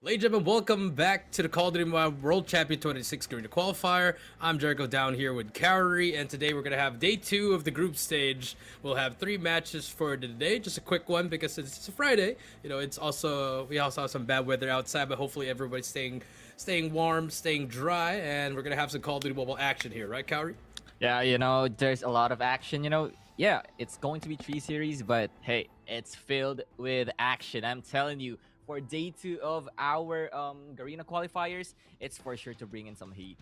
Ladies and gentlemen, welcome back to the Call of Duty Mobile World Championship 26 Garena Qualifier. I'm Jericho down here with Kaori, and today we're going to have day 2 of the group stage. We'll have 3 matches for today, just a quick one because it's a Friday. You know, we also have some bad weather outside, but hopefully everybody's staying warm, staying dry, and we're going to have some Call of Duty Mobile action here, right, Kaori? Yeah, there's a lot of action. Yeah, it's going to be 3 series, but hey, it's filled with action. I'm telling you, for day 2 of our Garena qualifiers, it's for sure to bring in some heat.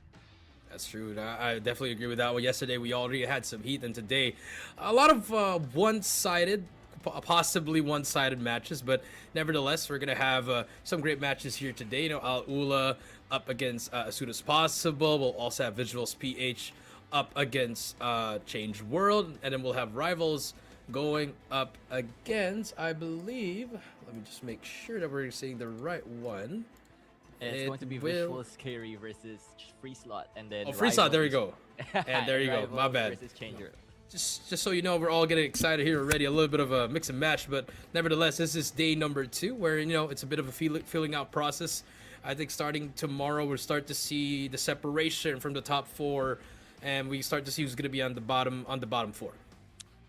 That's true. I definitely agree with that one. Yesterday we already had some heat, and today a lot of one-sided, possibly one-sided matches. But nevertheless, we're gonna have some great matches here today. You know, ALULA up against as soon as possible. We'll also have VIZUALZ PH up against Change World, and then we'll have Rivals going up against, I believe. Let me just make sure that we're saying the right one. And it's going to be VIZUALZ SKAERI versus FREESLOT, and then FREESLOT. There you go. And there you go. My bad. Versus Changer. Just so you know, we're all getting excited here already. A little bit of a mix and match, but nevertheless, this is day number 2, where it's a bit of a filling out process. I think starting tomorrow, we'll start to see the separation from the top 4, and we start to see who's going to be on the bottom 4.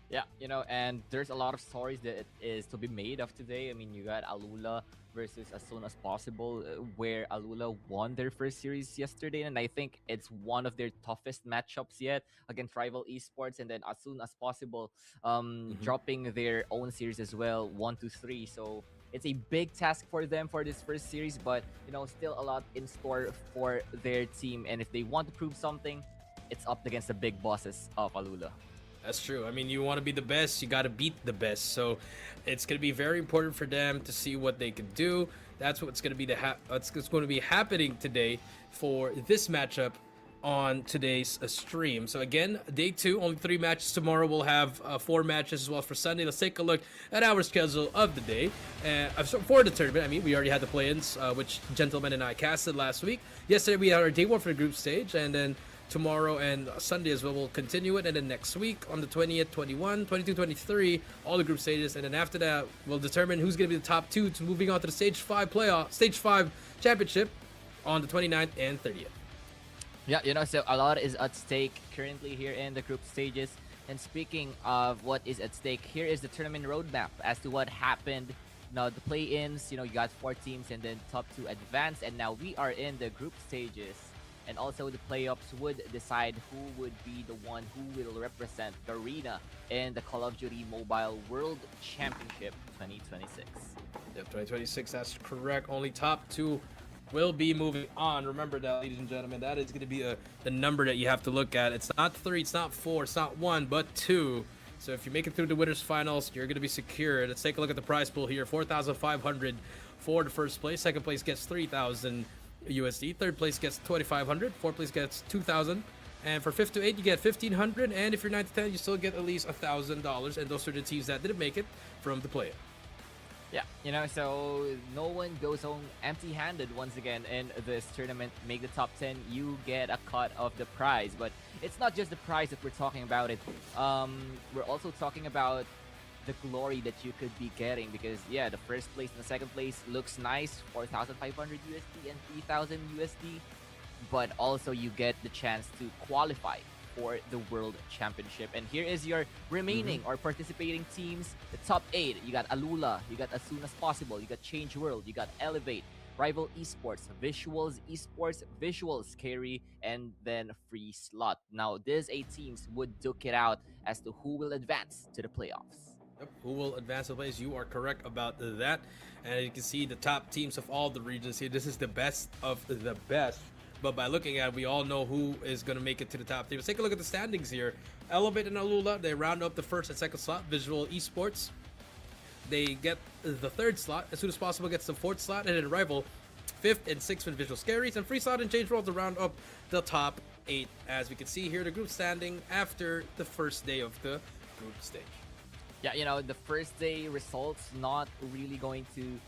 Yeah, and there's a lot of stories that is to be made of today. I mean, you got ALULA versus As Soon As Possible, where ALULA won their first series yesterday, and I think it's one of their toughest matchups yet against rival Esports, and then As Soon As Possible dropping their own series as well, 1-3. So it's a big task for them for this first series, but still a lot in store for their team, and if they want to prove something, it's up against the big bosses of ALULA. That's true. I mean, you want to be the best, you got to beat the best. So it's going to be very important for them to see what they can do. That's what's going to be what's going to be happening today for this matchup on today's stream. So again, day 2, only 3 matches tomorrow. We'll have 4 matches as well for Sunday. Let's take a look at our schedule of the day. For the tournament, I mean, we already had the play-ins, which Gentleman and I casted last week. Yesterday, we had our day 1 for the group stage, and then tomorrow and Sunday as well, we'll continue it, and then next week on the 20th, 21, 22, 23, all the group stages, and then after that, we'll determine who's going to be the top 2 to moving on to the Stage 5 championship on the 29th and 30th. Yeah, so a lot is at stake currently here in the group stages. And speaking of what is at stake, here is the tournament roadmap as to what happened. Now, the play-ins, you got 4 teams and then top 2 advance, and now we are in the group stages. And also the playoffs would decide who would be the one who will represent Garena in the Call of Duty Mobile World Championship 2026. Yep, 2026, that's correct. Only top 2 will be moving on. Remember that, ladies and gentlemen, that is going to be the number that you have to look at. It's not 3, it's not 4, it's not 1, but 2. So if you make it through the winners finals, you're going to be secure. Let's take a look at the prize pool here. 4,500 for the first place. Second place gets 3,000 USD. Third place gets 2,500. Fourth place gets 2,000. And for 5th to 8, you get 1,500. And if you're 9 to 10, you still get at least $1,000. And those are the teams that didn't make it from the play-in. Yeah, so no one goes home empty-handed once again in this tournament. Make the top 10, you get a cut of the prize. But it's not just the prize that we're talking about. We're also talking about the glory that you could be getting, because yeah, the first place and the second place looks nice, 4,500 USD and 3,000 USD, but also you get the chance to qualify for the World Championship. And here is your remaining or participating teams. The top 8, you got ALULA, you got As Soon As Possible, you got Change World, you got Elevate, Rival Esports, VIZUALZ Esports, VIZUALZ SKAERI, and then FREESLOT. Now these 8 teams would duke it out as to who will advance to the playoffs. Yep, who will advance the place? You are correct about that. And you can see the top teams of all the regions here. This is the best of the best. But by looking at it, we all know who is going to make it to the top 3. Let's take a look at the standings here. Elevate and ALULA, they round up the first and second slot. VIZUALZ Esports, they get the 3rd slot. As Soon As Possible gets the 4th slot. And then Rival, 5th and 6th with VIZUALZ SKAERI. And FREESLOT and Change World to round up the top 8. As we can see here, the group standing after the first day of the group stage. Yeah, the first day results not really going to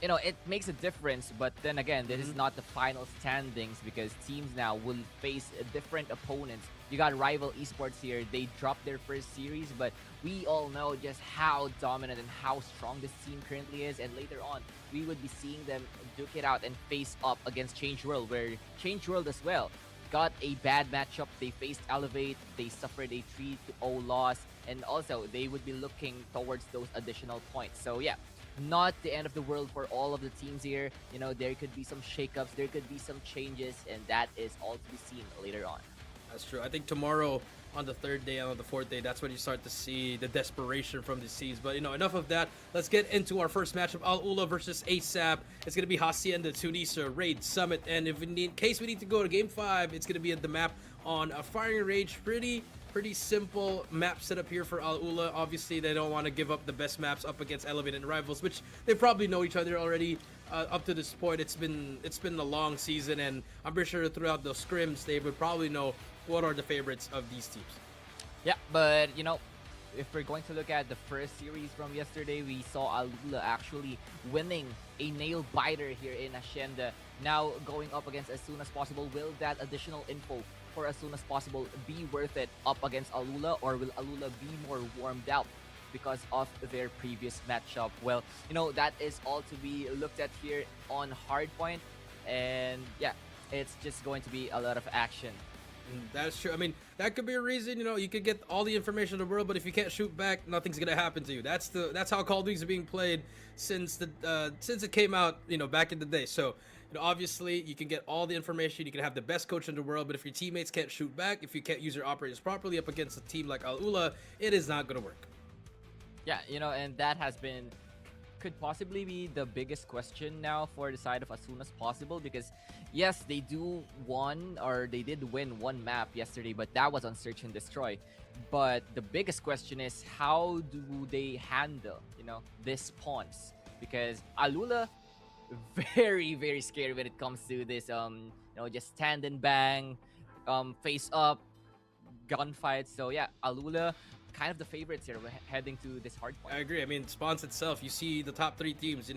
it makes a difference, but then again, this is not the final standings because teams now will face different opponents. You got rival esports here. They dropped their first series, but we all know just how dominant and how strong this team currently is. And later on, we would be seeing them duke it out and face up against Change World, where Change World as well got a bad matchup. They faced Elevate. They suffered a 3-0 loss, and also they would be looking towards those additional points. So yeah, not the end of the world for all of the teams here. There could be some shakeups, there could be some changes, and that is all to be seen later on. That's true. I think tomorrow, on the third day and on the fourth day, that's when you start to see the desperation from these teams. But enough of that. Let's get into our first matchup: ALULA versus ASAP. It's gonna be Hacienda, Tunisia, Raid, Summit, and in case we need to go to Game 5, it's gonna be at the map on a firing range. Pretty simple map setup here for ALULA. Obviously, they don't want to give up the best maps up against Elevated and Rivals, which they probably know each other already. Up to this point, it's been a long season, and I'm pretty sure throughout those scrims, they would probably know what are the favorites of these teams. Yeah, but if we're going to look at the first series from yesterday, we saw ALULA actually winning a nail biter here in Hacienda. Now going up against As Soon As Possible. Will that additional info for As Soon As Possible be worth it up against ALULA, or will ALULA be more warmed out because of their previous matchup? Well, that is all to be looked at here on Hardpoint, and yeah, it's just going to be a lot of action. That's true. I mean, that could be a reason. You could get all the information in the world, but if you can't shoot back, nothing's gonna happen to you. That's how Call of Duty is being played since it came out, back in the day. So, obviously, you can get all the information. You can have the best coach in the world, but if your teammates can't shoot back, if you can't use your operators properly up against a team like ALULA, it is not gonna work. Yeah, and that could possibly be the biggest question now for the side of As Soon As Possible, because yes, they did win one map yesterday, but that was on Search and Destroy. But the biggest question is, how do they handle this spawns? Because ALULA, very very scary when it comes to this just stand and bang, face up gunfights. So yeah, ALULA kind of the favorites here heading to this hard point. I agree. I mean, spawns itself, you see the top 3 teams,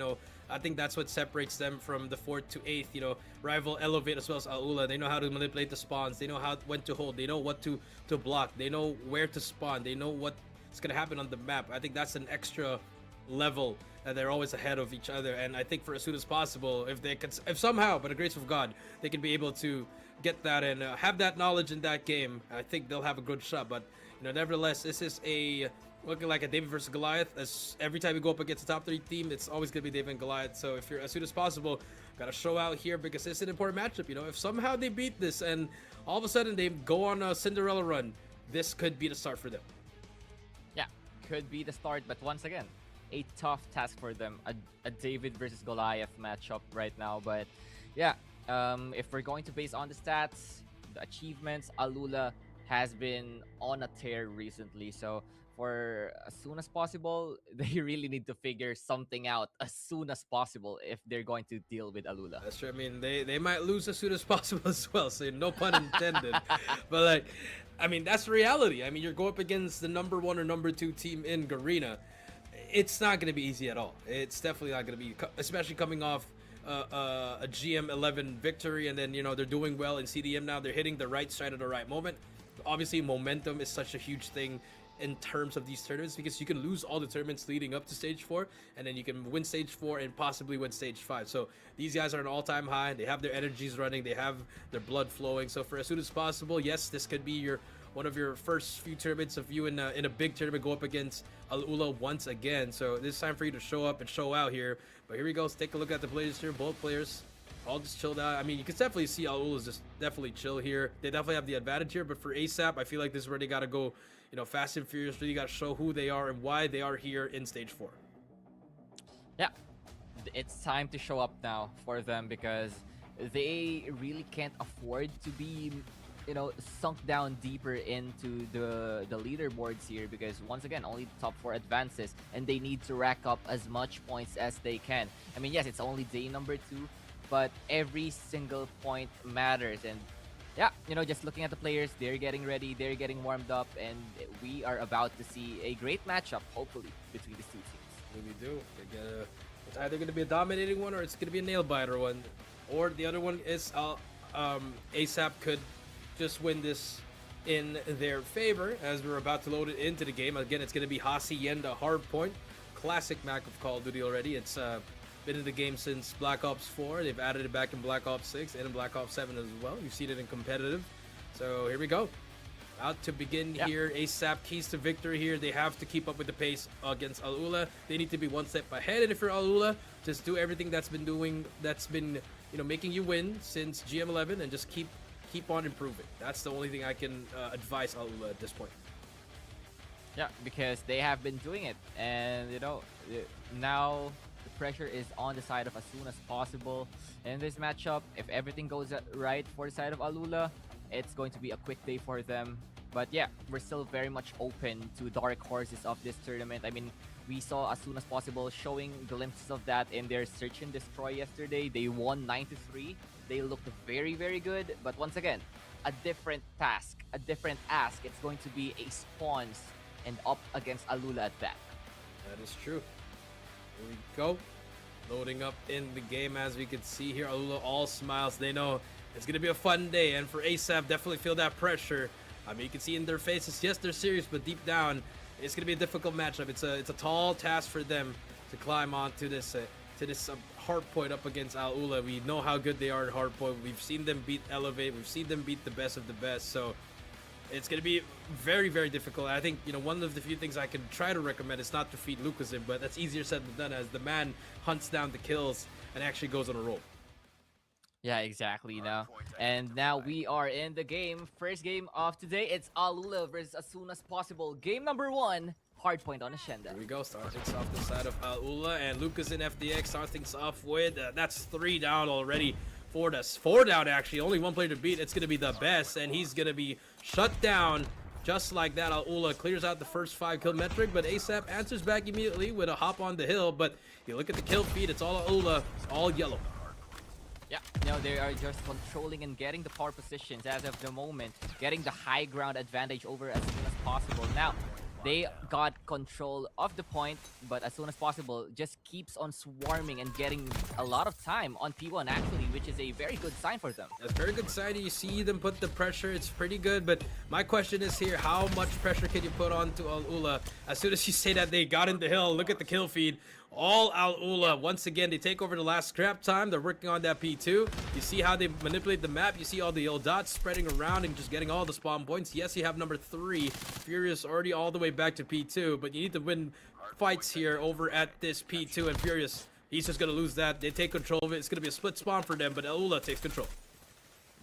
I think that's what separates them from the 4th to 8th, Rival, Elevate, as well as ALULA. They know how to manipulate the spawns. They know when to hold. They know what to block. They know where to spawn. They know what's going to happen on the map. I think that's an extra level that they're always ahead of each other. And I think for As Soon As Possible, if somehow, by the grace of God, they can be able to get that and have that knowledge in that game, I think they'll have a good shot. But nevertheless, this is looking like a David versus Goliath. As every time you go up against a top 3 team, it's always gonna be David and Goliath. So if you're As Soon As Possible, gotta show out here because it's an important matchup. If somehow they beat this and all of a sudden they go on a Cinderella run, this could be the start for them. Yeah, could be the start, but once again, a tough task for them. A David versus Goliath matchup right now. But yeah, if we're going to base on the stats, the achievements, ALULA has been on a tear recently. So for As Soon As Possible, they really need to figure something out as soon as possible if they're going to deal with ALULA. That's true. I mean, they might lose as soon as possible as well, so no pun intended. But that's reality. I mean, you're going up against the number 1 or number 2 team in Garena. It's not going to be easy at all. It's definitely not going to be, especially coming off a GM11 victory, and then they're doing well in CDM now. They're hitting the right side at the right moment. Obviously, momentum is such a huge thing in terms of these tournaments, because you can lose all the tournaments leading up to stage 4, and then you can win stage 4 and possibly win stage 5. So these guys are an all-time high. They have their energies running. They have their blood flowing. So for As Soon As Possible, yes, this could be one of your first few tournaments of you in a big tournament go up against ALULA once again. So this is time for you to show up and show out here. But here we go. Let's take a look at the players here. Both players all just chilled out. I mean, you can definitely see ALULA is just definitely chill here. They definitely have the advantage here. But for ASAP, I feel like this is where they got to go, fast and furious. Really got to show who they are and why they are here in stage 4. Yeah, it's time to show up now for them, because they really can't afford to be sunk down deeper into the leaderboards here, because once again, only the top 4 advances, and they need to rack up as much points as they can. I mean, yes, it's only day number 2, but every single point matters. And yeah, just looking at the players, they're getting ready, they're getting warmed up, and we are about to see a great matchup, hopefully, between these 2 teams. We do. They get a It's either going to be a dominating one or it's going to be a nail-biter one. Or the other one is ASAP could just win this in their favor as we're about to load it into the game. Again, it's going to be Hacienda Hardpoint. Classic map of Call of Duty already. It's been in the game since Black Ops 4. They've added it back in Black Ops 6 and in Black Ops 7 as well. You've seen it in competitive. So here we go. Out to begin here. ASAP keys to victory here. They have to keep up with the pace against ALULA. They need to be one step ahead. And if you're ALULA, just do everything that's been making you win since GM11 and just keep on improving. That's the only thing I can advise ALULA at this point. Yeah, because they have been doing it, and now the pressure is on the side of as soon as possible. In this matchup, if everything goes right for the side of ALULA, it's going to be a quick day for them. But yeah, we're still very much open to dark horses of this tournament. I mean, we saw as soon as possible showing glimpses of that in their search and destroy yesterday. They won 9-3. They looked very, very good. But once again, a different task, a different ask. It's going to be a spawns and up against ALULA at that. That is true. Here we go. Loading up in the game as we can see here. ALULA all smiles. They know it's going to be a fun day. And for ASAP, definitely feel that pressure. I mean, you can see in their faces, yes, they're serious, but deep down, it's going to be a difficult matchup. It's a tall task for them to climb onto this hardpoint up against ALULA. We know how good they are at hardpoint. We've seen them beat Elevate. We've seen them beat the best of the best. So it's going to be very, very difficult. I think, one of the few things I can try to recommend is not to feed Lucas in, but that's easier said than done as the man hunts down the kills and actually goes on a roll. Yeah, exactly. And now we are in the game. First game of today. It's ALULA versus as soon as possible. Game number 1. Hardpoint on Hacienda. Here we go. Start things off the side of ALULA and Lucas in FDX. Start things off with that's 3 down already. 4 down actually. Only 1 player to beat. It's gonna be the best, and he's gonna be shut down. Just like that, ALULA clears out the first 5 kill metric, but ASAP answers back immediately with a hop on the hill. But you look at the kill feed, it's all ALULA, all yellow. Yeah, they are just controlling and getting the power positions as of the moment, getting the high ground advantage over as soon as possible. Now, they got control of the point, but as soon as possible, just keeps on swarming and getting a lot of time on P1 actually, which is a very good sign for them. That's a very good sign. You see them put the pressure, it's pretty good, but my question is here, how much pressure can you put on to ALULA? As soon as you say that they got in the hill, look at the kill feed. All ALULA, once again, they take over the last scrap time. They're working on that P2. You see how they manipulate the map. You see all the yellow dots spreading around and just getting all the spawn points. Yes, you have number 3. Furious already all the way back to P2, but you need to win fights here over at this P2, and Furious, he's just going to lose that. They take control of it. It's going to be a split spawn for them, but ALULA takes control.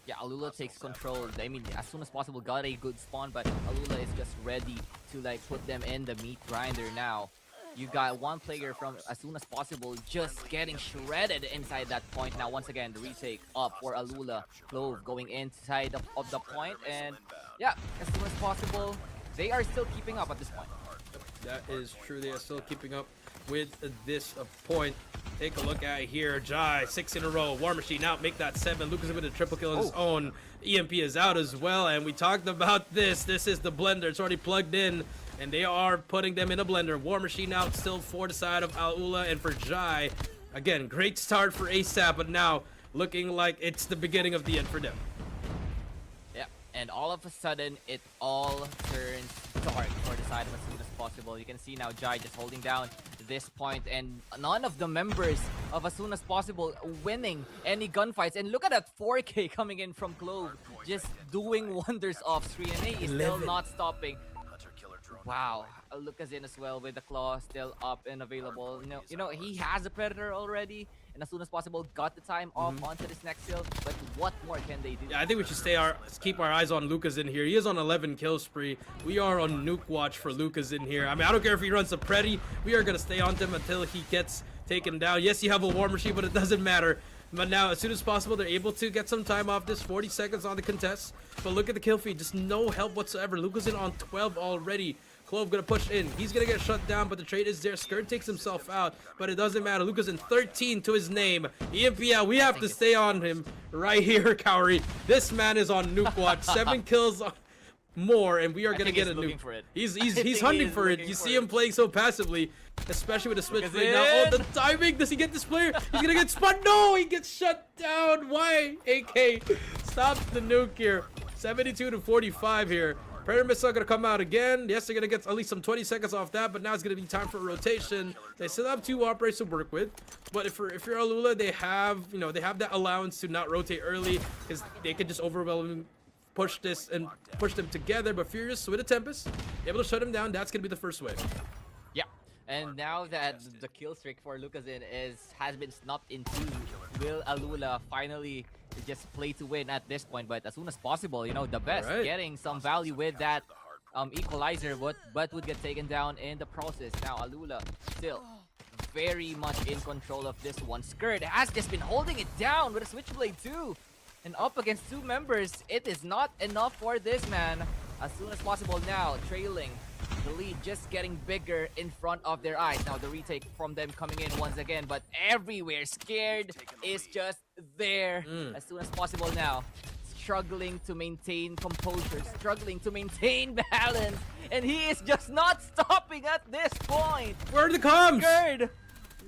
Yeah, ALULA takes control. I mean, as soon as possible, got a good spawn, but ALULA is just ready to put them in the meat grinder now. You've got 1 player from as soon as possible just getting shredded inside that point. Now, once again, the retake up for ALULA. Clove going inside of the point. And yeah, as soon as possible, they are still keeping up at this point. That is true. They are still keeping up with this point. Take a look at it here. Jai, 6 in a row. War Machine out, make that 7. Lucas with a triple kill on his own. EMP is out as well. And we talked about this. This is the blender. It's already plugged in. And they are putting them in a blender. War Machine out, still 4 to side of ALULA. And for Jai, again, great start for ASAP, but now looking like it's the beginning of the end for them. Yeah, and all of a sudden, it all turns dark for the side of as soon as possible. You can see now Jai just holding down this point, and none of the members of as soon as possible winning any gunfights. And look at that 4K coming in from Clove, just doing wonders off screen, and he is still not stopping. Wow, Lucas in as well with the claw still up and available. You know, he has a predator already, and as soon as possible got the time off onto this next hill. But what more can they do? Yeah, I think we should keep our eyes on Lucas in here. He is on 11 kill spree. We are on nuke watch for Lucas in here. I mean, I don't care if he runs a Preddy. We are gonna stay on him until he gets taken down. Yes, you have a War Machine, but it doesn't matter. But now, as soon as possible, they're able to get some time off this. 40 seconds on the contest. But look at the kill feed. Just no help whatsoever. Lucas in on 12 already. Clove gonna push in. He's gonna get shut down, but the trade is there. Skirt takes himself out, but it doesn't matter. Lucas in 13 to his name. EMP out. We have to stay on him right here, Cowrie. This man is on nuke watch. 7 kills more, and we are I gonna think get he's a looking nuke. for it. He's I think hunting he's for it. looking You for see it. him playing so passively, especially with the switch Lucas play now. Oh, in. the timing! Does he get this player? He's gonna get spun. No, he gets shut down. Why? AK stops the nuke here. 72 to 45 here. Predator Missile gonna come out again. Yes, they're gonna get at least some 20 seconds off that, but now it's gonna be time for a rotation. They still have 2 operators to work with, but if you're ALULA, they have they have that allowance to not rotate early because they can just overwhelm, push this and push them together. But Furious with a Tempest, able to shut him down. That's gonna be the first wave. Yeah, and now that the kill streak for Lucazin has been snubbed in 2, will ALULA finally just play to win at this point? But as soon as possible, the best Alright. getting some value with that equalizer, but would get taken down in the process. Now ALULA still very much in control of this one. Skirt has just been holding it down with a switchblade too, and up against 2 members, it is not enough for this man. As soon as possible now, trailing. The lead just getting bigger in front of their eyes. Now the retake from them coming in once again, but everywhere Scared is just there. As soon as possible now, struggling to maintain composure, struggling to maintain balance, and he is just not stopping at this point. Where are the comms? Scared,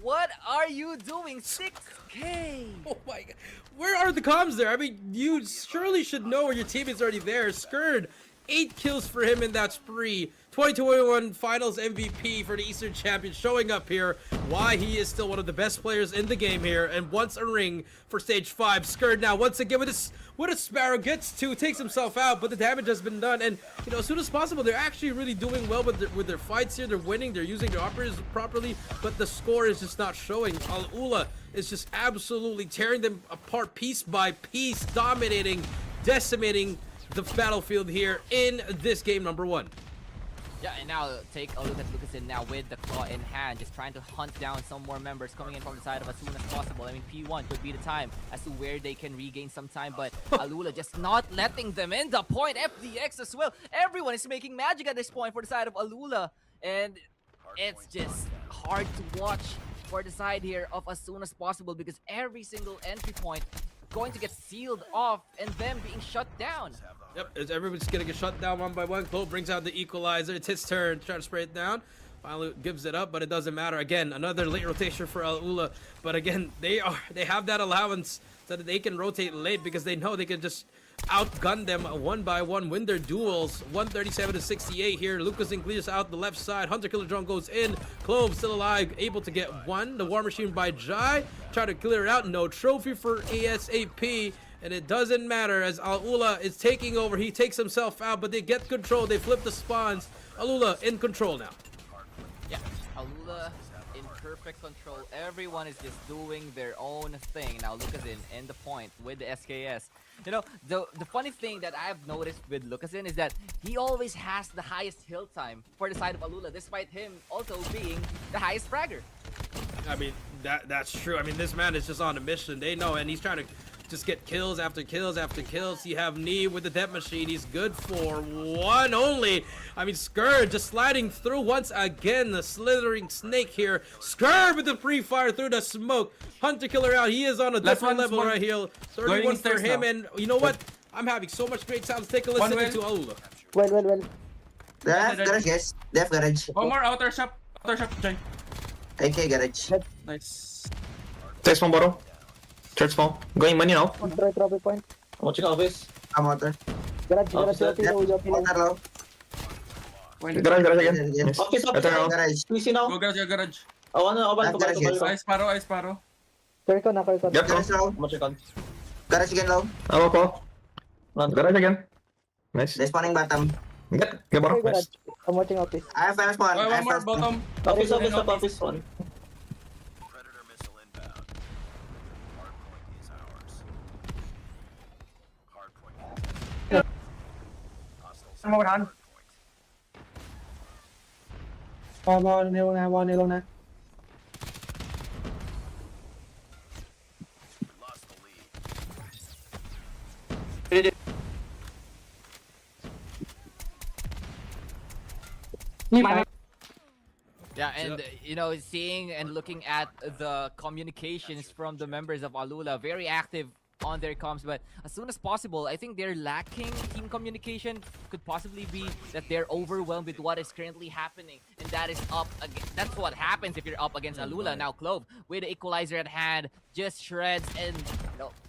what are you doing? 6K. Oh my god. Where are the comms there? I mean, you surely should know where your team is already there. Skurd, 8 kills for him in that spree. 2021 Finals MVP for the Eastern Champions showing up here. Why he is still one of the best players in the game here and wants a ring for stage 5. Skurd now once again with a Sparrow gets 2, takes himself out, but the damage has been done. And as soon as possible, they're actually really doing well with their fights here. They're winning, they're using their operators properly, but the score is just not showing. ALULA is just absolutely tearing them apart piece by piece, dominating, decimating the battlefield here in this game number 1. Yeah, and now take a look at Lucazin now with the claw in hand, just trying to hunt down some more members coming in from the side of as soon as possible. I mean, P1 could be the time as to where they can regain some time, but ALULA just not letting them in. The point, FDX as well. Everyone is making magic at this point for the side of ALULA, and it's just hard to watch for the side here of as soon as possible because every single entry point going to get sealed off and them being shut down. Yep, everyone's gonna get shut down one by one. Cole brings out the equalizer. It's his turn to try to spray it down. Finally gives it up, but it doesn't matter. Again, another late rotation for ALULA. But again, they have that allowance so that they can rotate late because they know they can just outgun them one by one, win their duels. 137 to 68 here. Lucazin clears out the left side. Hunter Killer Drone goes in. Clove still alive, able to get 1. The War Machine by Jai. Try to clear it out. No trophy for ASAP. And it doesn't matter as ALULA is taking over. He takes himself out, but they get control. They flip the spawns. ALULA in control now. Yeah, ALULA in perfect control. Everyone is just doing their own thing. Now Lucazin in the point with the SKS. The funny thing that I've noticed with Lucazin is that he always has the highest hill time for the side of ALULA, despite him also being the highest fragger. I mean, that's true. I mean, this man is just on a mission. They know, and he's trying to just get kills after kills after kills. You have Knee with the Death Machine. He's good for 1 only. I mean, Skurd just sliding through once again. The slithering snake here. Skurd with the pre-fire through the smoke. Hunter Killer out. He is on a different level right here. 31 for him. Now. And you know what? I'm having so much great time. Let's take a listen to ALULA. Well. Left garage, guys. Left garage. One more outer shop, Jay. AK garage. Nice. Text from bottom. Church small. Going money now. Control trophy point. I'm watching office. I'm water. Garage, Officer. left. Water low. Garage again. Yes. Office, Garage. PC now. Go garage. Open Garage, yes. Ice Sparrow. Circle na. Yep, Garage low. I'm watching con. Garage again low. I'm po. Garage again. Nice. They're spawning bottom. Get bottom. Garage. Nice. I'm watching office. I have final spawn. One more bottom. Office, office, one. Predator missile inbound. Hardpoint is ours. Hardpoint. Hostiles. Ano mo kan? Bawal nilong na. We lost the lead. Yeah, and seeing and looking at the communications from the members of ALULA, very active on their comms, but as soon as possible, I think they're lacking team communication. Could possibly be that they're overwhelmed with what is currently happening, and that is up again. That's what happens if you're up against ALULA. Now Clove, with the equalizer at hand, just shreds and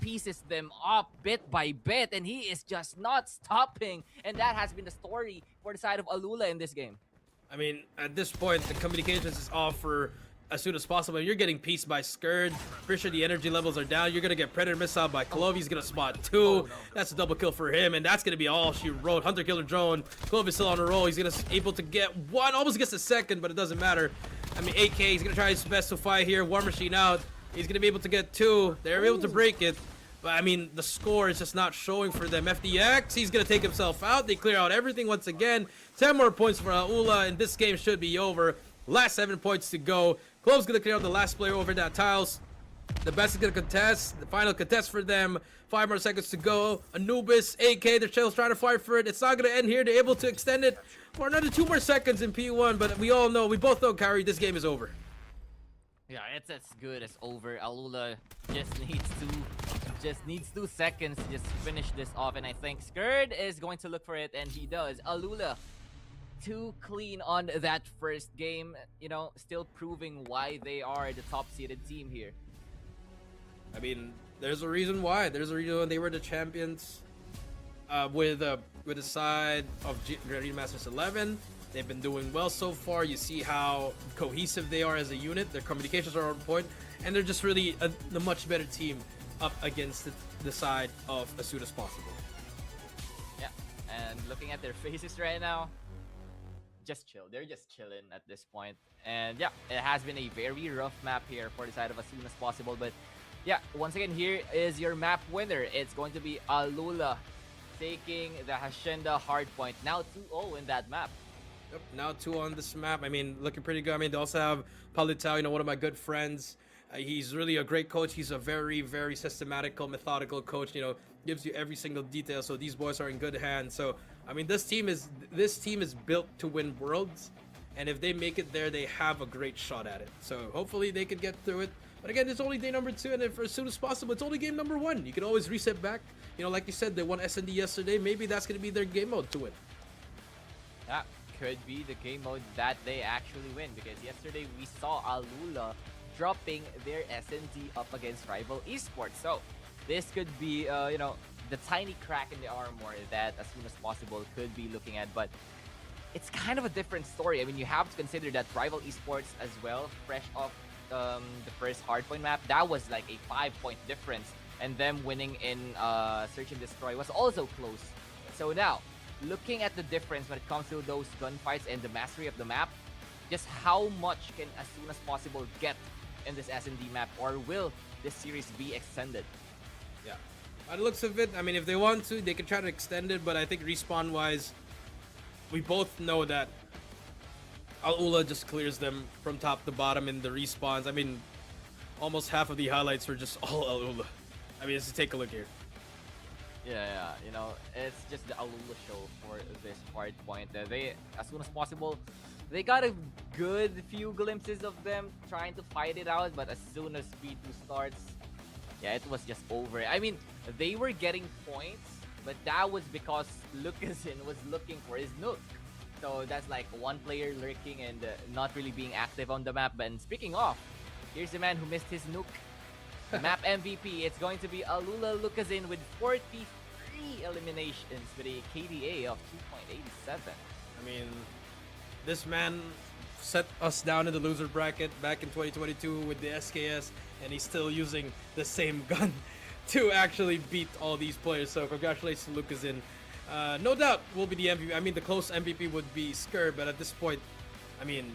pieces them up bit by bit, and he is just not stopping. And that has been the story for the side of ALULA in this game. I mean, at this point, the communications is off for as soon as possible. You're getting pieced by Scared. Pretty sure the energy levels are down. You're gonna get Predator Missile by Clove. He's gonna spot 2. That's a double kill for him, and that's gonna be all she wrote. Hunter Killer Drone. Clove is still on a roll. He's gonna able to get 1, almost gets a second, but it doesn't matter. I mean, AK, he's gonna try his best to fight here. War Machine out. He's gonna be able to get 2. They're able to break it. But I mean, the score is just not showing for them. FDX, he's gonna take himself out. They clear out everything once again. 10 more points for ALULA, and this game should be over. Last 7 points to go. Clove's gonna clear out the last player over that tiles. The best is gonna contest. The final contest for them. 5 more seconds to go. Anubis, AK, their shell's trying to fight for it. It's not gonna end here. They're able to extend it for another 2 more seconds in P1. But we both know, Kyrie, this game is over. Yeah, it's as good as over. ALULA just needs 2 seconds to just finish this off, and I think Scared is going to look for it, and he does. ALULA too clean on that first game, still proving why they are the top-seeded team here. I mean, there's a reason why. There's a reason they were the champions with the side of Garena Masters 11. They've been doing well so far. You see how cohesive they are as a unit. Their communications are on point, and they're just really a much better team up against the side of as soon as possible. Yeah, and looking at their faces right now, just chill. They're just chilling at this point. And yeah, it has been a very rough map here for the side of as soon as possible. But yeah, once again, here is your map winner. It's going to be ALULA taking the Hacienda hardpoint. Now 2-0 in that map. Yep, now 2 on this map. I mean, looking pretty good. I mean, they also have Palitao, one of my good friends. He's really a great coach. He's a very, very systematical, methodical coach. Gives you every single detail. So these boys are in good hands. So I mean, this team is built to win worlds, and if they make it there, they have a great shot at it. So hopefully they can get through it. But again, it's only day number 2, and then for as soon as possible, it's only game number 1. You can always reset back. Like you said, they won S&D yesterday. Maybe that's gonna be their game mode to win. That could be the game mode that they actually win, because yesterday we saw ALULA dropping their S&D up against rival Esports. So this could be, the tiny crack in the armor that as soon as possible could be looking at. But it's kind of a different story. I mean, you have to consider that rival Esports as well, fresh off the first hardpoint map, that was like a 5-point difference. And them winning in Search and Destroy was also close. So now, looking at the difference when it comes to those gunfights and the mastery of the map, just how much can as soon as possible get in this S&D map, or will this series be extended? Yeah. By the looks of it, I mean, if they want to, they can try to extend it, but I think respawn-wise, we both know that ALULA just clears them from top to bottom in the respawns. I mean, almost half of the highlights were just all ALULA. I mean, just take a look here. Yeah, it's just the ALULA show for this hard point. They, as soon as possible, they got a good few glimpses of them trying to fight it out, but as soon as P2 starts, yeah, it was just over. I mean, they were getting points, but that was because Lucasin was looking for his nuke. So that's like one player lurking and not really being active on the map. And speaking of, here's the man who missed his nuke. The map MVP, it's going to be ALULA Lucasin with 43 eliminations with a KDA of 2.87. I mean, this man set us down in the loser bracket back in 2022 with the SKS, and he's still using the same gun to actually beat all these players. So congratulations to Lucasin. No doubt will be the MVP. I mean, the close MVP would be Skur, but at this point, I mean,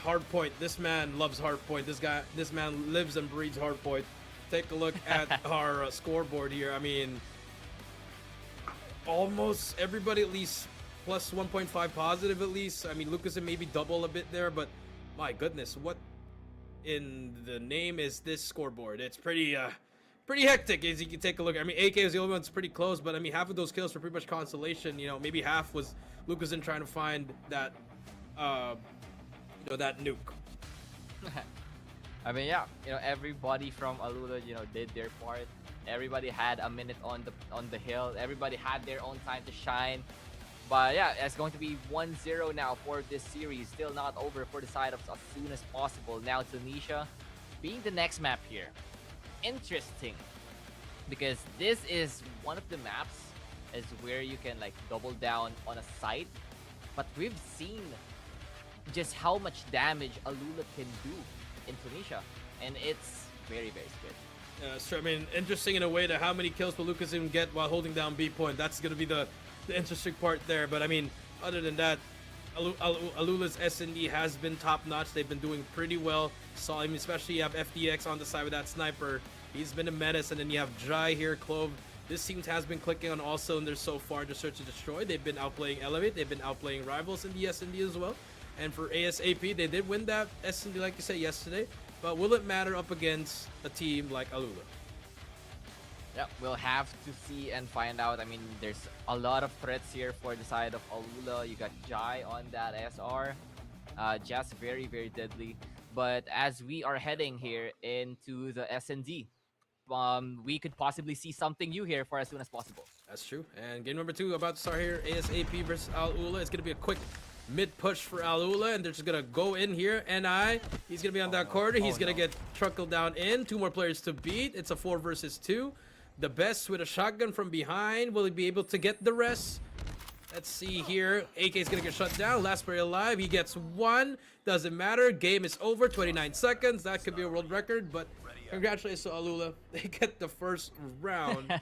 hardpoint. This man loves hardpoint. This man lives and breathes hardpoint. Take a look at our scoreboard here. I mean, almost everybody at least plus 1.5 positive at least. I mean, Lucasin maybe double a bit there, but my goodness, what in the name is this scoreboard? It's pretty hectic, as you can take a look. I mean, AK is the only one that's pretty close, but I mean, half of those kills were pretty much consolation. Maybe half was Lucasin trying to find that, that nuke. I mean, yeah, everybody from ALULA, did their part. Everybody had a minute on the hill. Everybody had their own time to shine. But yeah, it's going to be 1-0 now for this series. Still not over for the side of as soon as possible. Now Tunisia being the next map here. Interesting, because this is one of the maps is where you can like double down on a site. But we've seen just how much damage ALULA can do in Tunisia, and it's very, very good. So I mean, interesting in a way to how many kills will Lucasm get while holding down B point. That's going to be the interesting part there. But I mean, other than that, ALULA's S&D has been top notch. They've been doing pretty well. So I mean, especially you have FDX on the side with that sniper. He's been a menace, and then you have Jai here, Clove. This team has been clicking on all cylinders so far to search and destroy. They've been outplaying Elevate. They've been outplaying rivals in the S&D as well. And for ASAP, they did win that S&D like you said yesterday. But will it matter up against a team like ALULA? Yeah, we'll have to see and find out. I mean, there's a lot of threats here for the side of ALULA. You got Jai on that SR. Just very, very deadly. But as we are heading here into the S&D, we could possibly see something new here for as soon as possible. That's true. And game number 2 about to start here. ASAP versus ALULA. It's going to be a quick mid push for ALULA, and they're just going to go in here. NI, he's going to be on that corner. He's going to get truckled down in. 2 more players to beat. It's a 4 versus 2. The best with a shotgun from behind. Will he be able to get the rest? Let's see here. AK is going to get shut down. Last player alive. He gets 1. Doesn't matter. Game is over. 29 seconds. That could be a world record, but congratulations to ALULA. They get the first round.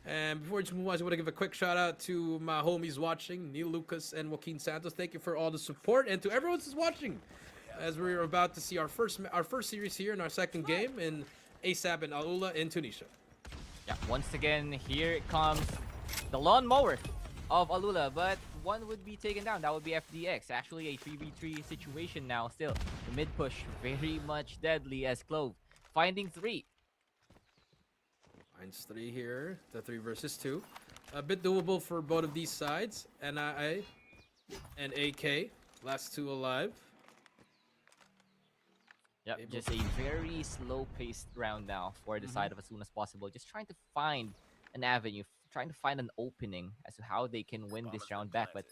And before we move on, I want to give a quick shout out to my homies watching, Neil Lucas and Joaquin Santos. Thank you for all the support, and to everyone who's watching, as we're about to see our first series here in our second game in ASAP and ALULA in Tunisia. Yeah, once again, here it comes the lawnmower of ALULA, but one would be taken down. That would be FDX. Actually, a 3v3 situation now still. The mid push very much deadly as Clove finding 3. Finds 3 here. The 3 versus 2. A bit doable for both of these sides. NIA and AK. Last 2 alive. Yep, just a very slow-paced round now for the side of as soon as possible. Just trying to find an avenue, trying to find an opening as to how they can win this round back. But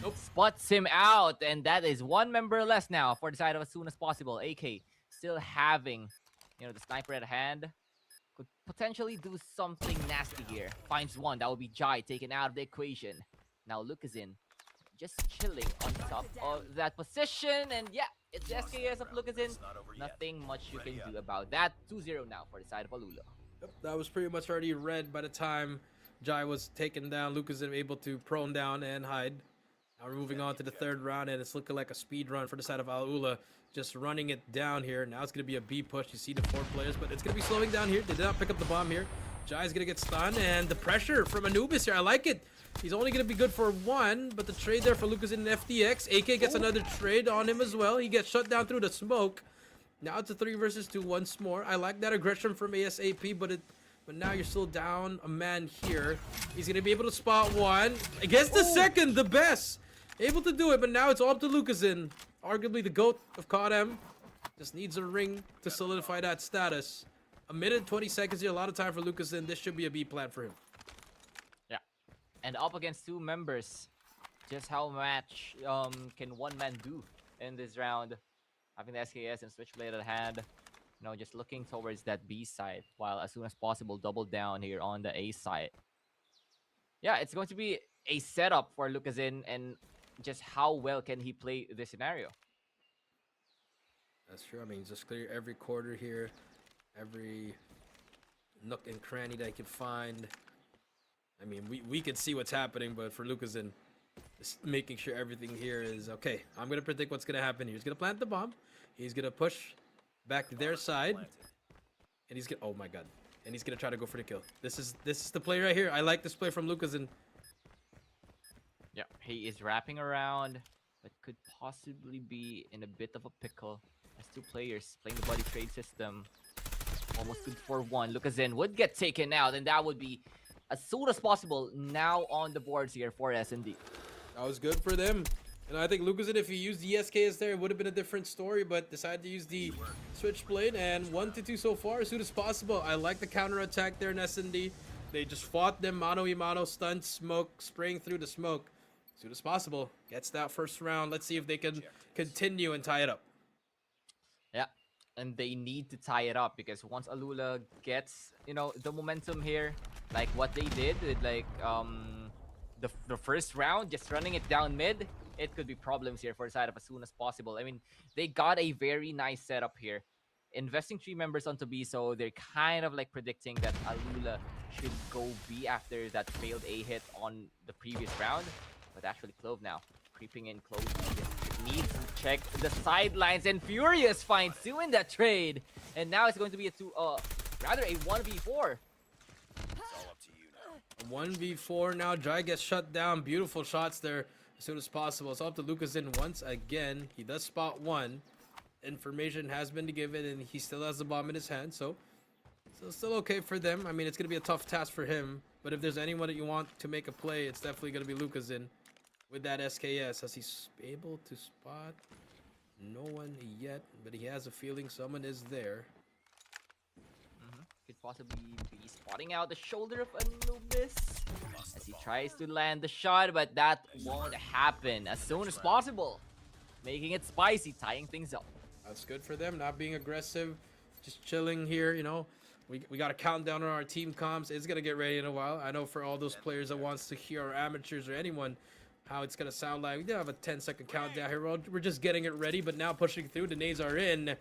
nope, spots him out, and that is 1 member less now for the side of as soon as possible. AK still having, the sniper at hand. Could potentially do something nasty here. Finds 1. That would be Jai taken out of the equation. Now Lucazin just chilling on top of that position, and yeah, it's the SKS of Lucazin. Nothing much you can do about that. 2-0 now for the side of ALULA. Yep, that was pretty much already read by the time Jai was taken down. Lucas is able to prone down and hide. Now we're moving on to the 3rd round, and it's looking like a speed run for the side of ALULA. Just running it down here. Now it's going to be a B push. You see the 4 players, but it's going to be slowing down here. They did not pick up the bomb here. Jai's going to get stunned, and the pressure from Anubis here. I like it. He's only going to be good for 1, but the trade there for Lucas in FDX. AK gets another trade on him as well. He gets shut down through the smoke. Now it's a 3 versus 2 once more. I like that aggression from ASAP, but now you're still down a man here. He's going to be able to spot 1. Against the second, the best. Able to do it, but now it's all up to Lucazin. Arguably the GOAT of COD. Just needs a ring to solidify that status. A minute, 20 seconds here. A lot of time for Lucazin. This should be a B plan for him. Yeah. And up against 2 members. Just how much can one man do in this round? Having the SKS and Switchblade at hand. Just looking towards that B side. While as soon as possible, double down here on the A side. Yeah, it's going to be a setup for Lucazin, and just how well can he play this scenario? That's true. I mean, just clear every quarter here. Every nook and cranny that I can find. I mean, we can see what's happening, but for Lucazin, just making sure everything here is okay. I'm going to predict what's going to happen here. He's going to plant the bomb. He's going to push back to their side. And he's going to... Oh, my God. And he's going to try to go for the kill. This is the play right here. I like this play from Lucazin. Yeah, he is wrapping around, but could possibly be in a bit of a pickle as 2 players playing the body trade system. Almost good for 1. Lucazin would get taken out, and that would be as soon as possible now on the boards here for S&D. That was good for them. And I think Lucas, if he used the SKS there, it would have been a different story, but decided to use the Switchblade, and 1-2 so far, as soon as possible. I like the counter attack there in S&D. They just fought them mano a mano, stun, smoke, spraying through the smoke. As soon as possible, gets that first round. Let's see if they can continue and tie it up. Yeah, and they need to tie it up because once ALULA gets, you know, the momentum here, like what they did with like the first round, just running it down mid, it could be problems here for the side of as soon as possible. I mean, they got a very nice setup here. Investing 3 members onto B, so they're kind of like predicting that ALULA should go B after that failed A hit on the previous round. But actually Clove now creeping in close. Just needs to check the sidelines, and Furious finds 2 in that trade. And now it's going to be a 1v4. It's all up to you now. 1v4 now. Jai gets shut down. Beautiful shots there as soon as possible. It's up to Lucas in once again. He does spot one. Information has been given, and he still has the bomb in his hand, so still okay for them. I mean, it's gonna be a tough task for him, but if there's anyone that you want to make a play, it's definitely gonna be Lucas in with that SKS, as he's able to spot no one yet, but he has a feeling someone is there. Could possibly be spotting out the shoulder of Anubis as he tries to land the shot, but that won't happen as soon as possible, making it spicy, tying things up. That's good for them, not being aggressive, just chilling here, you know. We got a countdown on our team comms. It's gonna get ready in a while. I know for all those players that wants to hear, or amateurs or anyone, how it's gonna sound like. We do have a 10-second countdown here. We're just getting it ready, but now pushing through. The nades are in.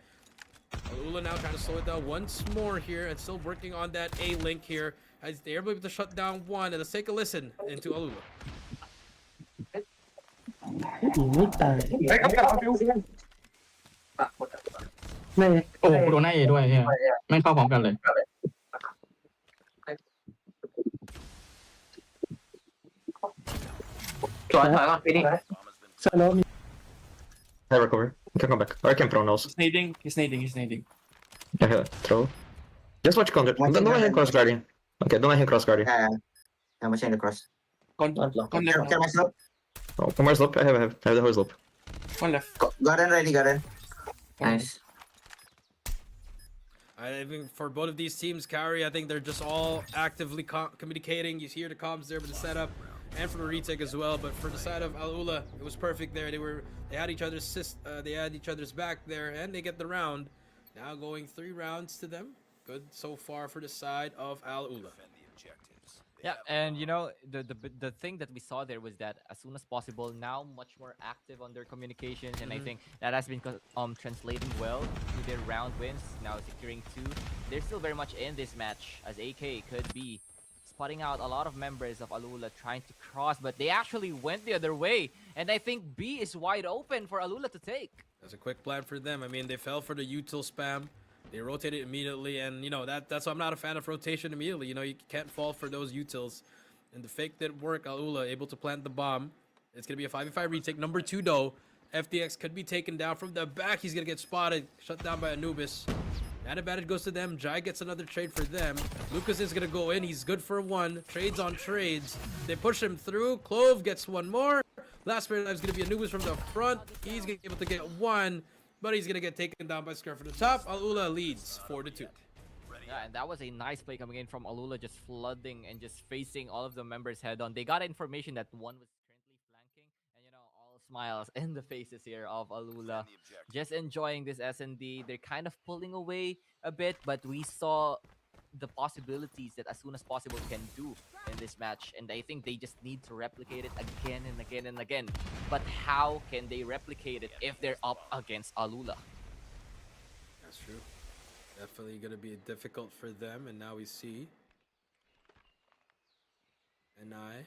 ALULA now trying to slow it down once more here, and still working on that A link here, as they're able to shut down one. And let's take a listen into ALULA. ไม่ตายไม่ โอ้กูโดนหน้าเอด้วยเฮียไม่เข้าพร้อมกันเลย ถอยก่อนพี่นี่ Bomb has been สโลว์มี I recover. You can come back. Or I can prone also. He's nading. He's nading. He's nading. Yeah, throw. Just watch counter. Don't let him cross guarding. Okay, don't let him cross guarding. I'm watching the cross. Con left. Can I slope? Oh, one more slope. I have the whole slope. One left. Garden ready, Garden. Nice. I think for both of these teams, Kari, I think they're just all actively communicating. You hear the comms there with the setup, and for the retake as well. But for the side of ALULA, it was perfect there. They had each other's back there, and they get the round. Now going 3 rounds to them. Good so far for the side of ALULA. defend the objectives. They Yeah, have and you know, the thing that we saw there was that as soon as possible, now much more active on their communications, and I think that has been translating well to their round wins. Now securing 2. They're still very much in this match, as AK could be spotting out a lot of members of ALULA trying to cross, but they actually went the other way, and I think B is wide open for ALULA to take. That's a quick plan for them. I mean, they fell for the util spam. They rotated immediately, and you know that's why I'm not a fan of rotation immediately. You know, you can't fall for those utils. And the fake didn't work. ALULA able to plant the bomb. It's gonna be a 5v5 retake. Number 2 though. FDX could be taken down from the back. He's gonna get spotted, shut down by Anubis. That advantage goes to them. Jai gets another trade for them. Lucas is gonna go in. He's good for 1. Trades on trades. They push him through. Clove gets 1 more. Last player is gonna be Anubis from the front. He's gonna be able to get 1. But he's gonna get taken down by Scar from the top. ALULA leads 4-2. Yeah, and that was a nice play coming in from ALULA, just flooding and just facing all of the members head on. They got information that one was currently flanking, and you know, all smiles in the faces here of ALULA, the objective. just enjoying this S&D. They're kind of pulling away a bit, but we saw the possibilities that as soon as possible can do in this match, and I think they just need to replicate it again and again and again. But how can they replicate it if they're up against ALULA? That's true. Definitely gonna be difficult for them, and now we see NI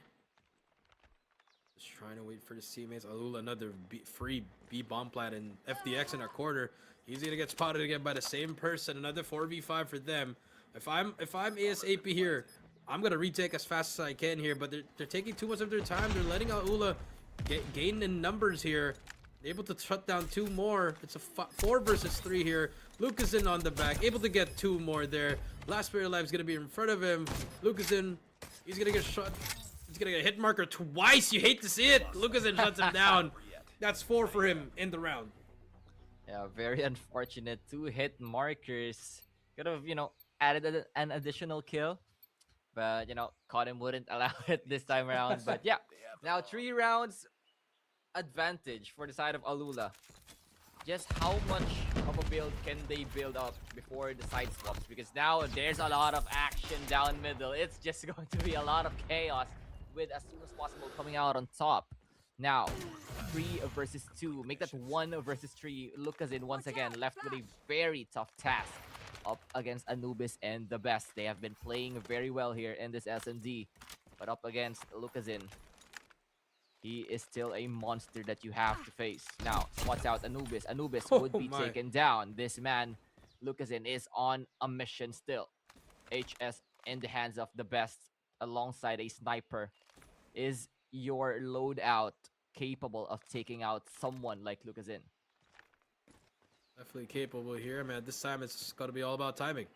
just trying to wait for the teammates. ALULA another free B bomb plant, and FDX in our quarter. He's gonna get spotted again by the same person. Another 4v5 for them. If I'm ASAP here, I'm gonna retake as fast as I can here, but they're taking too much of their time. They're letting ALULA gain in numbers here. They're able to shut down 2 more. It's a 4 versus 3 here. Lucas in on the back, able to get 2 more there. Last player alive is gonna be in front of him. Lucas in, he's gonna get shot. He's gonna get a hit marker twice. You hate to see it. Lucas in shuts him down. That's 4 for him in the round. Yeah, very unfortunate. 2 hit markers. Could have, added an additional kill. But, Cotton wouldn't allow it this time around. But yeah, now 3 rounds advantage for the side of ALULA. Just how much of a build can they build up before the side swaps? Because now there's a lot of action down middle. It's just going to be a lot of chaos with as soon as possible coming out on top. Now, 3 versus 2. Make that 1 versus 3. Lucazin once again left with a very tough task up against Anubis and the best. They have been playing very well here in this S&D. But up against Lucazin, he is still a monster that you have to face. Now, spots out Anubis. Anubis would be taken down. This man, Lucazin, is on a mission still. HS in the hands of the best alongside a sniper. Is your loadout capable of taking out someone like Lucazin? Definitely capable here, man. This time it's got to be all about timing.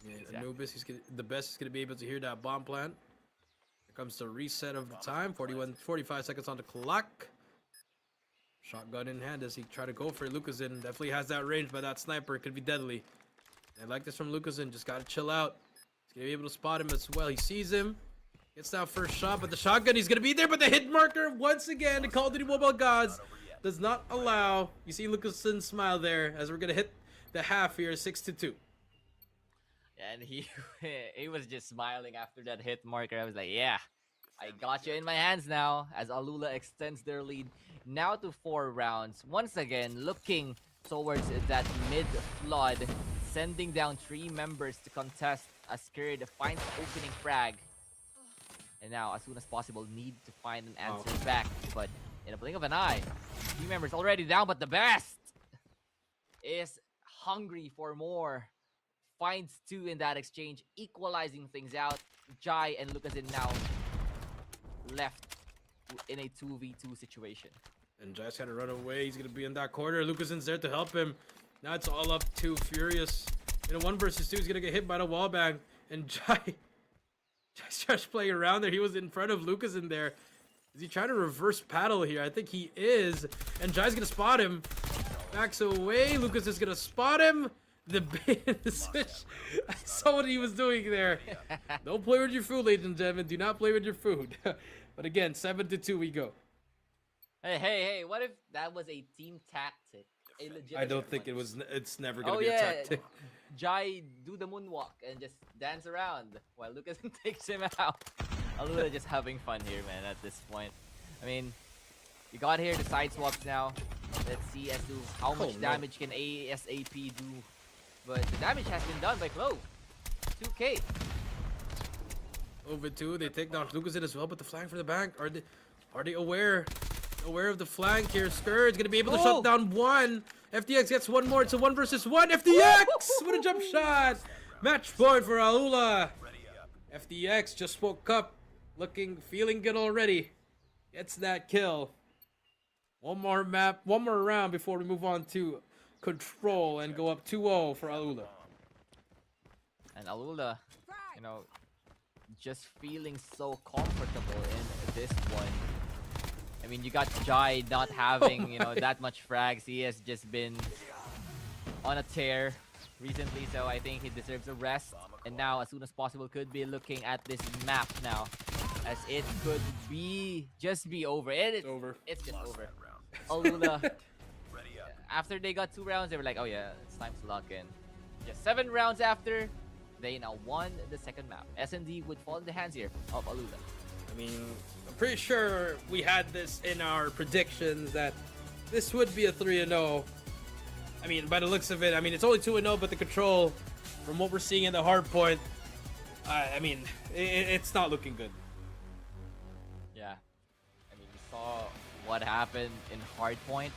Yeah, Exactly. Anubis, the best is going to be able to hear that bomb plant. Here comes the reset of the time. 45 seconds on the clock. Shotgun in hand as he try to go for it. Lucazin definitely has that range, but that sniper could be deadly. I like this from Lucazin. Just got to chill out. He's going to be able to spot him as well. He sees him. Gets that first shot, but the shotgun, he's going to be there. But the hit marker, once again, the Call of Duty Mobile Gods does not allow. You see Lucason's smile there as we're going to hit the half here, 6-2. And he was just smiling after that hit marker. I was like, yeah, I got you in my hands now as ALULA extends their lead now to 4 rounds. Once again, looking towards that mid flood, sending down 3 members to contest as SKAERI finds the opening frag. And now, as soon as possible, need to find an answer back. But in a blink of an eye, 3 members already down, but the best is hungry for more. Finds 2 in that exchange, equalizing things out. Jai and Lucazin now left in a 2v2 situation. And Jai's got to run away. He's going to be in that corner. Lucasin's there to help him. Now it's all up to Furious. In a 1 versus 2, he's going to get hit by the wall bang. And Jai's just playing around there. He was in front of Lucazin there. Is he trying to reverse paddle here? I think he is. And Jai's going to spot him. Backs away. Lucas is going to spot him. The bait and the switch. I saw what he was doing there. Don't play with your food, ladies and gentlemen. Do not play with your food. But again, 7-2 we go. Hey, what if that was a team tactic? A legitimate I don't think one? it was. It's never going to be a tactic. Jai do the moonwalk and just dance around while Lucas takes him out. ALULA just having fun here, man, at this point. I mean, you got here the side swaps now. Let's see as to how much damage can ASAP do. But the damage has been done by Clove. 2k. Over 2, they take down Lucas as well, but the flank from the back, are they aware of the flank here? SKAERI's gonna be able to shut down 1. FDX gets 1 more. It's a 1 versus 1. FDX with a jump shot. Match point for ALULA. FDX just woke up, feeling good already. Gets that kill. One more round before we move on to Control and go up 2-0 for ALULA. And ALULA, just feeling so comfortable in this one. I mean, you got Jai not having, that much frags. He has just been on a tear recently, so I think he deserves a rest. And now, as soon as possible, could be looking at this map now, as it could just be over. It's over. It's just over. ALULA, after they got 2 rounds, they were like, oh yeah, it's time to lock in. Just 7 rounds after, they now won the second map. S&D would fall in the hands here of ALULA. I mean, I'm pretty sure we had this in our predictions that this would be a 3-0. I mean, by the looks of it, I mean, it's only 2-0, but the Control, from what we're seeing in the hard point, I mean, it's not looking good. Yeah. I mean, we saw what happened in hard point.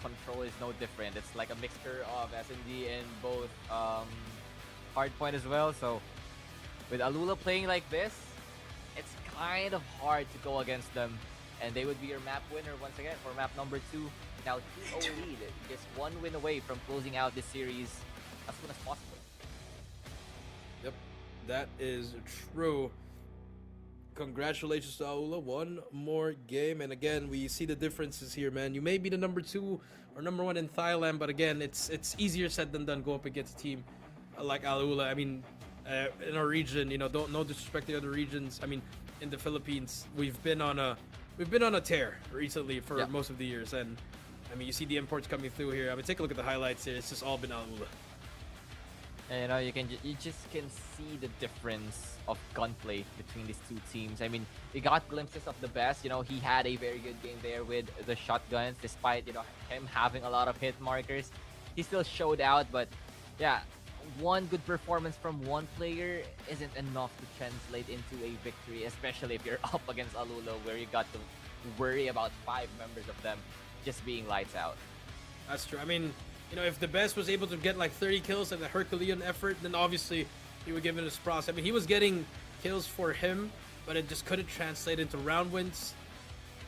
Control is no different. It's like a mixture of S&D and both hard point as well. So with ALULA playing like this, it's kind of hard to go against them. And they would be your map winner once again for map number 2. Now 2-0 lead. Just 1 win away from closing out this series as soon as possible. Yep, that is true. Congratulations to ALULA. One more game, and again, we see the differences here, man. You may be the number 2 or number 1 in Thailand, but again, it's easier said than done go up against a team like ALULA. I mean, in our region, you know, no disrespect to the other regions. I mean, in the Philippines, we've been on a tear recently for most of the years, and I mean, you see the imports coming through here. I mean, take a look at the highlights here. It's just all been ALULA. And, you know, you just can see the difference of gunplay between these two teams. I mean, we got glimpses of the best. You know, he had a very good game there with the shotguns, despite, you know, him having a lot of hit markers. He still showed out, but yeah, one good performance from one player isn't enough to translate into a victory, especially if you're up against ALULA, where you got to worry about 5 members of them just being lights out. That's true. I mean, you know, if the best was able to get like 30 kills and a Herculean effort, then obviously he would give it his props. I mean, he was getting kills for him, but it just couldn't translate into round wins.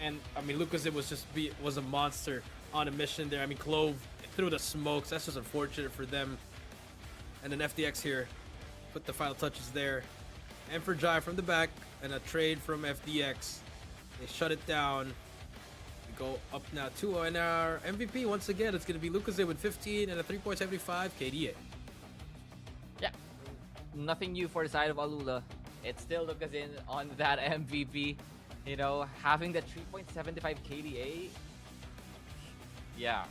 And I mean, Lucas, it was a monster on a mission there. I mean, Clove through the smokes. That's just unfortunate for them. And then FDX here put the final touches there. And for Jai from the back, and a trade from FDX. They shut it down. We go up now 2-0, and our MVP once again, it's going to be Lucas with 15 and a 3.75 KDA. Yeah, nothing new for the side of ALULA. It's still Lucas on that MVP. You know, having that 3.75 KDA, yeah,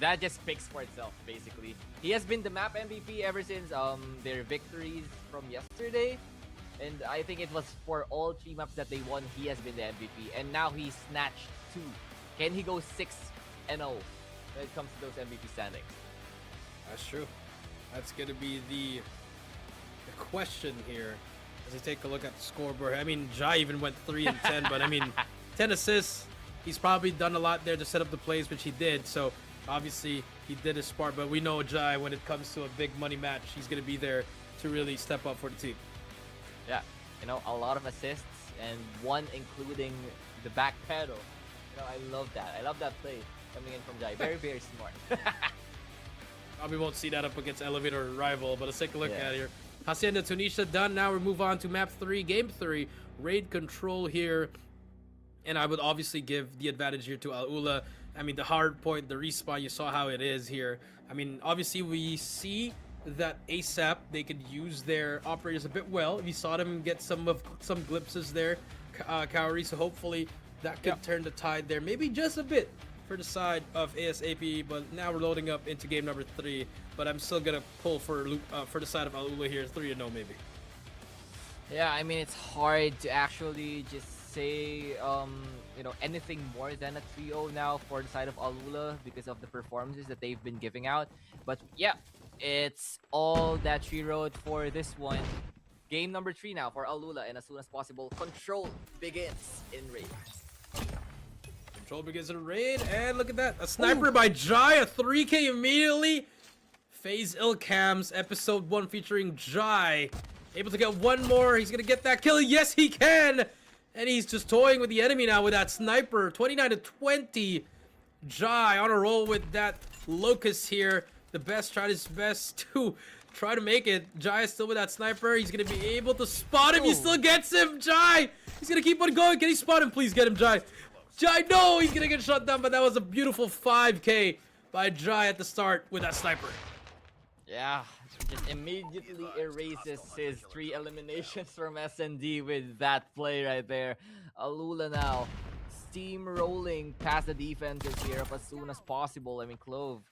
that just speaks for itself, basically. He has been the map MVP ever since their victories from yesterday. And I think it was for all 3 maps that they won, he has been the MVP. And now he snatched 2. Can he go 6-0 when it comes to those MVP standings? That's true. That's going to be the question here as we take a look at the scoreboard. I mean, Jai even went 3 and 10, but I mean, 10 assists. He's probably done a lot there to set up the plays, which he did. So obviously he did his part, but we know Jai, when it comes to a big money match, he's going to be there to really step up for the team. Yeah, you know, a lot of assists, and one including the back pedal. You know, I love that. I love that play coming in from Jai. Very, very smart. Probably won't see that up against Elevator or Rival, but let's take a look at it here. Hacienda Tunisia done. Now we move on to map 3, game 3, raid control here. And I would obviously give the advantage here to ALULA. I mean, the hard point, the respawn, you saw how it is here. I mean, obviously we see that ASAP, they could use their operators a bit well. We saw them get some glimpses there, Kaori, so hopefully that could turn the tide there, maybe just a bit for the side of ASAP. But now we're loading up into game number 3, but I'm still gonna pull for the side of ALULA here, 3-0 maybe. Yeah, I mean, it's hard to actually just say you know, anything more than a 3-0 now for the side of ALULA because of the performances that they've been giving out. But yeah, it's all that she wrote for this one. Game number 3 now for ALULA, and as soon as possible, control begins in raid. Control begins in raid, and look at that, a sniper by Jai, a 3K immediately. FaZe Ilcams episode 1 featuring Jai, able to get one more. He's gonna get that kill. Yes, he can, and he's just toying with the enemy now with that sniper. 29-20. Jai on a roll with that Locust here. The best tried his best to try to make it. Jai is still with that sniper. He's gonna be able to spot him. He still gets him. Jai, he's gonna keep on going. Can he spot him? Please get him, Jai. Jai, no, he's gonna get shot down, but that was a beautiful 5K by Jai at the start with that sniper. Yeah, just immediately erases his 3 eliminations from SND with that play right there. ALULA now steamrolling past the defenses here up as soon as possible. I mean, Clove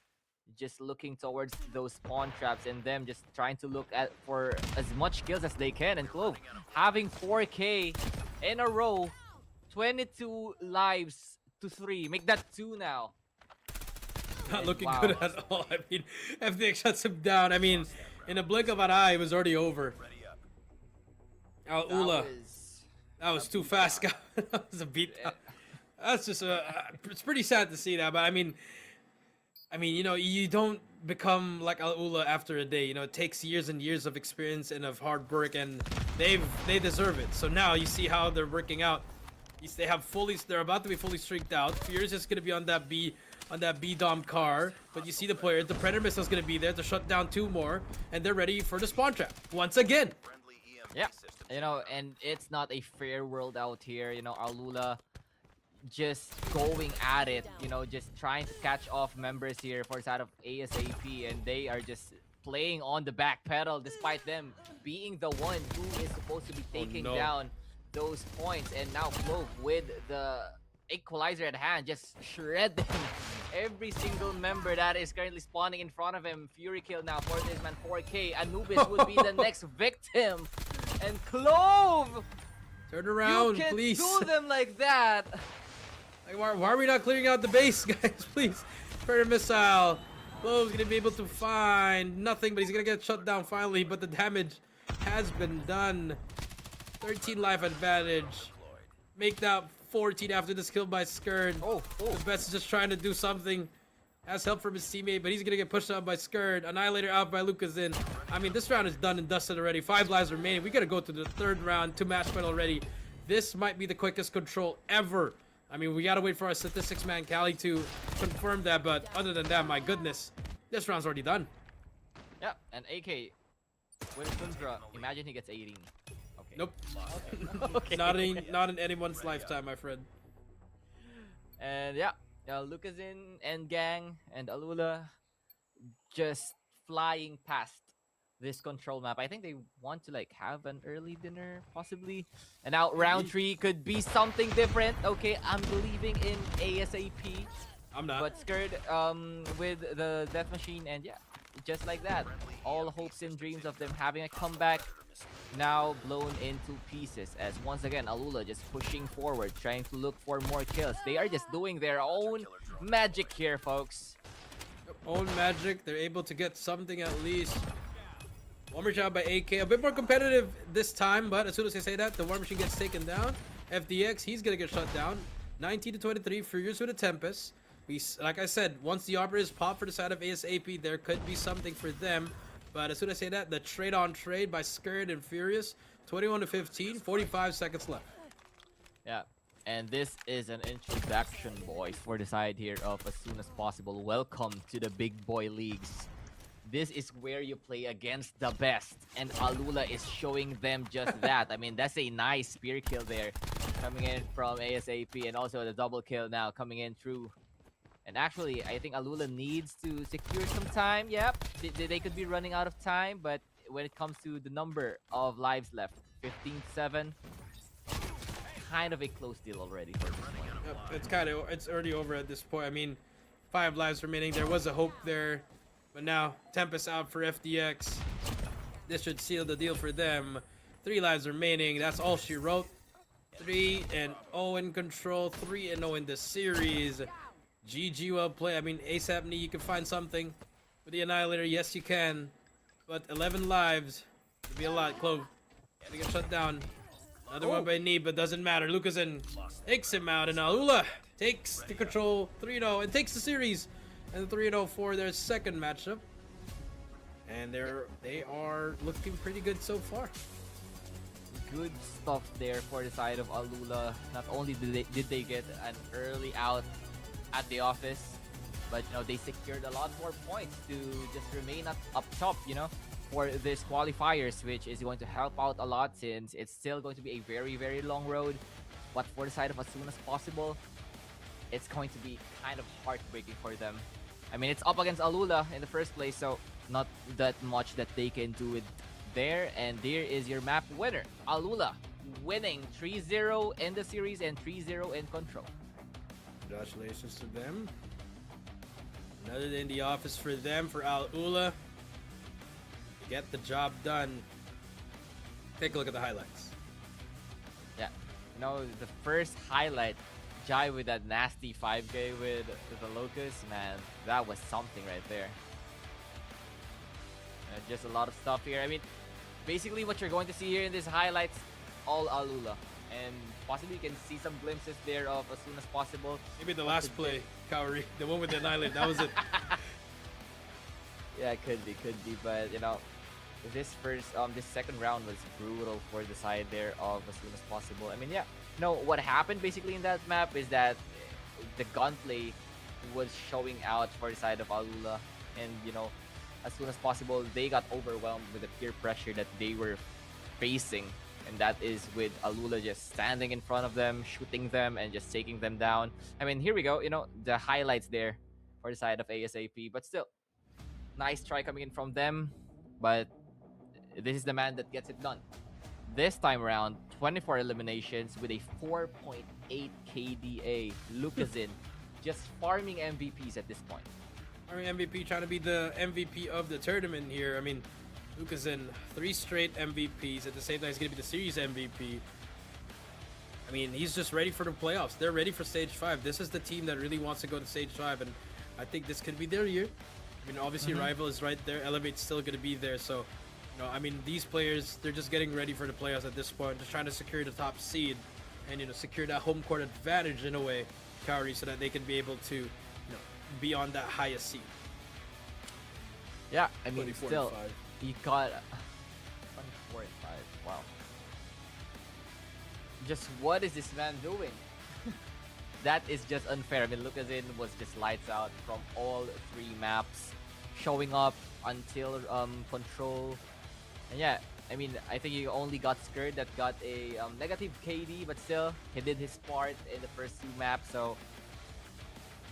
just looking towards those spawn traps and them just trying to look at for as much kills as they can. And Clove having 4K in a row, 22 lives to 3. Make that 2 now. Not looking good at all. I mean, FDX shuts him down. I mean, in a blink of an eye, it was already over. ALULA, that was too fast. That was a beat. That's just it's pretty sad to see that, but I mean, you know, you don't become like ALULA after a day. You know, it takes years and years of experience and of hard work, and they deserve it. So now you see how they're working out. They're about to be fully streaked out. Fear is just gonna be on that B dom car, but you see the player. The Predator missile is gonna be there to shut down 2 more, and they're ready for the spawn trap once again. Yeah, You know, and it's not a fair world out here. You know, ALULA just going at it. You know, just trying to catch off members here for the side of ASAP, and they are just playing on the back pedal despite them being the one who is supposed to be taking no. down those points. And now Clove with the equalizer at hand, just shredding every single member that is currently spawning in front of him. Fury kill now for this man, 4K. Anubis would be the next victim. And Clove! Turn around, you can't please. do them like that. Like, why are we not clearing out the base, guys? Please. Predator missile. Clove's gonna be able to find nothing, but he's gonna get shut down finally. But the damage has been done. 13 life advantage. Make that 14 after this kill by Skird. The best is just trying to do something. Has help from his teammate, but he's gonna get pushed out by Skird. Annihilator out by Lucas. I mean, this round is done and dusted already. 5 lives remaining. We gotta go to the 3rd round, 2 match point already. This might be the quickest control ever. I mean, we gotta wait for our statistics man, Callie, to confirm that. But other than that, my goodness, this round's already done. Yep, and AK with Tundra, imagine he gets 18. Okay. Nope. Okay. Not in anyone's lifetime, my friend. And yeah, Lucas and gang and ALULA just flying past this control map. I think they want to like have an early dinner possibly. And now round 3 could be something different. Okay, I'm believing in ASAP. I'm not. But Skird with the death machine, and yeah, just like that, all hopes and dreams of them having a comeback now blown into pieces, as once again ALULA just pushing forward, trying to look for more kills. They are just doing their own magic here, folks. Own magic. They're able to get something at least. One more shot by AK. A bit more competitive this time, but as soon as I say that, the War Machine gets taken down. FDX, he's gonna get shut down. 19 to 23, Furious with a Tempest. Like I said, once the operators pop for the side of ASAP, there could be something for them. But as soon as I say that, the trade on trade by Skird and Furious, 21 to 15, 45 seconds left. Yeah, and this is an introduction, boys, for the side here of As Soon As Possible. Welcome to the big boy leagues. This is where you play against the best, and ALULA is showing them just that. I mean, that's a nice spear kill there coming in from ASAP, and also the double kill now coming in through. And actually, I think ALULA needs to secure some time. Yep, they could be running out of time, but when it comes to the number of lives left, 15-7, kind of a close deal already for this one. Yep, it's already over at this point. I mean, 5 lives remaining. There was a hope there, but now Tempest out for FDX. This should seal the deal for them. 3 lives remaining. That's all she wrote. 3-0 in control. 3-0 in the series. GG, well played. I mean, ASAP Knee, you can find something with the Annihilator. Yes, you can. But 11 lives would be a lot. Clove gonna get shut down. Another one by Knee, but doesn't matter. Lucas takes him out, and ALULA takes the control 3-0 and takes the series. And 3-0 for their second matchup. And they are looking pretty good so far. Good stuff there for the side of ALULA. Not only did they get an early out at the office, but you know, they secured a lot more points to just remain up top, you know, for this qualifiers, which is going to help out a lot since it's still going to be a very, very long road. But for the side of As Soon As Possible, it's going to be kind of heartbreaking for them. I mean, it's up against ALULA in the first place, so not that much that they can do with there. And there is your map winner, ALULA, winning 3-0 in the series and 3-0 in control. Congratulations to them. Another day in the office for them, for ALULA. Get the job done. Take a look at the highlights. Yeah, you know, the first highlight, Jai with that nasty 5K with the Locust, man, that was something right there. Just a lot of stuff here. I mean, basically what you're going to see here in these highlights, all ALULA. And possibly you can see some glimpses there of As Soon As Possible. Maybe the last play, Kaori, the one with the Annihilator, that was it. Yeah, could be, but you know, this second round was brutal for the side there of As Soon As Possible. I mean, yeah, no, what happened basically in that map is that the gunplay was showing out for the side of ALULA, and you know, As Soon As Possible, they got overwhelmed with the peer pressure that they were facing and that is with ALULA just standing in front of them, shooting them, and just taking them down. I mean, here we go. You know, the highlights there for the side of ASAP, but still, nice try coming in from them. But this is the man that gets it done. This time around, 24 eliminations with a 4.8 KDA. Lucazin just farming MVPs at this point. Farming MVP, trying to be the MVP of the tournament here. I mean, Lucazin, 3 straight MVPs. At the same time, he's going to be the series MVP. I mean, he's just ready for the playoffs. They're ready for Stage 5. This is the team that really wants to go to Stage 5, and I think this could be their year. I mean, obviously, Rival is right there. Elevate's still going to be there, so... You know, I mean, these players, they're just getting ready for the playoffs at this point, just trying to secure the top seed and, you know, secure that home court advantage in a way, Kaori, so that they can be able to, you know, be on that highest seed. Yeah, I mean, 24 still, and 5. he got 24 and 5. Wow. Just what is this man doing? That is just unfair. I mean, Lucazin was just lights out from all 3 maps, showing up until control. And yeah, I mean, I think he only got Scared that got a negative KD, but still, he did his part in the first 2 maps. So,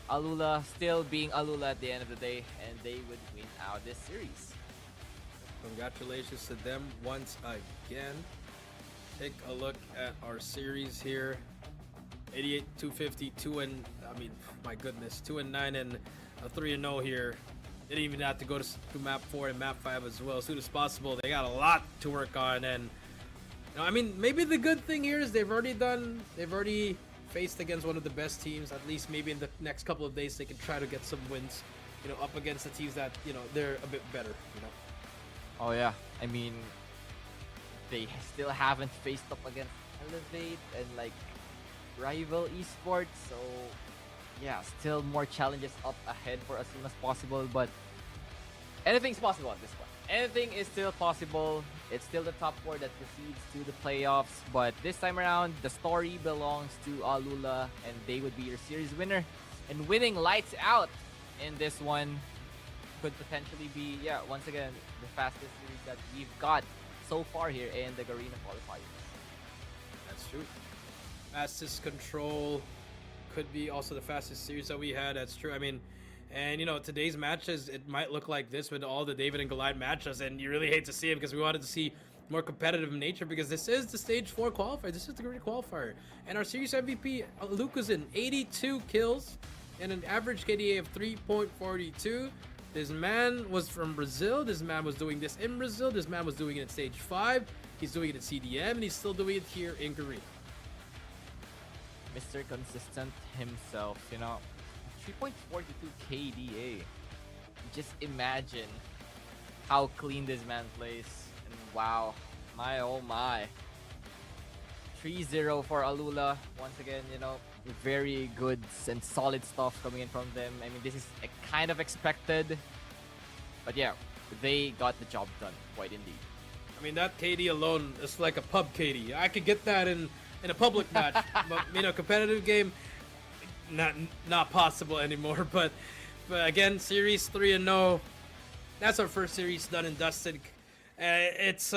ALULA still being ALULA at the end of the day, and they would win out this series. Congratulations to them once again. Take a look at our series here. 88, 250, 2 and 9 and a 3-0 here. Didn't even have to go to map 4 and map 5 as well. As soon as possible, they got a lot to work on. And you know, I mean, maybe the good thing here is they've already faced against one of the best teams. At least maybe in the next couple of days, they can try to get some wins, you know, up against the teams that, you know, they're a bit better, you know. Oh yeah, I mean, they still haven't faced up against Elevate and like Rival Esports, so yeah, still more challenges up ahead for as soon as possible, but anything's possible at this point. Anything is still possible. It's still the top 4 that proceeds to the playoffs, but this time around, the story belongs to ALULA, and they would be your series winner. And winning lights out in this one could potentially be, yeah, once again, the fastest series that we've got so far here in the Garena Qualifier. That's true. Fastest control could be also the fastest series that we had. That's true. I mean, and you know, today's matches, it might look like this with all the David and Goliath matchups, and you really hate to see it because we wanted to see more competitive nature, because this is the Stage 4 qualifier. This is the Garena Qualifier. And our series MVP, Lucazin, 82 kills and an average KDA of 3.42. This man was from Brazil. This man was doing this in Brazil. This man was doing it in Stage 5. He's doing it at CDM, and he's still doing it here in Garena. Mr. Consistent himself, you know, 3.42 KDA. Just imagine how clean this man plays, and wow, my oh my. 3-0 for ALULA. Once again, you know, very good and solid stuff coming in from them. I mean, this is kind of expected, but yeah, they got the job done, quite indeed. I mean, that KD alone is like a pub KD. I could get that in a public match, but you know, competitive game, not possible anymore. But again, series 3-0. That's our first series done and dusted. It's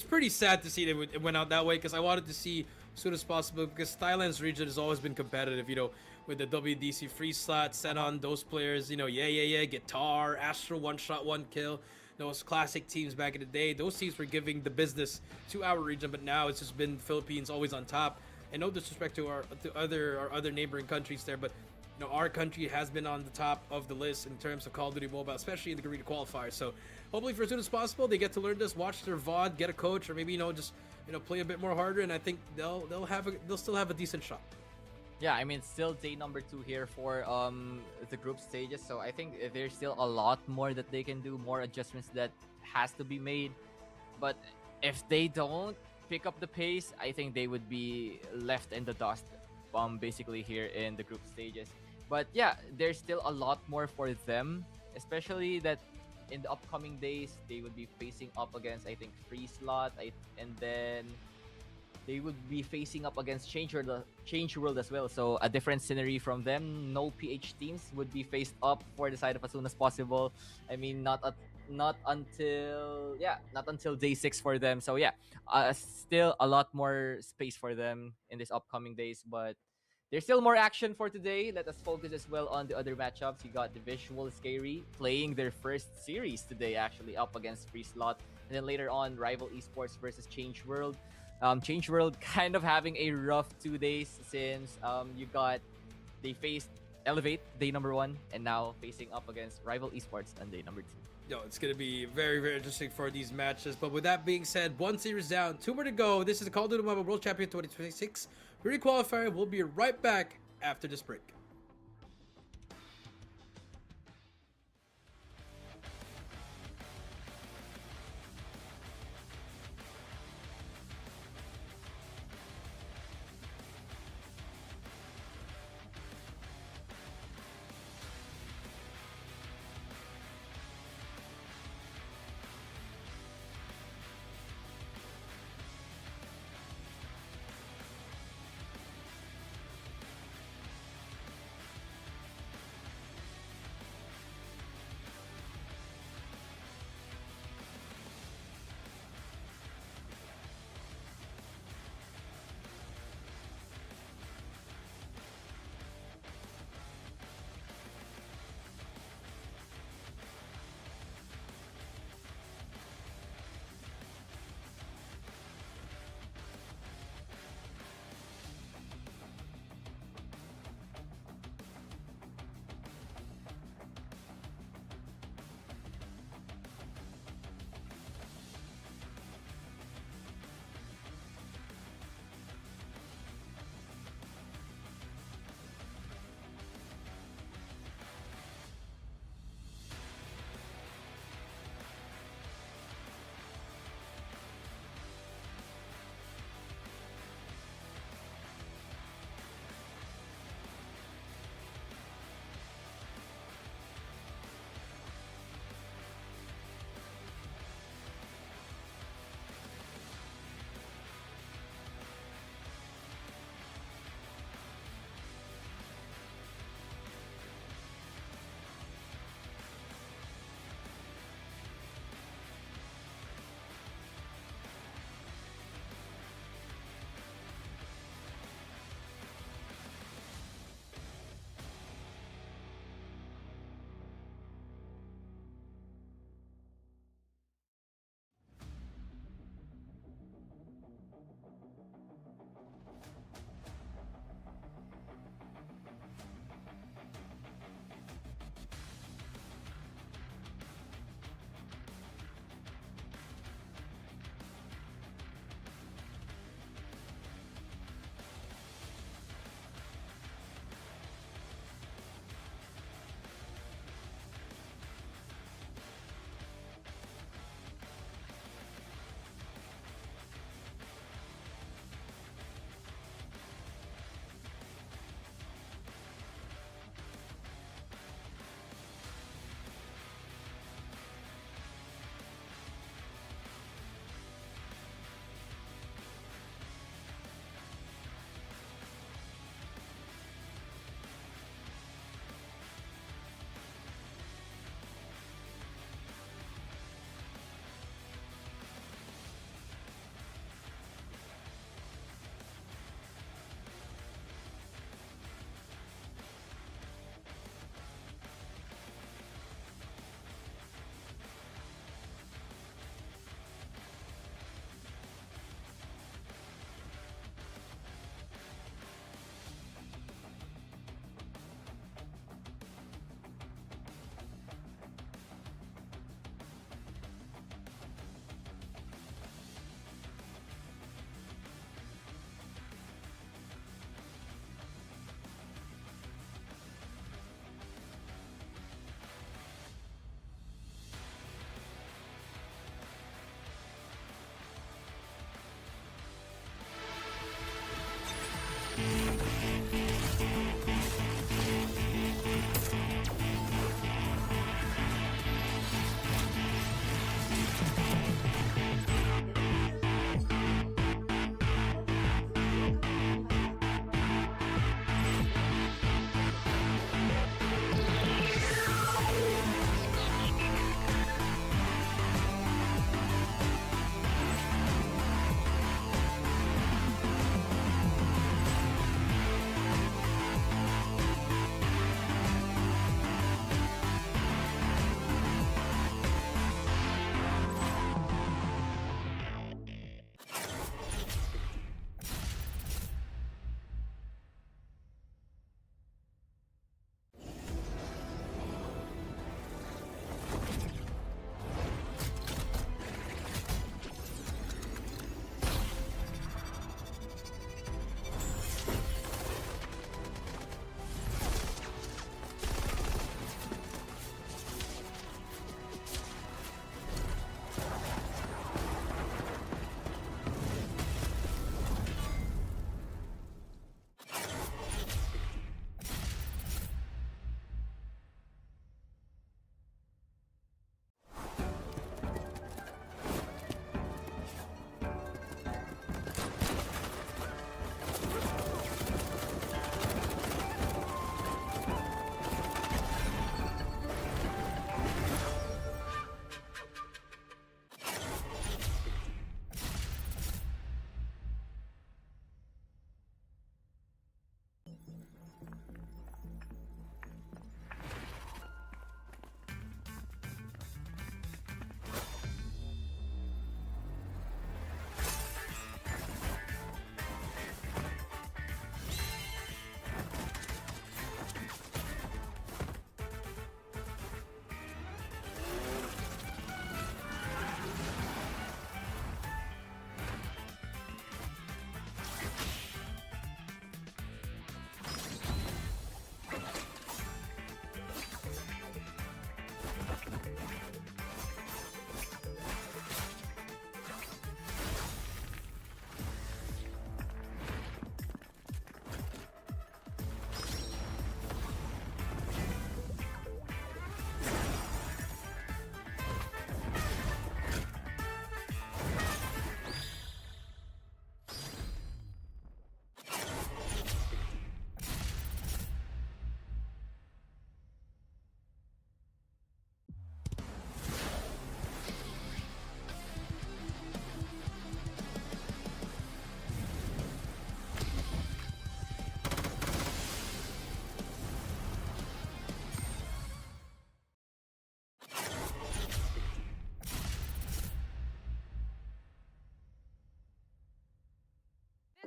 pretty sad to see that it went out that way, because I wanted to see as soon as possible, because Thailand's region has always been competitive. You know, with the WDC FREESLOT set on those players. You know, yeah, Guitar, Astro, 1-shot, 1-kill. Those classic teams back in the day, those teams were giving the business to our region, but now it's just been Philippines always on top. And no disrespect to our other neighboring countries there, but you know, our country has been on the top of the list in terms of Call of Duty Mobile, especially in the Garena Qualifier. So hopefully for as soon as possible, they get to learn this, watch their VOD, get a coach, or maybe, you know, just, you know, play a bit more harder, and I think they'll still have a decent shot. Yeah, I mean, still day number 2 here for the group stages, so I think there's still a lot more that they can do, more adjustments that has to be made. But if they don't pick up the pace, I think they would be left in the dust, basically here in the group stages. But yeah, there's still a lot more for them, especially that in the upcoming days they would be facing up against, I think, FREESLOT, and then they would be facing up against Change World as well. So a different scenery from them. No PH teams would be faced up for the side of as soon as possible. I mean, not not until day 6 for them. So yeah, still a lot more space for them in these upcoming days, but there's still more action for today. Let us focus as well on the other matchups. You got the VIZUALZ SKAERI playing their first series today, actually up against FREESLOT, and then later on Rival Esports versus Change World. Change World kind of having a rough 2 days since they faced Elevate day number 1 and now facing up against Rival Esports on day number 2. Yo, it's going to be very, very interesting for these matches. But with that being said, 1 series down, 2 more to go. This is the Call of Duty Mobile World Champion 2026 Garena Qualifier. We'll be right back after this break.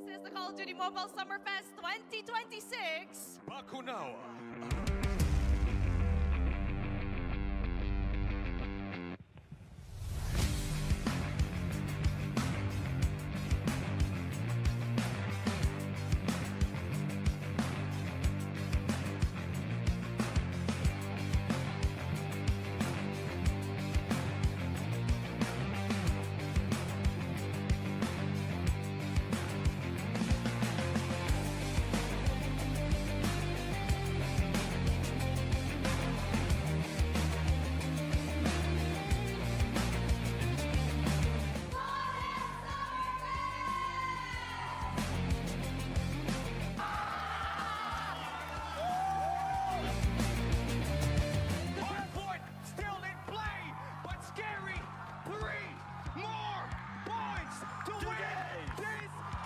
This is the Call of Duty Mobile Summerfest 2026. Bakunawa. Hardpoint still in play, but Scary 3 more points to win this game.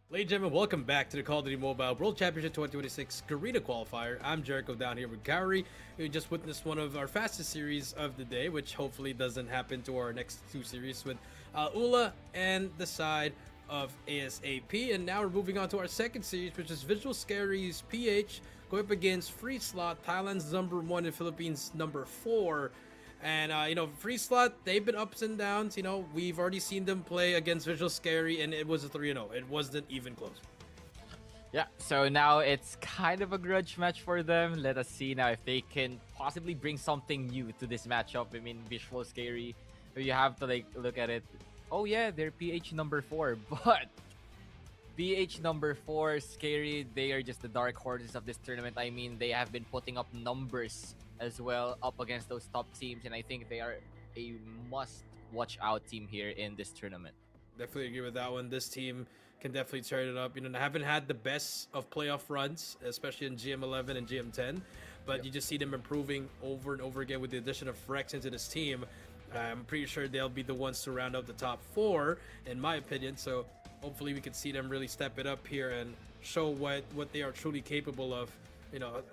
Ladies and gentlemen, welcome back to the Call of Duty Mobile World Championship 2026 Garena Qualifier. I'm Jericho down here with Gary. We just witnessed one of our fastest series of the day, which hopefully doesn't happen to our next two series with ALULA and the side of ASAP. And now we're moving on to our second series, which is VIZUALZ SKAERI's PH going up against FREESLOT, Thailand's #1 and Philippines' #4. And, FREESLOT, they've been ups and downs. We've already seen them play against VIZUALZ SKAERI, and it was a 3-0. It wasn't even close. Yeah, so now it's kind of a grudge match for them. Let us see now if they can possibly bring something new to this matchup. I mean, VIZUALZ SKAERI, you have to look at it. Oh yeah, they're PH #4, but PH #4, SKAERI, they are just the dark horses of this tournament. I mean, they have been putting up numbers as well up against those top teams, and I think they are a must-watch-out team here in this tournament. Definitely agree with that one. This team can definitely turn it up. They haven't had the best of playoff runs, especially in GM11 and GM10, but you just see them improving over and over again with the addition of Rex into this team. I'm pretty sure they'll be the ones to round out the top 4, in my opinion, so hopefully we can see them really step it up here and show what they are truly capable of.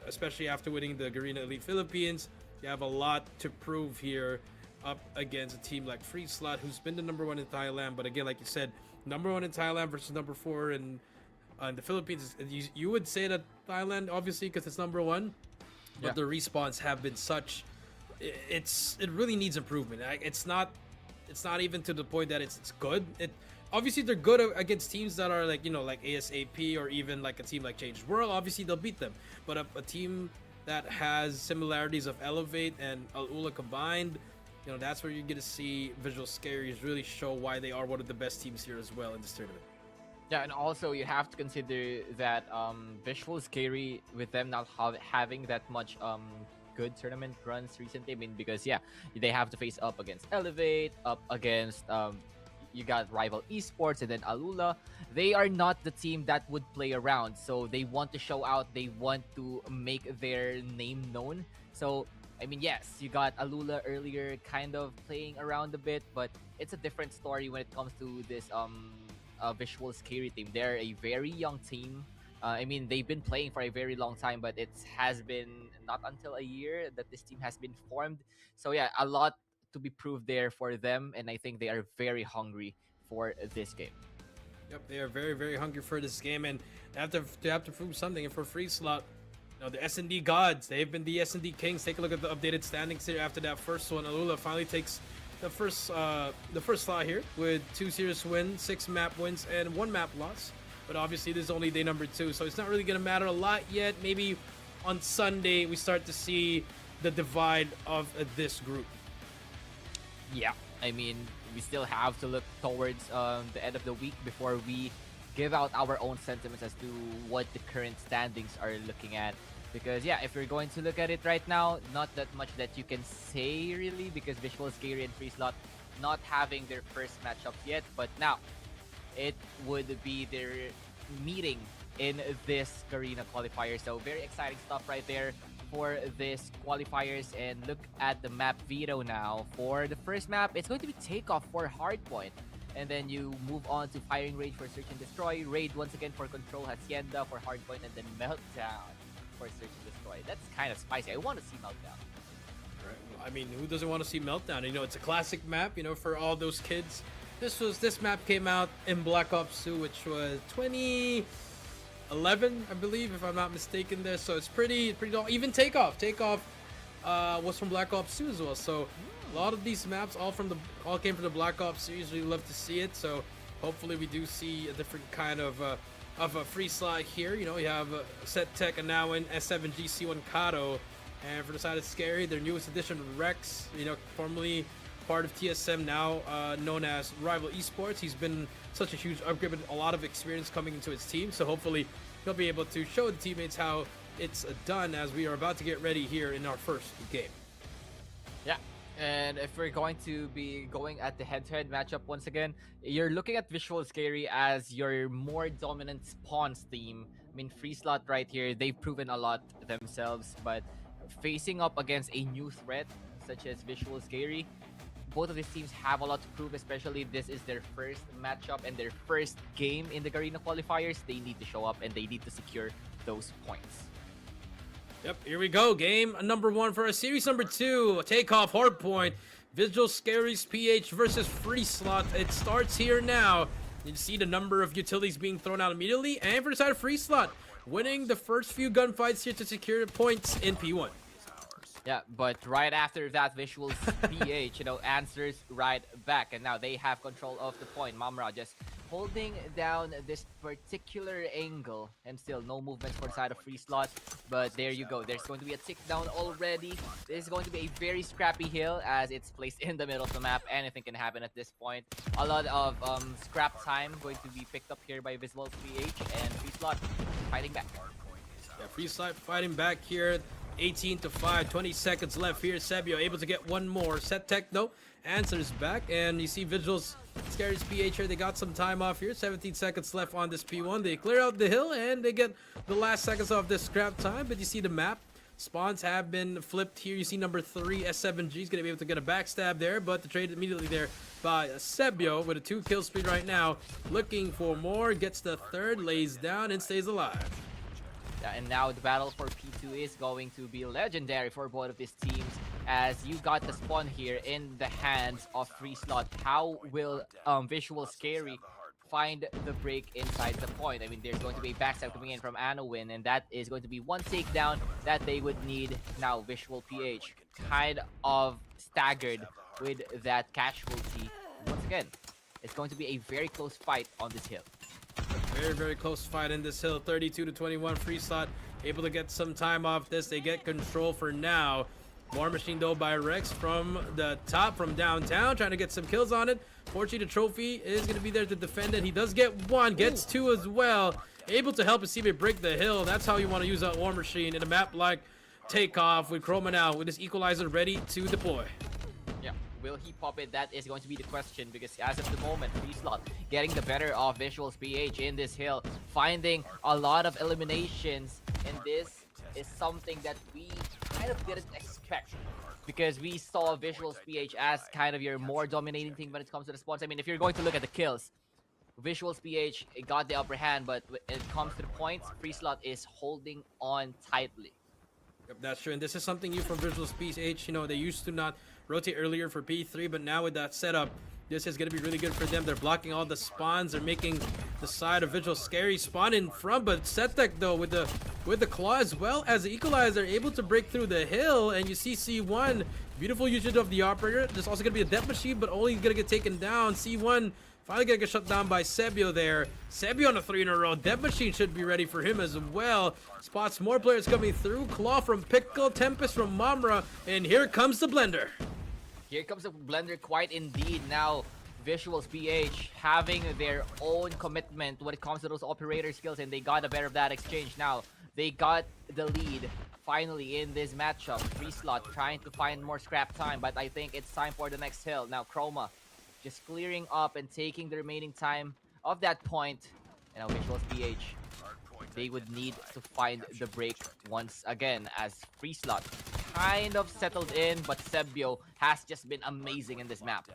Especially after winning the Garena Elite Philippines, you have a lot to prove here up against a team like FREESLOT, who's been the #1 in Thailand. But again, like you said, #1 in Thailand versus #4 in the Philippines. You would say that Thailand, obviously, because it's #1, but the respawns have been such. It really needs improvement. It's not even to the point that it's good. Obviously, they're good against teams that are like ASAP or even like a team like Changed World. Obviously, they'll beat them. But a team that has similarities of Elevate and ALULA combined, that's where you're going to see VIZUALZ SKAERI really show why they are one of the best teams here as well in this tournament. Yeah, and also you have to consider that VIZUALZ SKAERI, with them not having that much good tournament runs recently, because they have to face up against Elevate, up against you got rival Esports and then ALULA. They are not the team that would play around. So they want to show out. They want to make their name known. So, I mean, yes, you got ALULA earlier kind of playing around a bit, but it's a different story when it comes to this VIZUALZ SKAERI team. They're a very young team. I mean, they've been playing for a very long time, but it has been not until a year that this team has been formed. So yeah, a lot to be proved there for them, and I think they are very hungry for this game. Yep, they are very, very hungry for this game, and they have to prove something. And for FREESLOT, you know, the S&D gods, they've been the S&D kings. Take a look at the updated standings here after that first one. ALULA finally takes the first slot here with 2 series wins, 6 map wins, and 1 map loss. But obviously, this is only day number 2, so it's not really going to matter a lot yet. Maybe on Sunday, we start to see the divide of this group. Yeah, I mean, we still have to look towards the end of the week before we give out our own sentiments as to what the current standings are looking at. Because yeah, if you're going to look at it right now, not that much that you can say really, because VIZUALZ SKAERI and FREESLOT not having their first matchups yet, but now it would be their meeting in this Garena Qualifier. So very exciting stuff right there for this qualifiers. And look at the map veto now. For the first map, it's going to be Takeoff for Hardpoint. And then you move on to Firing Range for Search and Destroy. Raid once again for Control. Hacienda for Hardpoint. And then Meltdown for Search and Destroy. That's kind of spicy. I want to see Meltdown. Right. Well, I mean, who doesn't want to see Meltdown? You know, it's a classic map, you know, for all those kids. This map came out in Black Ops 2, which was 2011, I believe, if I'm not mistaken there. So it's pretty long. Even Takeoff was from Black Ops 2 as well. So a lot of these maps all came from the Black Ops series. We love to see it. So hopefully we do see a different kind of a FREESLOT here. You know, you have Set Tech and now in S7G C1 Kato, and for the side of SKAERI, their newest addition, Rex. You know, formerly part of TSM, now known as Rival Esports. He's been such a huge upgrade with a lot of experience coming into his team, so hopefully he'll be able to show the teammates how it's done as we are about to get ready here in our first game. Yeah, and if we're going to be going at the head-to-head matchup once again, you're looking at VIZUALZ SKAERI as your more dominant spawns team. I mean, FREESLOT right here, they've proven a lot themselves, but facing up against a new threat such as VIZUALZ SKAERI, both of these teams have a lot to prove, especially this is their first matchup and their first game in the Garena Qualifiers. They need to show up and they need to secure those points. Yep, here we go. Game number 1 for our series number 2. Takeoff Hardpoint. VIZUALZ SKAERI's PH versus FREESLOT. It starts here now. You see the number of utilities being thrown out immediately. And for the side of FREESLOT, winning the first few gunfights here to secure points in P1. Yeah, but right after that, VIZUALZ PH, you know, answers right back. And now they have control of the point. Mamra just holding down this particular angle. And still no movement for the side of FREESLOT. But there you go. There's going to be a tick down already. This is going to be a very scrappy hill as it's placed in the middle of the map. Anything can happen at this point. A lot of scrap time going to be picked up here by VIZUALZ PH. And FREESLOT fighting back. Yeah, FREESLOT fighting back here. 18-5, 20 seconds left here. Sebio able to get one more. Set Tech though answers back, and you see VIZUALZ SKAERI's PH here. They got some time off here. 17 seconds left on this P1. They clear out the hill and they get the last seconds of this scrap time. But you see the map spawns have been flipped here. You see number 3 S7G is gonna be able to get a backstab there, but the trade immediately there by Sebio with a 2 kill speed right now. Looking for more, gets the third, lays down and stays alive. And now the battle for P2 is going to be legendary for both of these teams, as you got the spawn here in the hands of FREESLOT. How will VIZUALZ SKAERI find the break inside the point? I mean, there's going to be a backstab coming in from Anowin, and that is going to be one takedown that they would need. Now VIZUALZ PH kind of staggered with that casualty. Once again, it's going to be a very close fight on this hill. Very, very close fight in this hill. 32-21. FREESLOT able to get some time off this. They get control for now. War Machine though by Rex from the top, from downtown, trying to get some kills on it. Fortunately, the trophy is going to be there to defend it. He does get 1, gets 2 as well. Able to help his teammate break the hill. That's how you want to use that War Machine in a map like Takeoff with Chroma now with his equalizer ready to deploy. Yeah, Will he pop it? That is going to be the question, because as of the moment, FREESLOT getting the better of VIZUALZ PH in this hill, finding a lot of eliminations, and this is something that we kind of didn't expect, because we saw VIZUALZ PH as kind of your more dominating thing when it comes to the spawns. I mean, if you're going to look at the kills, VIZUALZ PH got the upper hand, but when it comes to the points, FREESLOT is holding on tightly. Yep, that's true, and this is something new from VIZUALZ PH. You know, they used to not rotate earlier for P3, but now with that setup, this is going to be really good for them. They're blocking all the spawns. They're making the side of VIZUALZ SKAERI spawn in front, but Setek though with the claw as well as the equalizer able to break through the hill, and you see C1, beautiful usage of the operator. There's also going to be a death machine, but only going to get taken down. C1 finally gonna get shut down by Sebio there. Sebio on a 3 in a row. Death Machine should be ready for him as well. Spots more players coming through. Claw from Pickle, Tempest from Mamra, and here comes the Blender. Here comes the Blender quite indeed. Now, VIZUALZ PH having their own commitment when it comes to those operator skills, and they got a better of that exchange. Now, they got the lead finally in this matchup. FREESLOT trying to find more scrap time, but I think it's time for the next hill. Now, Chroma just clearing up and taking the remaining time of that point. And now VIZUALZ PH, they would need to find the break once again, as FREESLOT kind of settled in, but Sebio has just been amazing in this map.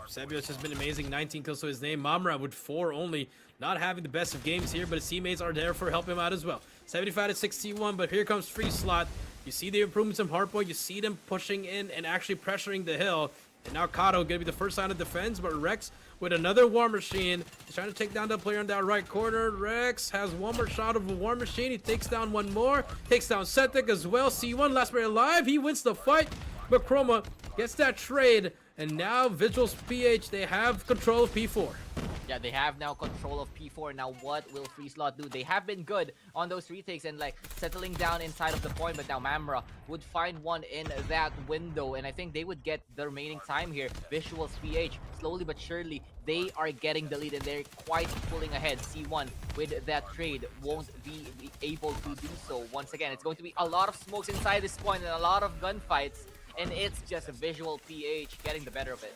Sebio has just been amazing. 19 kills to his name. Mamra with 4 only. Not having the best of games here, but his teammates are there for help him out as well. 75 to 61, but here comes FREESLOT. You see the improvements from Hardpoint. You see them pushing in and actually pressuring the hill. And now Kato gonna be the first line of defense, but Rex with another War Machine. He's trying to take down the player in that right corner. Rex has one more shot of a War Machine. He takes down one more. Takes down Setek as well. C1 last player alive. He wins the fight, but Chroma gets that trade. And now VIZUALZ PH, they have control of P4. Yeah, they have now control of P4. Now what will FREESLOT do? They have been good on those retakes and like settling down inside of the point, but now Mamra would find one in that window, and I think they would get the remaining time here. VIZUALZ PH, slowly but surely, they are getting the lead and they're quite pulling ahead. C1 with that trade won't be able to do so. Once again, it's going to be a lot of smokes inside this point and a lot of gunfights, and it's just a VIZUALZ PH getting the better of it.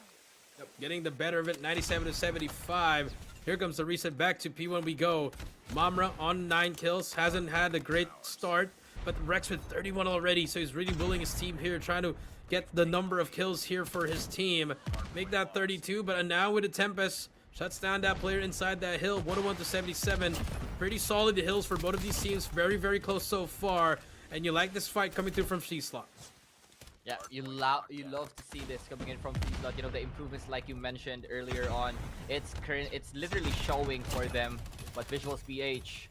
Yep, getting the better of it, 97 to 75. Here comes the reset. Back to P1 we go. Mamra on 9 kills. Hasn't had a great start, but Rex with 31 already, so he's really bullying his team here, trying to get the number of kills here for his team. Make that 32, but now with the Tempest, shuts down that player inside that hill. 101 to 77. Pretty solid the hills for both of these teams. Very, very close so far. And you like this fight coming through from FREESLOT. Yeah, you love to see this coming in from FREESLOT. You know, the improvements like you mentioned earlier on, it's literally showing for them. But VIZUALZ PH,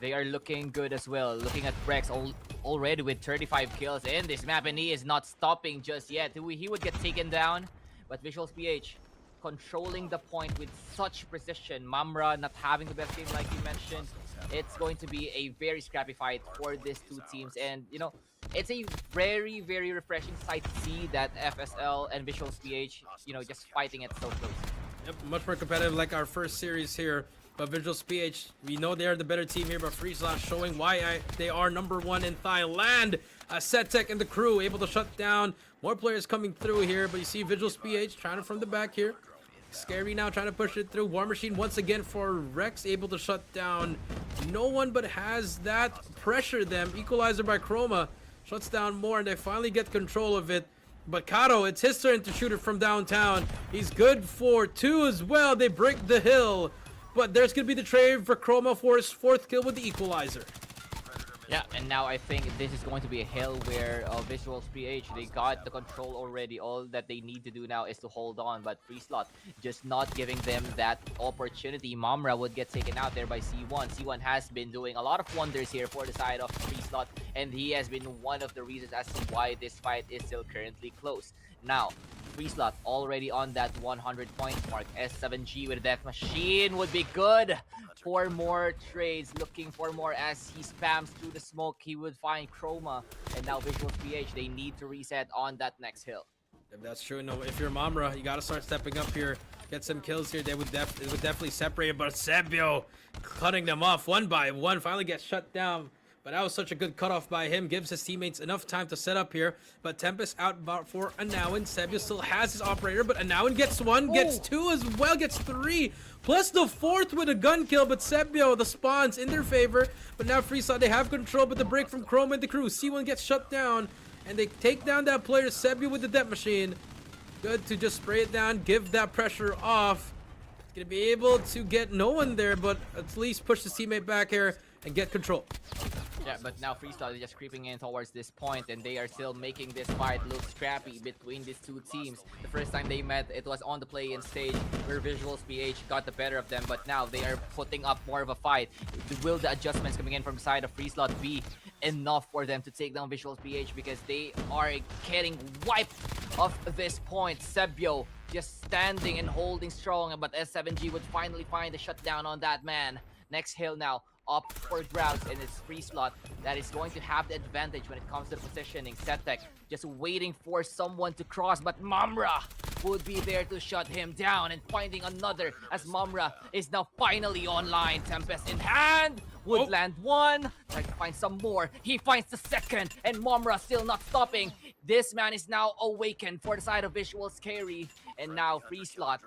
they are looking good as well. Looking at Rex already with 35 kills in this map, and he is not stopping just yet. He would get taken down, but VIZUALZ PH controlling the point with such precision. Mamra not having the best game like you mentioned. It's going to be a very scrappy fight for these two teams, and you know, it's a very, very refreshing sight to see that FSL and VIZUALZ PH, you know, just fighting it so close. Yep, much more competitive like our first series here. But VIZUALZ PH, we know they are the better team here, but FREESLOT showing why they are #1 in Thailand. Setek and the crew able to shut down. More players coming through here, but you see VIZUALZ PH trying to from the back here. SKAERI now trying to push it through. War Machine once again for Rex, able to shut down. No one but has that pressure them. Equalizer by Chroma shuts down more, and they finally get control of it. But Kato, it's his turn to shoot it from downtown. He's good for 2 as well. They break the hill, but there's gonna be the trade for Chroma for his 4th kill with the equalizer. Yeah, and now I think this is going to be a hill where VIZUALZ PH, they got the control already. All that they need to do now is to hold on, but FREESLOT just not giving them that opportunity. Mamra would get taken out there by C1. C1 has been doing a lot of wonders here for the side of FREESLOT, and he has been one of the reasons as to why this fight is still currently close. Now, FREESLOT already on that 100 point mark. S7G with a death machine would be good for more trades, looking for more as he spams through the smoke. He would find Chroma, and now VIZUALZ PH, they need to reset on that next hill. If that's true, no, if you're Mamra, you gotta start stepping up here, get some kills here. It would definitely separate, but Sebio cutting them off one by one, finally gets shut down But that was such a good cutoff by him. Gives his teammates enough time to set up here. But Tempest out for Anawan. Sebio still has his operator, but Anawan gets one, gets two as well, gets three. Plus the fourth with a gun kill, but Sebio, the spawns in their favor. But now FREESLOT, they have control, but the break from Chrome and the crew. C1 gets shut down, and they take down that player, Sebio with the death machine. Good to just spray it down, give that pressure off. Gonna be able to get no one there, but at least push his teammate back here and get control. Yeah, but now FREESLOT is just creeping in towards this point, and they are still making this fight look scrappy between these two teams. The first time they met, it was on the play-in stage where VIZUALZ got the better of them, but now they are putting up more of a fight. Will the adjustments coming in from the side of FREESLOT be enough for them to take down VIZUALZ because they are getting wiped off this point? Sebio just standing and holding strong, but S7G would finally find the shutdown on that man. Next hill now up for grabs, and it's FREESLOT that is going to have the advantage when it comes to the positioning. Setek just waiting for someone to cross, but Mamra would be there to shut him down, and finding another as Mamra is now finally online. Tempest in hand would land one, try to find some more. He finds the second, and Mamra still not stopping. This man is now awakened for the side of VIZUALZ SKAERI, and now FREESLOT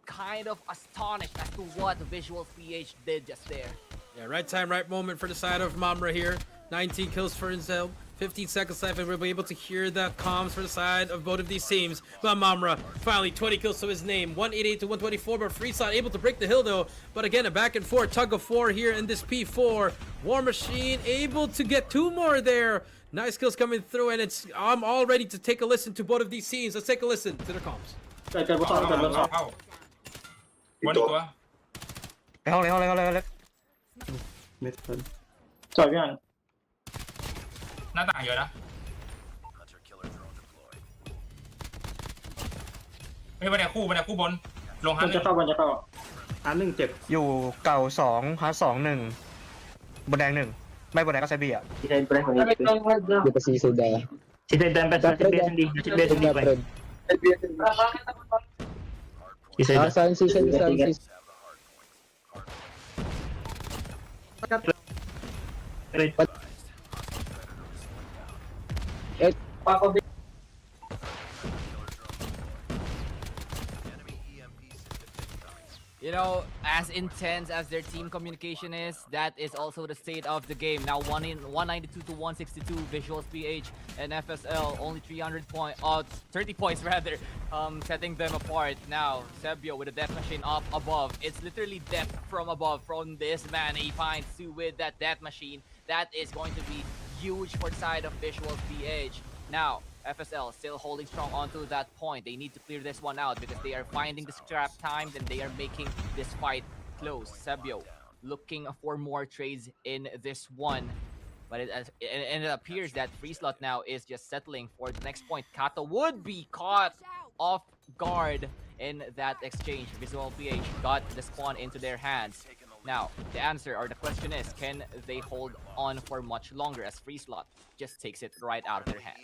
kind of astonished as to what VIZUALZ did just there. Yeah, right time, right moment for the side of Mamra here. 19 kills for himself. 15 seconds left, and we'll be able to hear the comms for the side of both of these teams. But Mamra, finally 20 kills to his name. 188 to 124, but FREESLOT able to break the hill though. But again, a back and forth tug of war here in this P4. War Machine able to get two more there. Nice kills coming through, and I'm all ready to take a listen to both of these teams. Let's take a listen to their comms. เข้าวันอีกตัว ในห้องเลย ไม่ทัน จอยพี่อันหน้าต่างเยอะนะไม่บันไดคู่บนลงฮันจะเข้าอันหนึ่งเจ็บ อยู่เก่า2ฮาร์ด2 1บนแดง1ไม่บนแดงก็ไซบีอ่ะ Di pa si Suda. Si Teden pa sa Teden di. Si Teden di pa. Saan season. You know, as intense as their team communication is, that is also the state of the game. Now 192 to 162, VIZUALZ and FSL only 30 points rather, setting them apart. Now Sebio with a death machine up above. It's literally death from above from this man. He finds two with that death machine. That is going to be huge for the side of VIZUALZ. Now FSL still holding strong onto that point. They need to clear this one out because they are finding the scrap times and they are making this fight close. Sebio looking for more trades in this one. But it appears that FREESLOT now is just settling for the next point. Kato would be caught off guard in that exchange. VIZUALZ got the spawn into their hands. Now, the answer or the question is, can they hold on for much longer as FREESLOT just takes it right out of their hands?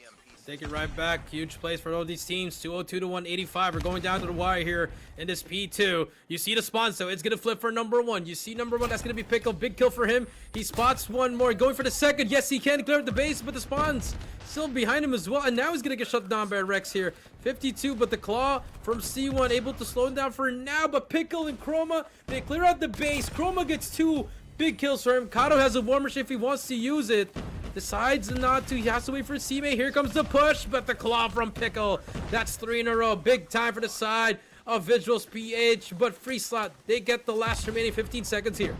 Take it right back. Huge plays for all these teams. 202 to 185. We're going down to the wire here in this P2. You see the spawn, so it's going to flip for number one. You see number one. That's going to be Pickle. Big kill for him. He spots one more. Going for the second. Yes, he can clear the base, but the spawn's still behind him as well. And now he's going to get shut down by Rex here. 52, but the claw from C1 able to slow him down for now. But Pickle and Chroma, they clear out the base. Chroma gets two big kills for him. Kato has a War Machine if he wants to use it. Decides not to. He has to wait for his teammate. Here comes the push, but the claw from Pickle. That's 3 in a row. Big time for the side of VIZUALZ. But FREESLOT, they get the last remaining 15 seconds here.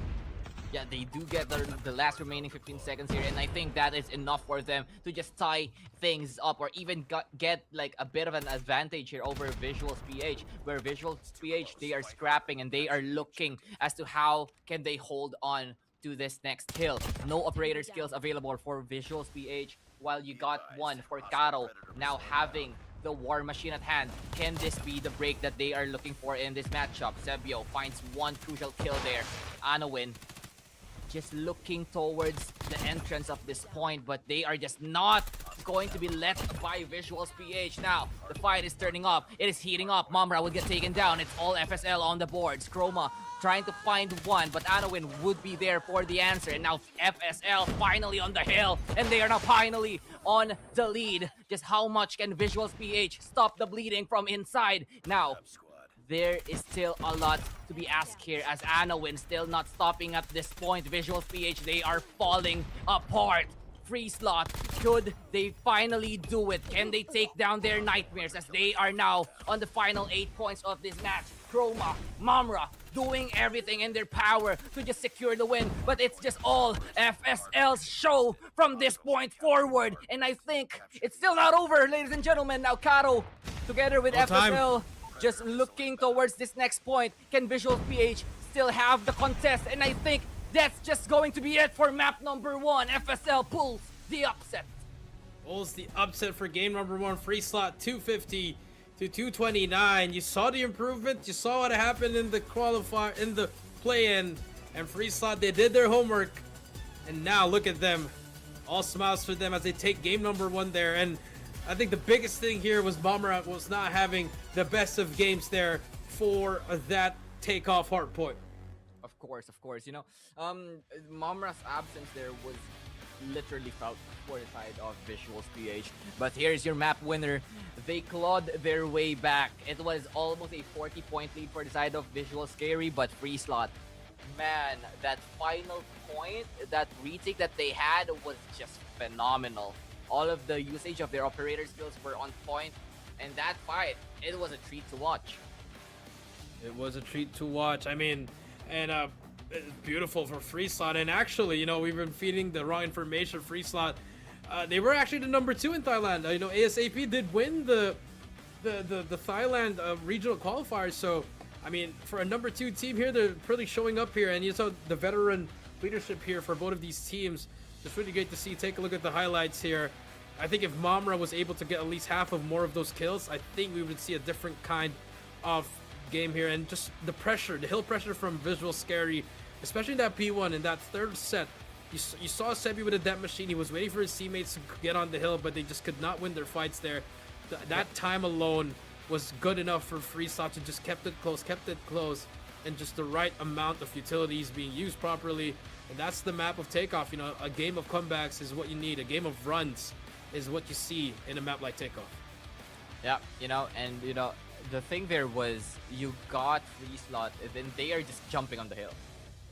Yeah, they do get the last remaining 15 seconds here, and I think that is enough for them to just tie things up or even get like a bit of an advantage here over VIZUALZ, where VIZUALZ, they are scrapping and they are looking as to how can they hold on to this next hill. No operator skills available for VIZUALZ, while you got one for Kato now having the War Machine at hand. Can this be the break that they are looking for in this matchup? Sebio finds one crucial kill there. Anowin just looking towards the entrance of this point, but they are just not going to be let by VIZUALZ PH. Now, the fight is turning up. It is heating up. Mamra will get taken down. It's all FSL on the boards. Chroma trying to find one, but Anowin would be there for the answer. And now FSL finally on the hill, and they are now finally on the lead. Just how much can VIZUALZ PH stop the bleeding from inside? Now, there is still a lot to be asked here as Anowin still not stopping at this point. VIZUALZ PH, they are falling apart. FREESLOT, could they finally do it? Can they take down their nightmares as they are now on the final 8 points of this match? Chroma, Mamra, doing everything in their power to just secure the win, but it's just all FSL's show from this point forward. And I think it's still not over, ladies and gentlemen. Now Karo, together with FSL, just looking towards this next point. Can VIZUALZ PH still have the contest? And I think that's just going to be it for map number 1. FSL pulls the upset. Pulls the upset for game number 1. FREESLOT 250 to 229. You saw the improvement. You saw what happened in the qualifier, in the play-in. And FREESLOT, they did their homework. And now look at them. All smiles for them as they take game number 1 there. And I think the biggest thing here was Mamra was not having the best of games there for that takeoff hard point. Of course, you know, Mamra's absence there was literally felt for the side of VIZUALZ PH. But here's your map winner. They clawed their way back. It was almost a 40-point lead for the side of VIZUALZ SKAERI, but FREESLOT, man, that final point, that retake that they had was just phenomenal. All of the usage of their operator skills were on point, and that fight, it was a treat to watch. It was a treat to watch. I mean, and it's beautiful for FREESLOT. And actually, you know, we've been feeding the wrong information. FREESLOT, they were actually the number 2 in Thailand. You know, ASAP did win the Thailand regional qualifier. So, I mean, for a number 2 team here, they're really showing up here. And you saw the veteran leadership here for both of these teams. It's really great to see. Take a look at the highlights here. I think if Mamra was able to get at least half of more of those kills, I think we would see a different kind of game here. And just the pressure, the hill pressure from VIZUALZ SKAERI, especially in that P1 in that third set. You saw Sebi with a death machine. He was waiting for his teammates to get on the hill, but they just could not win their fights there. That time alone was good enough for FREESLOT to just kept it close, and just the right amount of utilities being used properly. And that's the map of takeoff. You know, a game of comebacks is what you need. A game of runs is what you see in a map like takeoff. Yeah, you know, and you know, the thing there was you got FREESLOT, and then they are just jumping on the hill.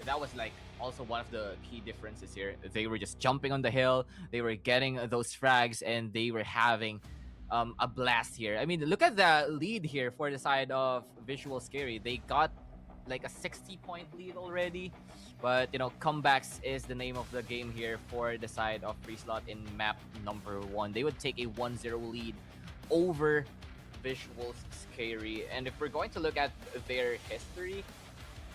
That was like also one of the key differences here. They were just jumping on the hill, they were getting those frags, and they were having a blast here. I mean, look at the lead here for the side of VIZUALZ SKAERI. They got like a 60-point lead already, but you know, comebacks is the name of the game here for the side of FREESLOT in map number 1. They would take a 1-0 lead over VIZUALZ SKAERI. And if we're going to look at their history,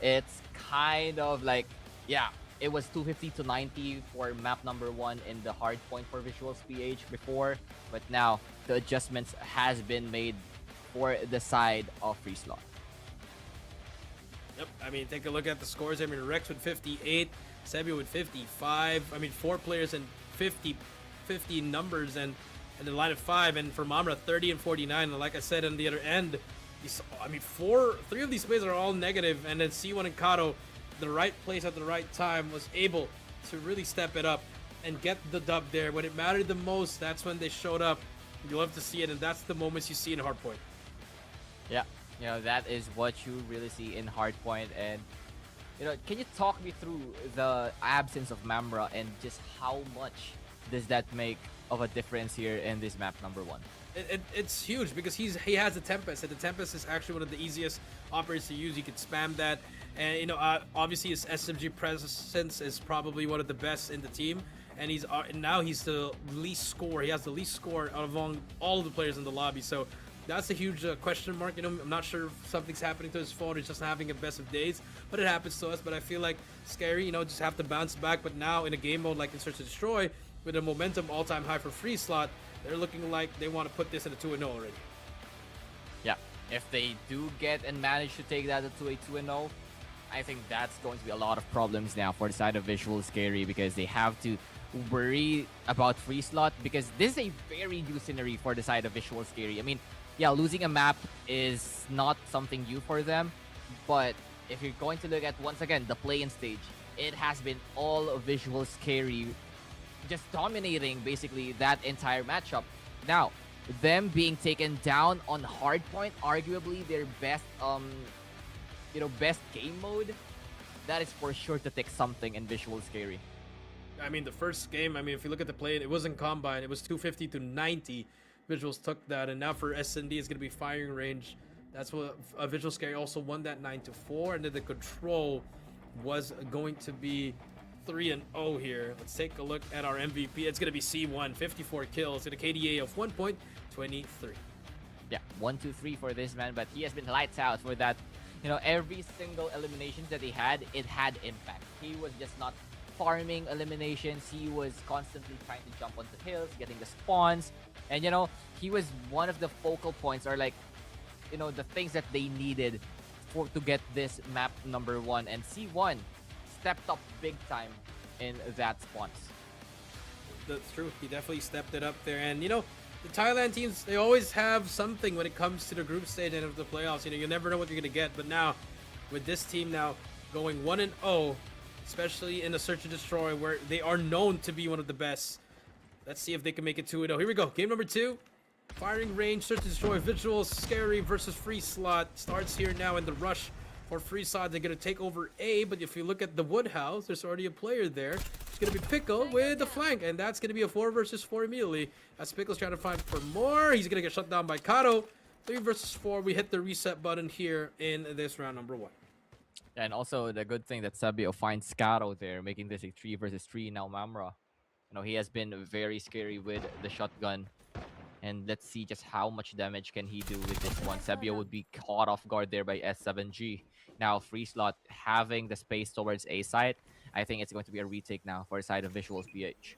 it's kind of like, yeah, it was 250 to 90 for map number 1 in the hard point for VIZUALZ PH before, but now the adjustments has been made for the side of FREESLOT. Yep, I mean, take a look at the scores. I mean, Rex with 58, Sebi with 55. I mean, 4 players and 50 numbers, and the line of 5. And for Mamra, 30 and 49. And like I said, on the other end, I mean, 3 of these plays are all negative. And then C1 and Kato, the right place at the right time, was able to really step it up and get the dub there. When it mattered the most, that's when they showed up. You love to see it, and that's the moments you see in Hardpoint. Yeah. You know, that is what you really see in Hardpoint. And, you know, can you talk me through the absence of Mamra and just how much does that make of a difference here in this map number 1? It's huge because he has the Tempest, and the Tempest is actually one of the easiest operators to use. You can spam that, and you know, obviously his SMG presence is probably one of the best in the team, and now he's the least score. He has the least score out of all of the players in the lobby. So that's a huge question mark. You know, I'm not sure if something's happening to his phone. He's just having a best of days, but it happens to us. But I feel like SKAERI, you know, just have to bounce back. But now in a game mode like in Search to Destroy, with a momentum all-time high for FREESLOT, they're looking like they want to put this in a 2-0 already. Yeah, if they do get and manage to take that to a 2-0, I think that's going to be a lot of problems now for the side of VIZUALZ SKAERI, because they have to worry about FREESLOT because this is a very new scenery for the side of Visual Scary. I mean, yeah, losing a map is not something new for them, but if you're going to look at, once again, the play-in stage, it has been all Visual Scary just dominating basically that entire matchup. Now, them being taken down on hardpoint, arguably their best best game mode, that is for sure to take something in Visual Scary. I mean, the first game, I mean, if you look at the play, it wasn't combine. It was 250 to 90. Visuals took that, and now for SND, it's going to be firing range. That's what Visual Scary also won that 9-4, and then the control was going to be 3-0 here. Let's take a look at our MVP. It's going to be C1, 54 kills and a KDA of 1.23. Yeah, 1, 2, 3 for this man, but he has been lights out for that. You know, every single elimination that he had, it had impact. He was just not farming eliminations. He was constantly trying to jump onto hills, getting the spawns, and you know, he was one of the focal points, or like, you know, the things that they needed to get this map number 1. And C1 stepped up big time in that spawns. That's true. He definitely stepped it up there, and you know, the Thailand teams, they always have something when it comes to the group stage and of the playoffs. You know, you never know what you're gonna get. But now, with this team now going 1-0, especially in the Search and Destroy, where they are known to be one of the best. Let's see if they can make it 2-0. Here we go. Game number 2. Firing range, Search and Destroy, VIZUALZ, SKAERI versus FREESLOT. Starts here now in the rush for FREESLOT. They're going to take over A, but if you look at the Woodhouse, there's already a player there. It's going to be Pickle with the flank, and that's going to be a 4 versus 4 immediately. As Pickle's trying to find for more. He's going to get shut down by Kato. 3 versus 4. We hit the reset button here in this round number 1. And also the good thing that Sabio finds Scaro there, making this a 3 versus 3 now. Mamra, you know, he has been very scary with the shotgun. And let's see just how much damage can he do with this one. Sabio would be caught off guard there by S7G. Now FREESLOT having the space towards A side. I think it's going to be a retake now for the side of VIZUALZ PH.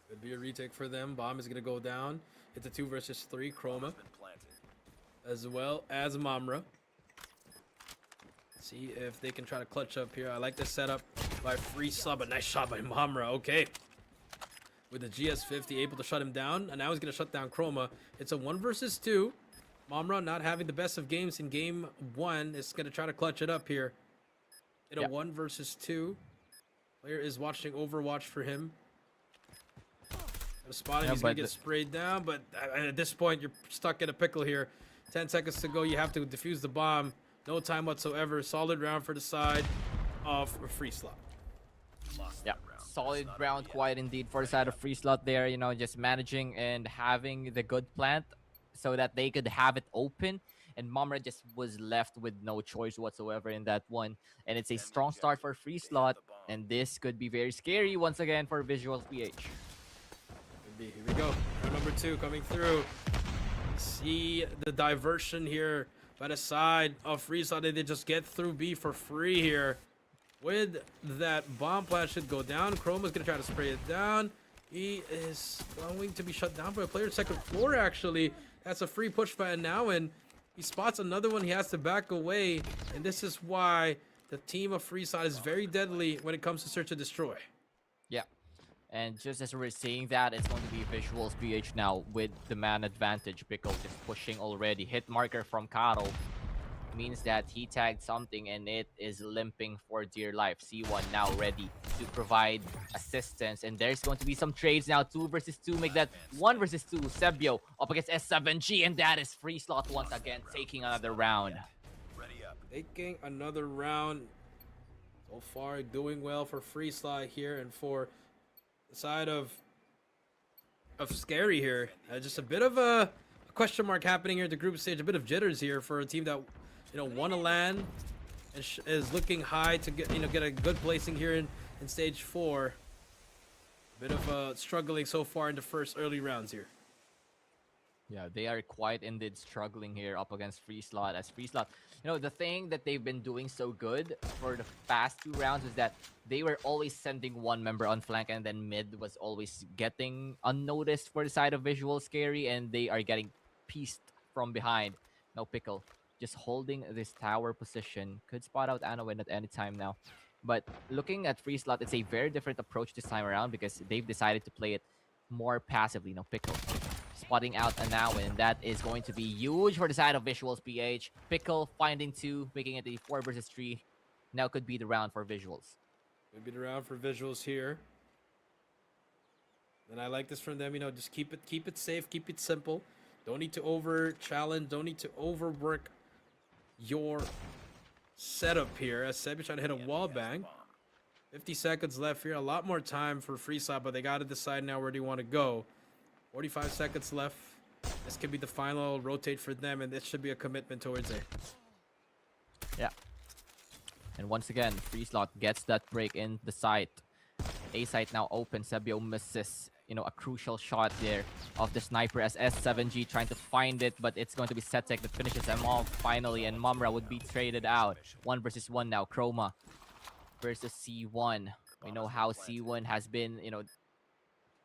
Could be a retake for them. Bomb is going to go down. It's a 2 versus 3. Chroma as well as Mamra. See if they can try to clutch up here. I like the setup by FREESLOT, but nice shot by Mamra. Okay. With the GS50 able to shut him down. And now he's going to shut down Chroma. It's a 1 versus 2. Mamra not having the best of games in game 1 is going to try to clutch it up here. In a 1 versus 2. Player is watching Overwatch for him. Spotting, he's going to get sprayed down. But at this point, you're stuck in a pickle here. 10 seconds to go. You have to defuse the bomb. No time whatsoever. Solid round for the side of FREESLOT. Yeah, solid round, quite indeed, for the side of FREESLOT there. You know, just managing and having the good plant so that they could have it open. And Mamra just was left with no choice whatsoever in that one. And it's a strong start for FREESLOT. And this could be very scary once again for VIZUALZ PH. Here we go. Round number 2 coming through. See the diversion here by the side of FREESLOT. They just get through B for free here. With that bomb plant should go down. Chroma's going to try to spray it down. He is going to be shut down by a player second floor, actually. That's a free push by now, and he spots another one. He has to back away, and this is why the team of FREESLOT is very deadly when it comes to Search and Destroy. Yeah. And just as we're seeing that, it's going to be VIZUALZ PH now with the man advantage. Pickle just pushing already. Hit marker from Karo means that he tagged something and it is limping for dear life. C1 now ready to provide assistance. And there's going to be some trades now. 2 versus 2 make that 1 versus 2. Sebio up against S7G, and that is FREESLOT once again taking another round. Taking another round. So far doing well for FREESLOT here, and for the side of SKAERI here. Just a bit of a question mark happening here at the group stage. A bit of jitters here for a team that, you know, won a LAN and is looking high to get, you know, get a good placing here in stage 4. Bit of struggling so far in the first early rounds here. Yeah, they are quite indeed struggling here up against FREESLOT. As FREESLOT, you know, the thing that they've been doing so good for the past 2 rounds is that they were always sending one member on flank, and then mid was always getting unnoticed for the side of VIZUALZ SKAERI, and they are getting pieced from behind. No Pickle just holding this tower position. Could spot out Anowin at any time now. But looking at FREESLOT, it's a very different approach this time around because they've decided to play it more passively. Pickle spotting out a now, and that is going to be huge for the side of VIZUALZ PH. Pickle finding 2, making it a 4 versus 3. Now could be the round for VIZUALZ. Could be the round for VIZUALZ here. And I like this from them, just keep it safe, keep it simple. Don't need to over challenge, don't need to overwork your setup here. As Sebi trying to hit a wall bang. 50 seconds left here, a lot more time for FREESLOT, but they got to decide now where do you want to go. 45 seconds left. This could be the final rotate for them, and this should be a commitment towards it. Yeah. And once again, FREESLOT gets that break in the site. A site now open. Sebio misses, a crucial shot there of the sniper as S7G trying to find it, but it's going to be Setek that finishes them off finally, and Mumra would be traded out. 1 versus 1 now. Chroma versus C1. We know how C1 has been,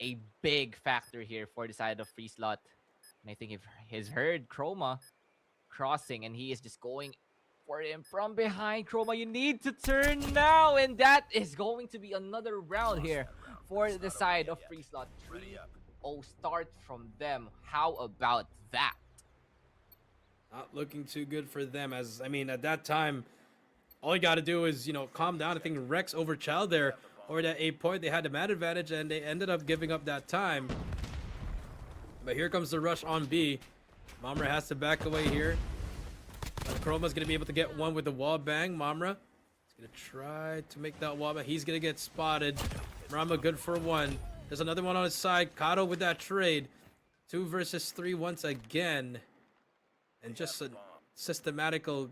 a big factor here for the side of FREESLOT. And I think if he's heard Chroma crossing and he is just going for him from behind. Chroma, you need to turn now, and that is going to be another round here for the side of FREESLOT. 3-0 start from them. How about that? Not looking too good for them, as at that time all you got to do is calm down. I think Rex overchild there, or at a point they had the man advantage and they ended up giving up that time. But here comes the rush on B. Mamra has to back away here. Chroma's gonna be able to get one with the wall bang. Mamra is gonna try to make that wall bang. He's gonna get spotted. Rama good for 1. There's another one on his side. Kato with that trade. 2 versus 3 once again. And just a systematical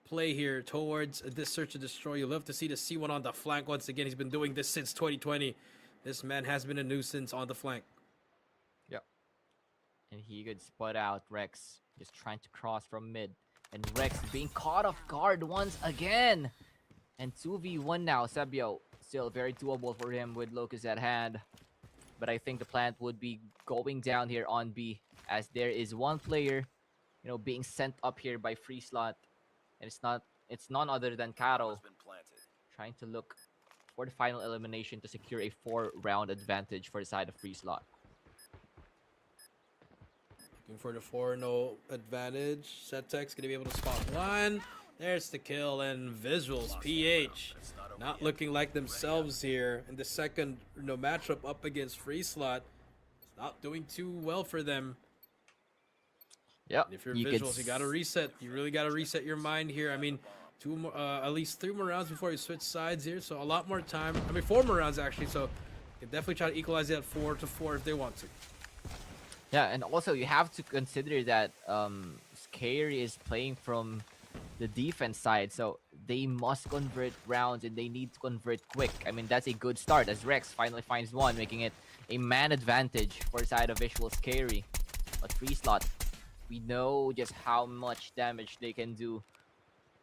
play here towards this search and destroy. You love to see the C1 on the flank once again. He's been doing this since 2020. This man has been a nuisance on the flank. Yep. And he could spot out Rex just trying to cross from mid. And Rex being caught off guard once again. And 2v1 now. Sebio still very doable for him with Locust at hand. But I think the plant would be going down here on B, as there is one player, being sent up here by FREESLOT. And it's none other than Kato, trying to look for the final elimination to secure a 4-round advantage for the side of FREESLOT. Looking for the 4-0 advantage. Setek's gonna be able to spot 1. There's the kill, and VIZUALZ PH not looking like themselves here in the second matchup up against FREESLOT. It's not doing too well for them. Yep. And if you're VIZUALZ, you gotta reset. You really gotta reset your mind here. Two more, at least 3 more rounds before you switch sides here, so a lot more time. 4 more rounds actually, so you can definitely try to equalize it at 4-4 if they want to. Yeah, and also you have to consider that SKAERI is playing from the defense side, so they must convert rounds and they need to convert quick. That's a good start as Rex finally finds one, making it a man advantage for the side of VIZUALZ SKAERI. But FREESLOT, we know just how much damage they can do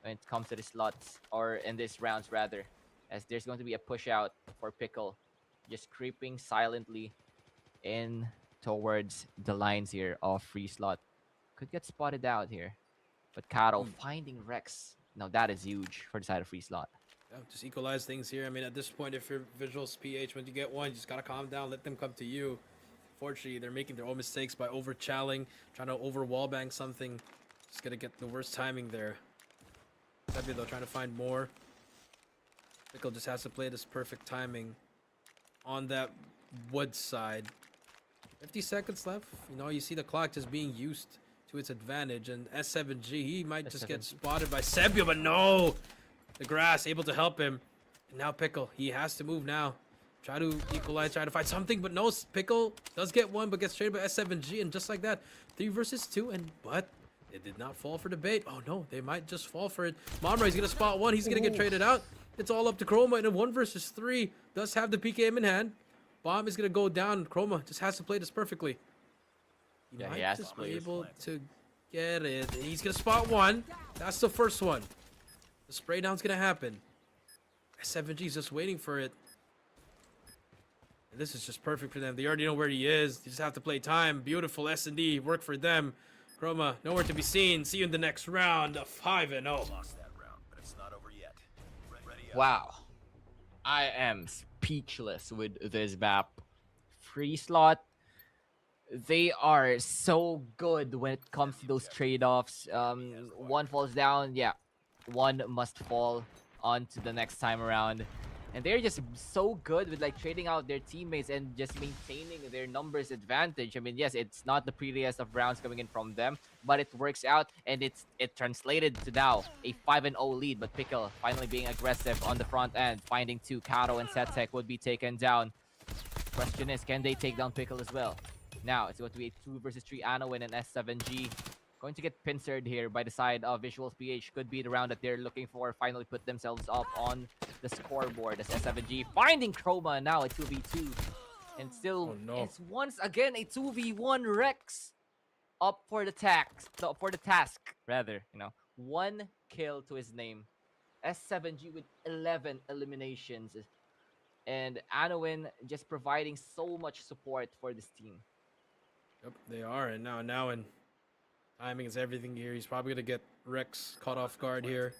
when it comes to the slots, or in these rounds rather, as there's going to be a push out for Pickle, just creeping silently in towards the lines here of FREESLOT. Could get spotted out here, but Kato finding Rex. Now that is huge for the side of FREESLOT. Yeah, just equalize things here. At this point, if you're VIZUALZ PH, when you get one, you just gotta calm down, let them come to you. Fortunately, they're making their own mistakes by over-challing, trying to over-wallbang something. Just gonna get the worst timing there. Sebi, though, trying to find more. Pickle just has to play this perfect timing on that wood side. 50 seconds left. You see the clock just being used to its advantage. And S7G, he might just get spotted by Sebio, but no! The grass able to help him. And now Pickle, he has to move now. Try to equalize, try to find something, but no. Pickle does get one, but gets traded by S7G, and just like that, 3 versus 2, but it did not fall for the bait. Oh no, they might just fall for it. Mamra, he's gonna spot one, he's gonna get traded out. It's all up to Chroma, and a 1 versus 3 does have the PKM in hand. Bomb is gonna go down. Chroma just has to play this perfectly. He might just be able to get it. He's gonna spot one. That's the first one. The spray down's gonna happen. S7G's just waiting for it. And this is just perfect for them. They already know where he is. They just have to play time. Beautiful S&D work for them. Chroma nowhere to be seen. See you in the next round of 5-0. Wow. I am speechless with this map. FREESLOT, they are so good when it comes to those trade-offs. One falls down, yeah, one must fall on to the next time around. And they're just so good with like trading out their teammates and just maintaining their numbers advantage. I mean, yes, it's not the prettiest of rounds coming in from them, but it works out, and it translated to now a 5-0 lead. But Pickle finally being aggressive on the front end, finding two. Kato and Setek would be taken down. Question is, can they take down Pickle as well? Now it's going to be a 2 versus 3 Anowin and S7G. Going to get pincered here by the side of VIZUALZ PH. Could be the round that they're looking for. Finally put themselves up on the scoreboard as S7G finding Chroma, now a 2v2. And still, it's once again a 2v1 Rex up for the task, rather. You know, 1 kill to his name. S7G with 11 eliminations. And Anowin just providing so much support for this team. Yep, they are. And now and timing is everything here. He's probably going to get Rex caught off guard here.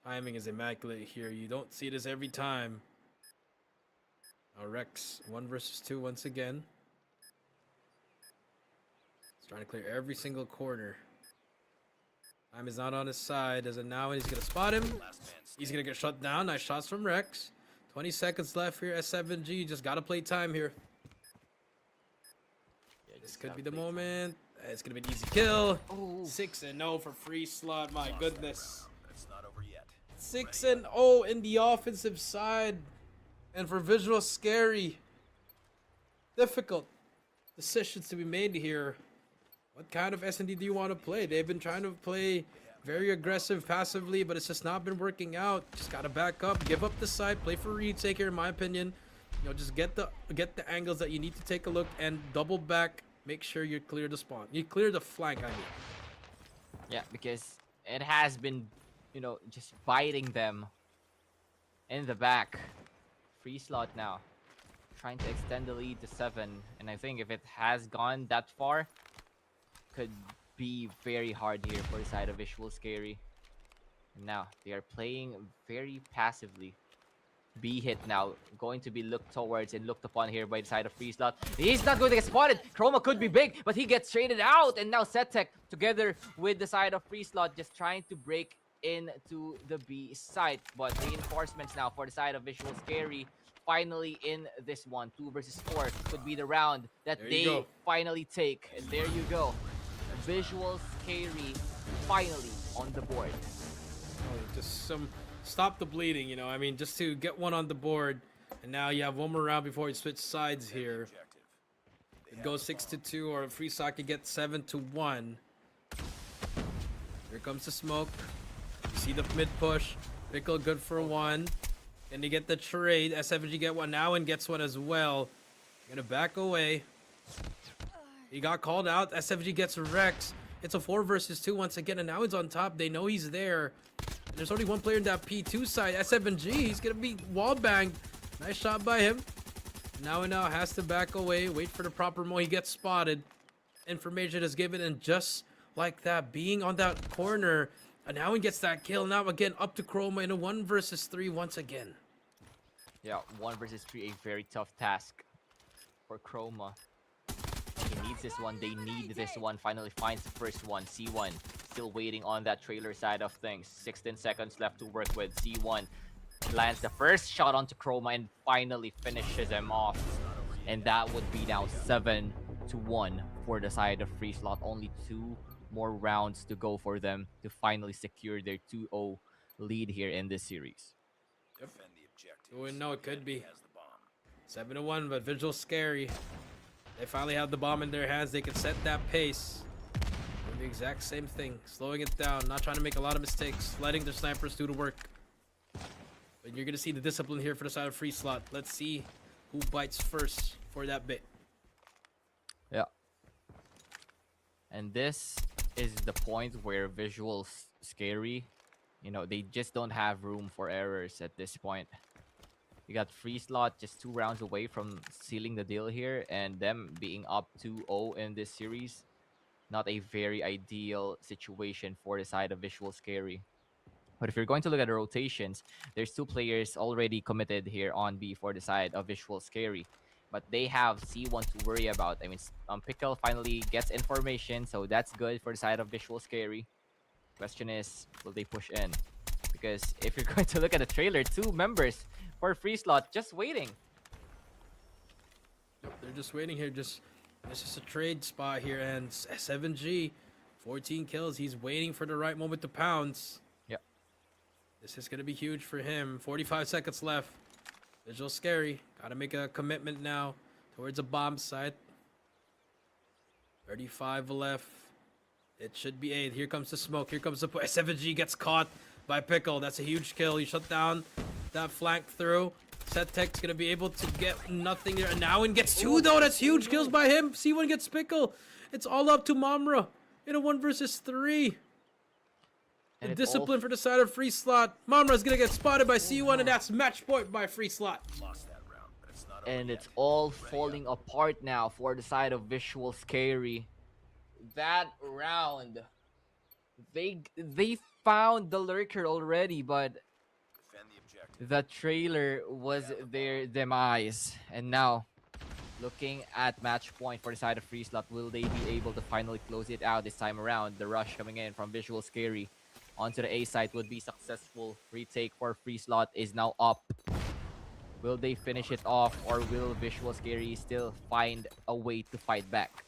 Timing is immaculate here. You don't see this every time. Now Rex, 1 versus 2 once again. He's trying to clear every single corner. Time is not on his side. As a now, and he's going to spot him. He's going to get shut down. Nice shots from Rex. 20 seconds left here. S7G just got to play time here. This could be the moment. It's going to be an easy kill. 6-0 for FREESLOT. My goodness. 6-0 in the offensive side. And for VIZUALZ, SKAERI. Difficult decisions to be made here. What kind of S&D do you want to play? They've been trying to play very aggressive passively, but it's just not been working out. Just got to back up, give up the side, play for retake here, in my opinion. You know, just get the angles that you need to take a look and double back. Make sure you clear the spawn. You clear the flank, I mean. Yeah, because it has been, you know, just biting them in the back. FREESLOT now trying to extend the lead to 7. And I think if it has gone that far, could be very hard here for the side of VIZUALZ SKAERI. And now they are playing very passively. B hit now, going to be looked towards and looked upon here by the side of FREESLOT. He's not going to get spotted. Chroma could be big, but he gets traded out. And now Setek together with the side of FREESLOT just trying to break into the B site. But reinforcements now for the side of VIZUALZ SKAERI. Finally in this one, 2 versus 4 could be the round that they finally take. And there you go. VIZUALZ SKAERI finally on the board. Oh, just some stop the bleeding, you know. I mean, just to get one on the board, and now you have one more round before you switch sides here. It goes 6-2, or FREESLOT can get 7-1. Here comes the smoke. You see the mid push. Pickle good for 1. And you get the trade. S7G get one now and gets one as well. Gonna back away. He got called out. S7G gets Rex. It's a 4 versus 2 once again, and now he's on top. They know he's there. There's only one player in that P2 side. S7G, he's gonna be wall banged. Nice shot by him. Now has to back away, wait for the proper mo. He gets spotted. Information is given, and just like that, being on that corner, and now he gets that kill. Now again up to Chroma in a 1 versus 3 once again. Yeah, 1 versus 3, a very tough task for Chroma. He needs this one. They need this one. Finally finds the first one. C1 still waiting on that trailer side of things. 16 seconds left to work with. C1 lands the first shot onto Chroma and finally finishes him off. And that would be now 7-1 for the side of FREESLOT. Only 2 more rounds to go for them to finally secure their 2-0 lead here in this series. Yep. No, it could be 7-1, but VIZUALZ SKAERI. They finally have the bomb in their hands. They can set that pace. Doing the exact same thing. Slowing it down. Not trying to make a lot of mistakes. Letting their snipers do the work. But you're going to see the discipline here for the side of FREESLOT. Let's see who bites first for that bit. Yeah. And this is the point where VIZUALZ SKAERI, you know, they just don't have room for errors at this point. You got FREESLOT just 2 rounds away from sealing the deal here, and them being up 2-0 in this series. Not a very ideal situation for the side of VIZUALZ SKAERI. But if you're going to look at the rotations, there's 2 players already committed here on B for the side of Visual Scary. But they have C1 to worry about. I mean, Pickle finally gets information, so that's good for the side of Visual Scary. Question is, will they push in? Because if you're going to look at the trailer, 2 members for FREESLOT just waiting. Yep, they're just waiting here. This is a trade spot here, and 7G, 14 kills. He's waiting for the right moment to pounce. Yep. This is gonna be huge for him. 45 seconds left. Visual Scary. Gotta make a commitment now towards a bomb site. 35 left. It should be 8. Here comes the smoke. Here comes the 7G gets caught by Pickle. That's a huge kill. He shut down that flank through. SetTech's gonna be able to get nothing there. And now and gets 2 though. That's huge kills by him. C1 gets Pickle. It's all up to Mamra in a 1 versus 3. And The it's discipline for the side of FREESLOT. Mamra's gonna get spotted by C1, and that's match point by FREESLOT. And it's all falling apart now for the side of Visual Scary. That round, they found the lurker already, but the trailer was their demise. And now, looking at match point for the side of FREESLOT, will they be able to finally close it out this time around? The rush coming in from Visual Scary onto the A site would be successful. Retake for FREESLOT is now up. Will they finish it off, or will Visual Scary still find a way to fight back?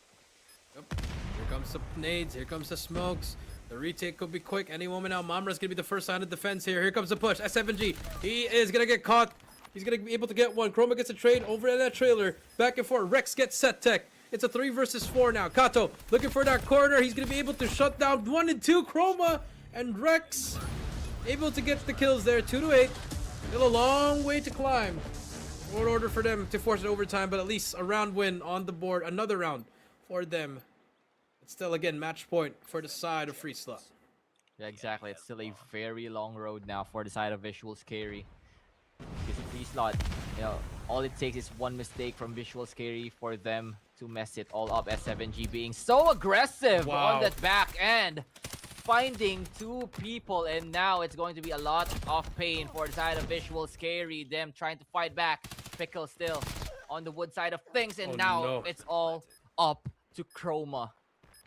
Yep. Here comes the nades. Here comes the smokes. The retake could be quick any moment now. Mamra's gonna be the first line of defense here. Here comes the push. S7G. He is gonna get caught. He's gonna be able to get one. Chroma gets a trade over at that trailer. Back and forth. Rex gets SetTech. It's a 3 versus 4 now. Kato looking for that corner. He's gonna be able to shut down 1 and 2. Chroma and Rex able to get the kills there. 2 to 8. Still a long way to climb in order for them to force it overtime, but at least a round win on the board. Another round for them. It's still, again, match point for the side of FREESLOT. Yeah, exactly. It's still a very long road now for the side of Visual Scary. Because FREESLOT, all it takes is one mistake from Visual Scary for them to mess it all up. S7G being so aggressive on that back end, finding 2 people, and now it's going to be a lot of pain for the side of Visual Scary. Them trying to fight back. Pickle still on the wood side of things, and now it's all up to Chroma.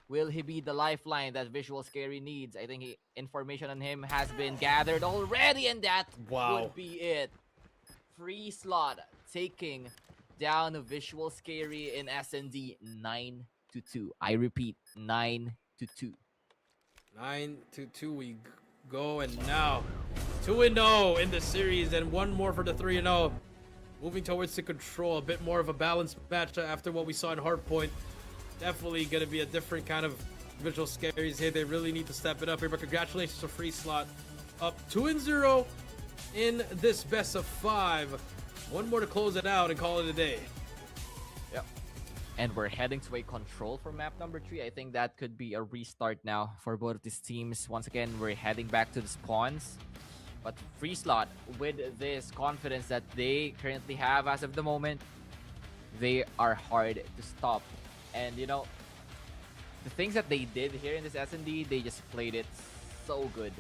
Will he be the lifeline that Visual Scary needs? I think information on him has been gathered already, and that would be it. FREESLOT taking down a Visual Scary in S&D 9-2. I repeat, 9-2. 9-2 we go, and now 2-0 in the series, and 1 more for the 3-0. Moving towards the control, a bit more of a balanced match after what we saw in Hardpoint. Definitely going to be a different kind of Visual Scaries here. They really need to step it up here, but congratulations to FREESLOT. Up 2-0 in this best of 5. 1 more to close it out and call it a day. Yep. And we're heading to a control for map number 3. I think that could be a restart now for both of these teams. Once again, we're heading back to the spawns. But FREESLOT, with this confidence that they currently have as of the moment, they are hard to stop. And the things that they did here in this S&D, they just played it so good.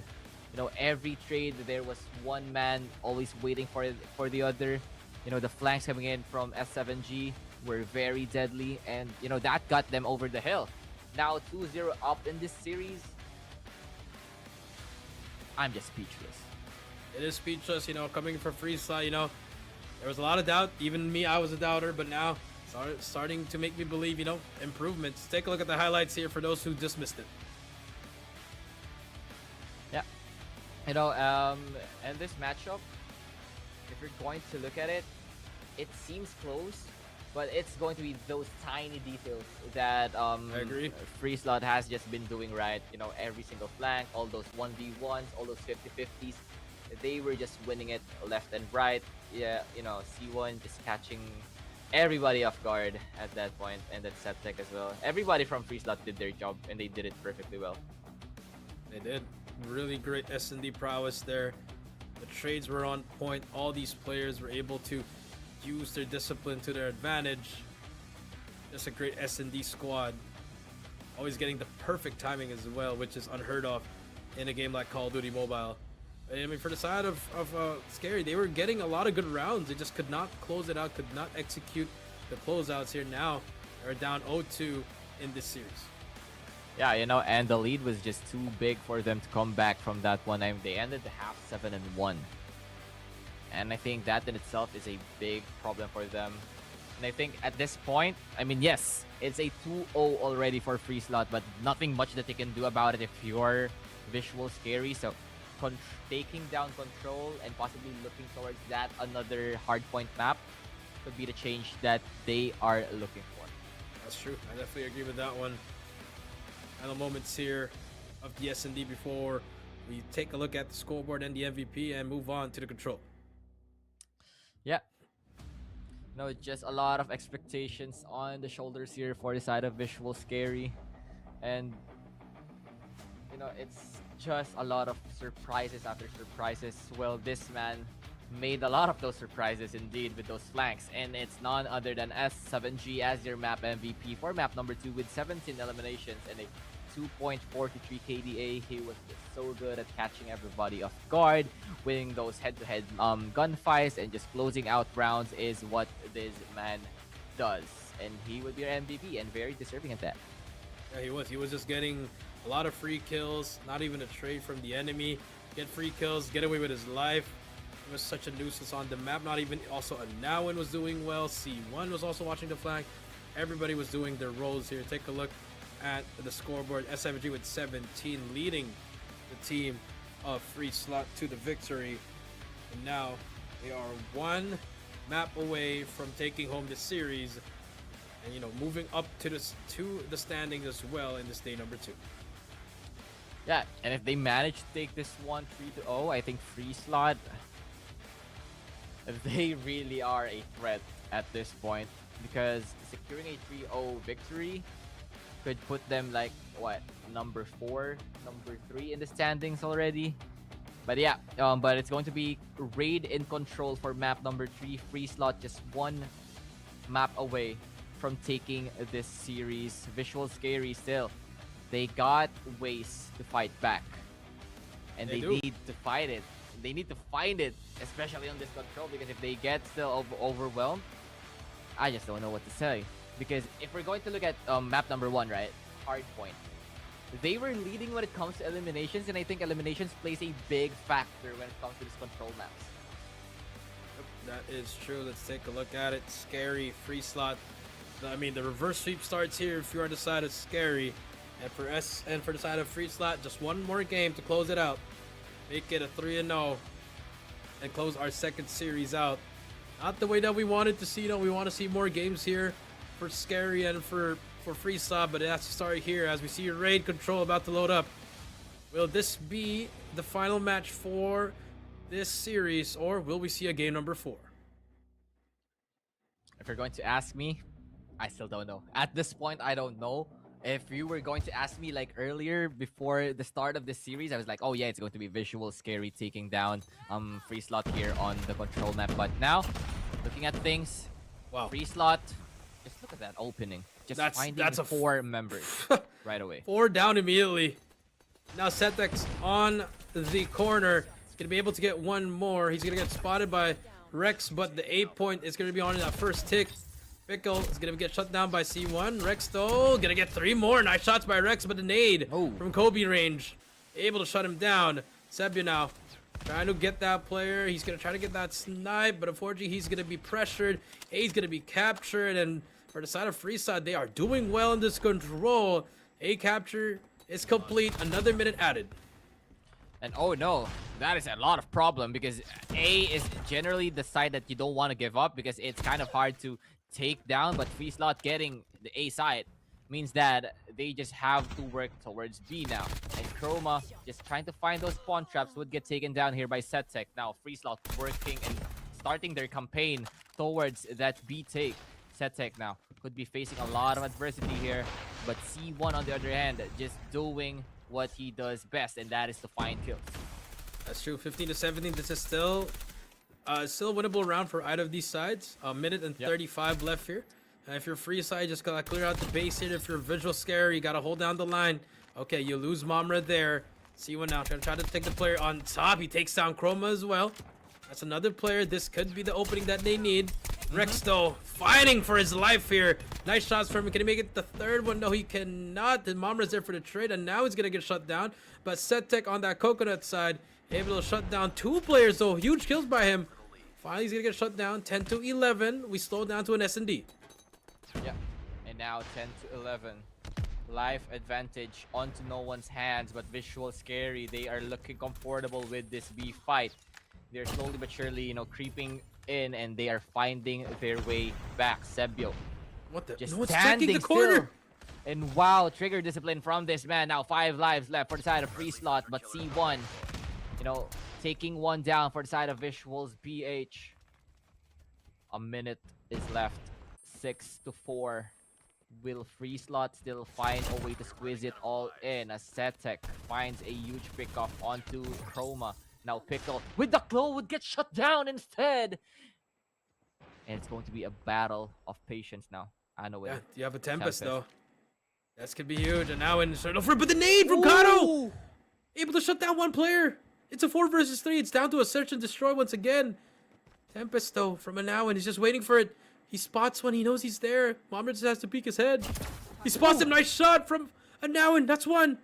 Every trade there was one man always waiting for the other. The flanks coming in from S7G were very deadly, and that got them over the hill. Now 2-0 up in this series. I'm just speechless. It is speechless, coming from FREESLOT, there was a lot of doubt. Even me, I was a doubter, but now starting to make me believe, improvements. Take a look at the highlights here for those who just missed it. Yeah. And this matchup, if you're going to look at it, it seems close, but it's going to be those tiny details that I agree. FREESLOT has just been doing right. Every single flank, all those 1v1s, all those 50-50s, they were just winning it left and right. Yeah, C1 just catching everybody off guard at that point, and then SetTech as well. Everybody from FREESLOT did their job, and they did it perfectly well. They did. Really great S&D prowess there. The trades were on point. All these players were able to use their discipline to their advantage. Just a great S&D squad. Always getting the perfect timing as well, which is unheard of in a game like Call of Duty Mobile. I mean, for the side of SKAERI, they were getting a lot of good rounds. They just could not close it out, could not execute the closeouts here. Now they're down 0-2 in this series. Yeah, you know, and the lead was just too big for them to come back from that one. I mean, they ended the half 7-1. And I think that in itself is a big problem for them. And I think at this point, I mean, yes, it's a 2-0 already for FREESLOT, but nothing much that they can do about it if you're Visual SKAERI. So taking down control and possibly looking towards that another hardpoint map could be the change that they are looking for. That's true. I definitely agree with that one. Final moments here of the S&D before we take a look at the scoreboard and the MVP and move on to the control. Yeah. No, just a lot of expectations on the shoulders here for the side of Visual SKAERI. And, you know, it's just a lot of surprises after surprises. Well, this man made a lot of those surprises indeed with those flanks. And it's none other than S7G as your map MVP for map number 2 with 17 eliminations and a 2.43 KDA. He was just so good at catching everybody off guard, winning those head-to-head gunfights, and just closing out rounds is what this man does. And he would be our MVP and very deserving of that. Yeah, he was. He was just getting a lot of free kills, not even a trade from the enemy. Get free kills, get away with his life. It was such a nuisance on the map. Not even also a Nawin was doing well. C1 was also watching the flank. Everybody was doing their roles here. Take a look at the scoreboard. S7G with 17 leading the team of FREESLOT to the victory. And now they are one map away from taking home the series and, you know, moving up to the standings as well in this day number 2. Yeah, and if they manage to take this one 3-0, I think FREESLOT, they really are a threat at this point, because securing a 3-0 victory could put them like what, number 4, number 3 in the standings already. But yeah, but it's going to be raid in control for map number 3. FREESLOT just one map away from taking this series. Visual SKAERI still, they got ways to fight back, and they need to fight it. They need to find it, especially on this control, because if they get still overwhelmed, I just don't know what to say. Because if we're going to look at map number 1, right, hardpoint, they were leading when it comes to eliminations, and I think eliminations plays a big factor when it comes to this control maps. That is true. Let's take a look at it. SKAERI, FREESLOT. I mean, the reverse sweep starts here if you're on the side of SKAERI, and for the side of FREESLOT, just one more game to close it out. Make it a 3-0 and close our second series out. Not the way that we wanted to see. You know, we want to see more games here for SKAERI and for FREESLOT, but it has to start here as we see your raid control about to load up. Will this be the final match for this series, or will we see a game number 4? If you're going to ask me, I still don't know. At this point, I don't know. If you were going to ask me like earlier before the start of this series, I was like, oh yeah, it's going to be Visual SKAERI taking down FREESLOT here on the control map. But now, looking at things, wow, FREESLOT, just look at that opening. Just finding 4 members right away. 4 down immediately. Now Setex on the corner. He's going to be able to get one more. He's going to get spotted by Rex, but the A point is going to be on that first tick. Pickle is going to get shut down by C1. Rex, though, going to get 3 more. Nice shots by Rex, but the nade from Kobe range. Able to shut him down. Sebia now trying to get that player. He's going to try to get that snipe, but unfortunately, he's going to be pressured. A's going to be captured, and for the side of FREESLOT, they are doing well in this control. A capture is complete. Another minute added. And oh no, that is a lot of problem, because A is generally the side that you don't want to give up, because it's kind of hard to take down, but FREESLOT getting the A side means that they just have to work towards B now. And Chroma just trying to find those spawn traps would get taken down here by Setek. Now FREESLOT working and starting their campaign towards that B take. Setek now could be facing a lot of adversity here, but C1 on the other hand just doing what he does best, and that is to find kills. That's true. 15-17. This is still a winnable round for either of these sides. A minute and 35 left here. If you're free side, just gotta clear out the base here. If you're Visual SKAERI, you gotta hold down the line. Okay, you lose Momra there. C1 now trying to take the player on top. He takes down Chroma as well. That's another player. This could be the opening that they need. Rex though fighting for his life here. Nice shots from him. Can he make it the third one? No, he cannot. The Momra's there for the trade, and now he's gonna get shut down. But Setek on that coconut side able to shut down 2 players though. Huge kills by him. Finally, he's gonna get shut down. 10 to 11. We slow down to an S&D. Yeah, and now 10 to 11. Life advantage onto no one's hands, but Visual Scary, they are looking comfortable with this B fight. They're slowly but surely, you know, creeping in, and they are finding their way back. Sebio, What the? just No, it's standing checking the corner. still. And wow, trigger discipline from this man. Now 5 lives left for the side of FREESLOT, but C1, you know, taking one down for the side of VIZUALZ PH. A minute is left. 6 to 4. Will FREESLOT still find a way to squeeze it all in as Setek finds a huge pickoff onto Chroma. Now Pickle with the claw would get shut down instead. And it's going to be a battle of patience now. I know it. Yeah, you have a Tempest though. This could be huge. And now in but the nade from Kato! Able to shut down one player. It's a 4 versus 3. It's down to a search and destroy once again. Tempest though from now, and he's just waiting for it. He spots when he knows he's there. Momra just has to peek his head. He spots him. Nice shot from Anawan. That's one.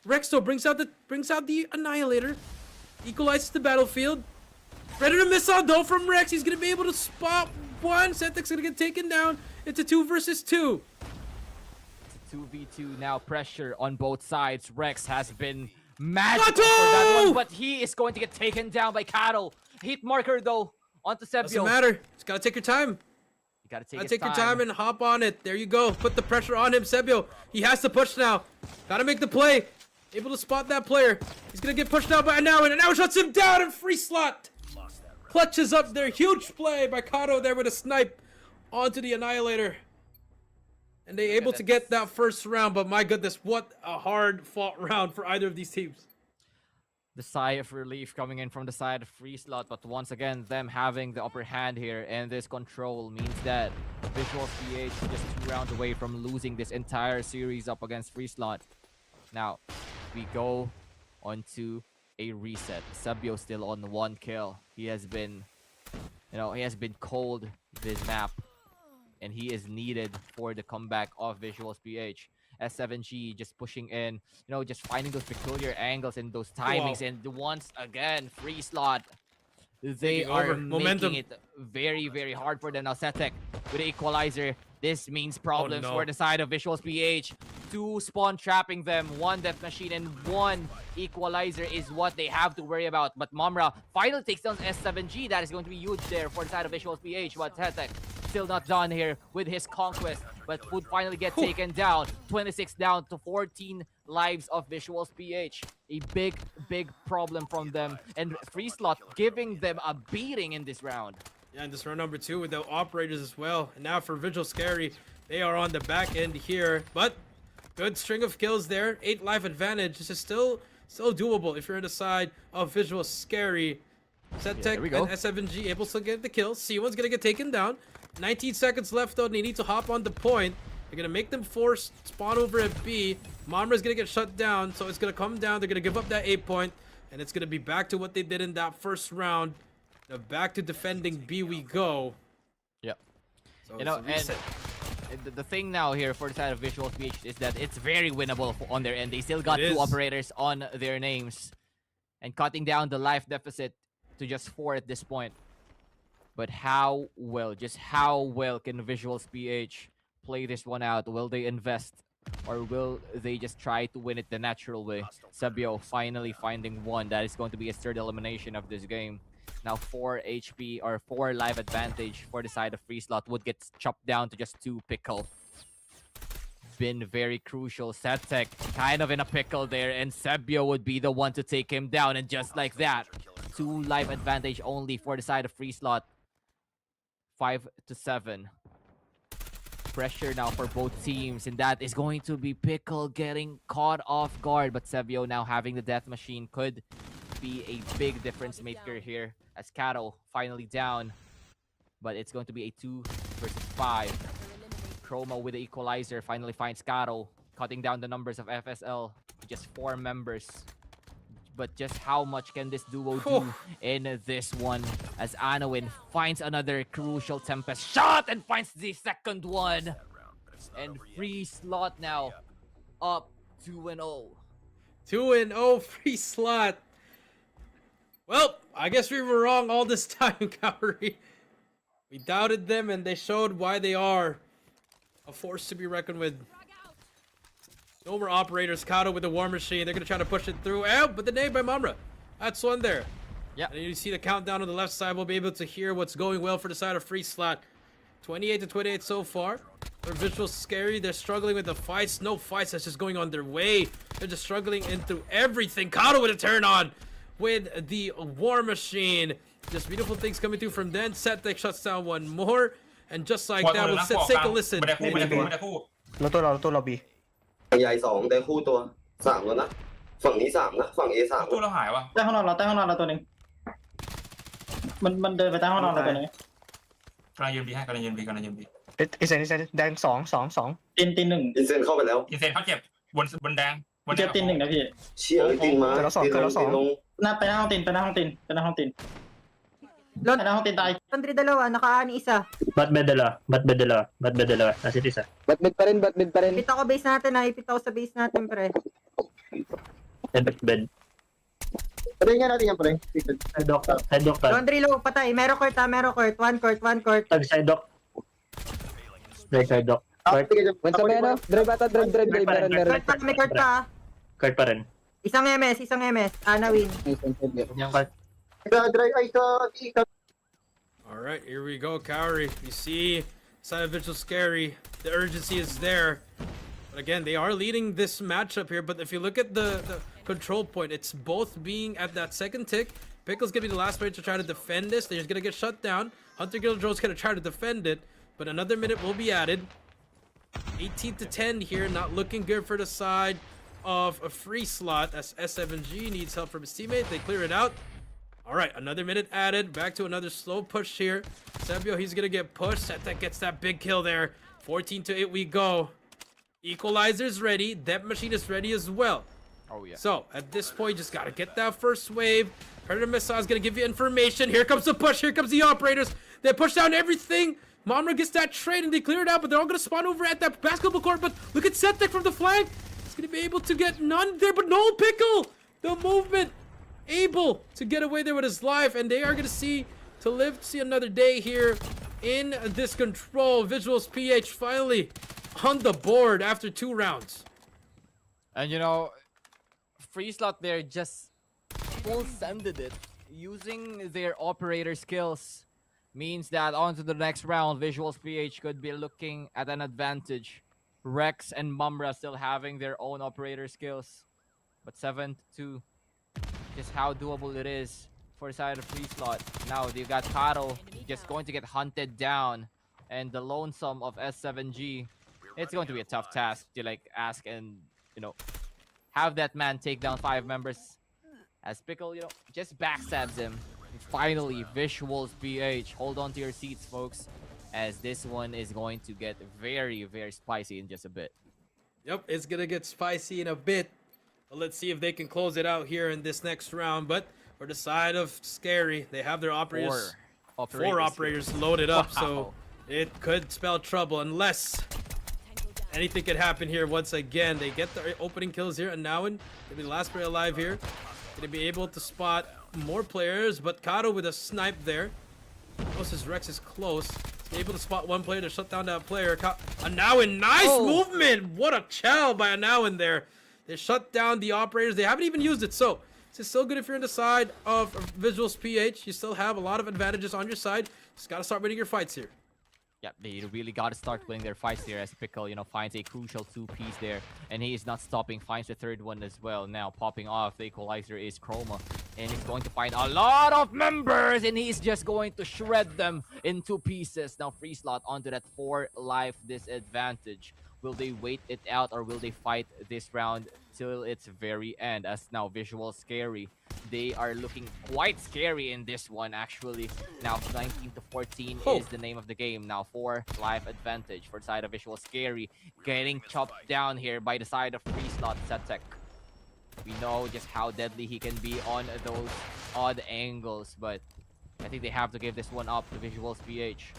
Rexto brings out the Annihilator. Equalizes the battlefield. Ready to miss on though from Rex. He's gonna be able to spot one. Setek's gonna get taken down. It's a 2 versus 2. It's a 2v2 now. Pressure on both sides. Rex has been magical for that one, but he is going to get taken down by Kato. Hit marker though onto Sebio. Doesn't matter. Just gotta take your time. Gotta take your time and hop on it. There you go. Put the pressure on him, Sebio. He has to push now. Gotta make the play. Able to spot that player. He's gonna get pushed out by Anawan, and now shuts him down in FREESLOT. Clutches up there. Huge play by Kato there with a snipe onto the Annihilator. And they able to get that first round, but my goodness, what a hard fought round for either of these teams. The sigh of relief coming in from the side of FREESLOT, but once again, them having the upper hand here, and this control means that VIZUALZ PH is just 2 rounds away from losing this entire series up against FREESLOT. Now, we go onto a reset. Sebio still on 1 kill. He has been, you know, he has been cold this map, and he is needed for the comeback of VIZUALZ PH. S7G just pushing in, you know, just finding those peculiar angles and those timings. Wow. And once again, FREESLOT, they are making it very, very hard for them. Now Setek with the equalizer. This means problems for the side of VIZUALZ PH. 2 spawn trapping them, 1 death machine, and 1 equalizer is what they have to worry about. But Momra finally takes down S7G. That is going to be huge there for the side of VIZUALZ PH. But Setek still not done here with his conquest, but would finally get taken down. 26 down to 14 lives of VIZUALZ PH. A big problem from them, and FREESLOT giving them a beating in this round. Yeah, and this round number 2 with the operators as well. And now for Visual Scary, they are on the back end here, but good string of kills there. 8 life advantage. This is still doable if you're on the side of Visual Scary. Setek and S7G able to get the kill. C1's gonna get taken down. 19 seconds left though. They need to hop on the point. They're gonna make them force spawn over at B. Momra's gonna get shut down, so it's gonna come down. They're gonna give up that 8 point, and it's gonna be back to what they did in that first round. Now back to defending B we go. Yep. So you know, and the thing now here for the side of VIZUALZ PH is that it's very winnable on their end. They still got 2 operators on their names, and cutting down the life deficit to just 4 at this point. But how well can VIZUALZ PH play this one out? Will they invest, or will they just try to win it the natural way? Sebio finally finding 1. That is going to be his 3rd elimination of this game. Now 4 HP or 4 life advantage for the side of FREESLOT would get chopped down to just 2 pickle. Been very crucial. Setek kind of in a pickle there, and Sebio would be the one to take him down, and just like that, 2 life advantage only for the side of FREESLOT. 5 to 7. Pressure now for both teams, and that is going to be Pickle getting caught off guard, but Sebio now having the death machine could be a big difference maker here, as Kato finally down, but it's going to be a 2 versus 5. Chroma with the equalizer finally finds Kato, cutting down the numbers of FSL to just 4 members. But just how much can this duo do in this one? As Anowin finds another crucial Tempest shot and finds the second one. And FREESLOT now up 2-0. 2-0 FREESLOT. Well, I guess we were wrong all this time, Kaori. We doubted them and they showed why they are a force to be reckoned with. No more operators. Kato with the War Machine. They're going to try to push it through. Oh, but the nade by Mamra. That's one there. Yeah. And you see the countdown on the left side. We'll be able to hear what's going well for the side of FREESLOT. 28-28 so far. For VIZUALZ SKAERI, they're struggling with the fights. No fights that's just going on their way. They're just struggling into everything. Kato with a turn on with the War Machine. Just beautiful things coming through from then. Settek shuts down one more. And just like that, we'll take a listen. ไม่ได้คู่ไม่ได้คู่ไม่ได้คู่ เราบี ใหญ่2แต่คู่ตัว3แล้วนะฝั่งนี้3นะฝั่ง A 3 ตู้เราหายวะ ใต้ห้องนอนเราตัวนึงมันเดินไปใต้ห้องนอนเราตัวนึง กำลังยืนบีให้กำลังยืนบีอินเซนแดง2ตีน1 อินเซนเข้าไปแล้ว อินเซนเขาเจ็บบนแดงบนแด เจ็ ง บตีน1นะพี่ เชี่ยติงมาติงลง ไปหน้าห้องตีนไปหน้าห้องตีนไปหน้าห้องตีนตาย Laundry dalawa, nakaani isa. Ba't bed dalawa nasa isa Ba't mid pa rin? Ipit ako base natin, ipit ako sa base natin, pre. bed Patayin nga natin yan, pre. side dock Laundry low, patay. Meron court. One court. tag side dock Once a man, drive ata, drive. Meron. Court pa. card pa rin Isang MS. Anawin. yung card Alright, here we go, Kaori. You see, side of VIZUALZ SKAERI, the urgency is there. But again, they are leading this matchup here, but if you look at the control point, it's both being at that second tick. Pickle's gonna be the last player to try to defend this. They're just gonna get shut down. Hunter Gildro's gonna try to defend it, but another minute will be added. 18-10 here, not looking good for the side of a FREESLOT as S7G needs help from his teammate. They clear it out. All right, another minute added. Back to another slow push here. Sebio, he's going to get pushed. Settek gets that big kill there. 14-8 we go. Equalizer's ready. That machine is ready as well. Oh, yeah. So, at this point, just got to get that first wave. Predator Missile is going to give you information. Here comes the push. Here comes the operators. They push down everything. Mamra gets that trade and they clear it out, but they're all going to spawn over at that basketball court. But look at Settek from the flank. He's going to be able to get none there, but no Pickle. The movement. Able to get away there with his life, and they are going to live to see another day here in this control. VIZUALZ PH finally on the board after 2 rounds. And you know, FREESLOT there just full sended it. Using their operator skills means that on to the next round, VIZUALZ PH could be looking at an advantage. Rex and Mumra still having their own operator skills, but 7-2. Just how doable it is for the side of FREESLOT. Now they've got Kato just going to get hunted down, and the lonesome of S7G. It's going to be a tough task to like ask and have that man take down 5 members. As Pickle just backstabs him. And finally, VIZUALZ PH. Hold on to your seats, folks, as this one is going to get very, very spicy in just a bit. Yep, it's gonna get spicy in a bit. But let's see if they can close it out here in this next round. But for the side of SKAERI, they have their operators. 4 operators loaded up, so it could spell trouble unless anything could happen here once again. They get the opening kills here, and now gonna be the last player alive here. Gonna be able to spot more players, but Kato with a snipe there. Notice Rex is close. He's able to spot one player to shut down that player. Anowin, nice movement! What a chow by Anowin there. They shut down the operators. They haven't even used it, so it's still good if you're on the side of VIZUALZ PH. You still have a lot of advantages on your side. Just gotta start winning your fights here. Yeah, they really got to start winning their fights here as Pickle, finds a crucial 2-piece there. And he is not stopping, finds the third one as well. Now, popping off, the equalizer is Chroma. And he's going to find a lot of members, and he's just going to shred them in 2 pieces. Now, FREESLOT onto that 4 life disadvantage. Will they wait it out, or will they fight this round till its very end? As now, VIZUALZ SKAERI, they are looking quite scary in this one, actually. Now, 19-14 is the name of the game. Now, 4 life advantage for the side of VIZUALZ SKAERI. Getting chopped down here by the side of FREESLOT Settek. We know just how deadly he can be on those odd angles, but I think they have to give this one up to VIZUALZ PH.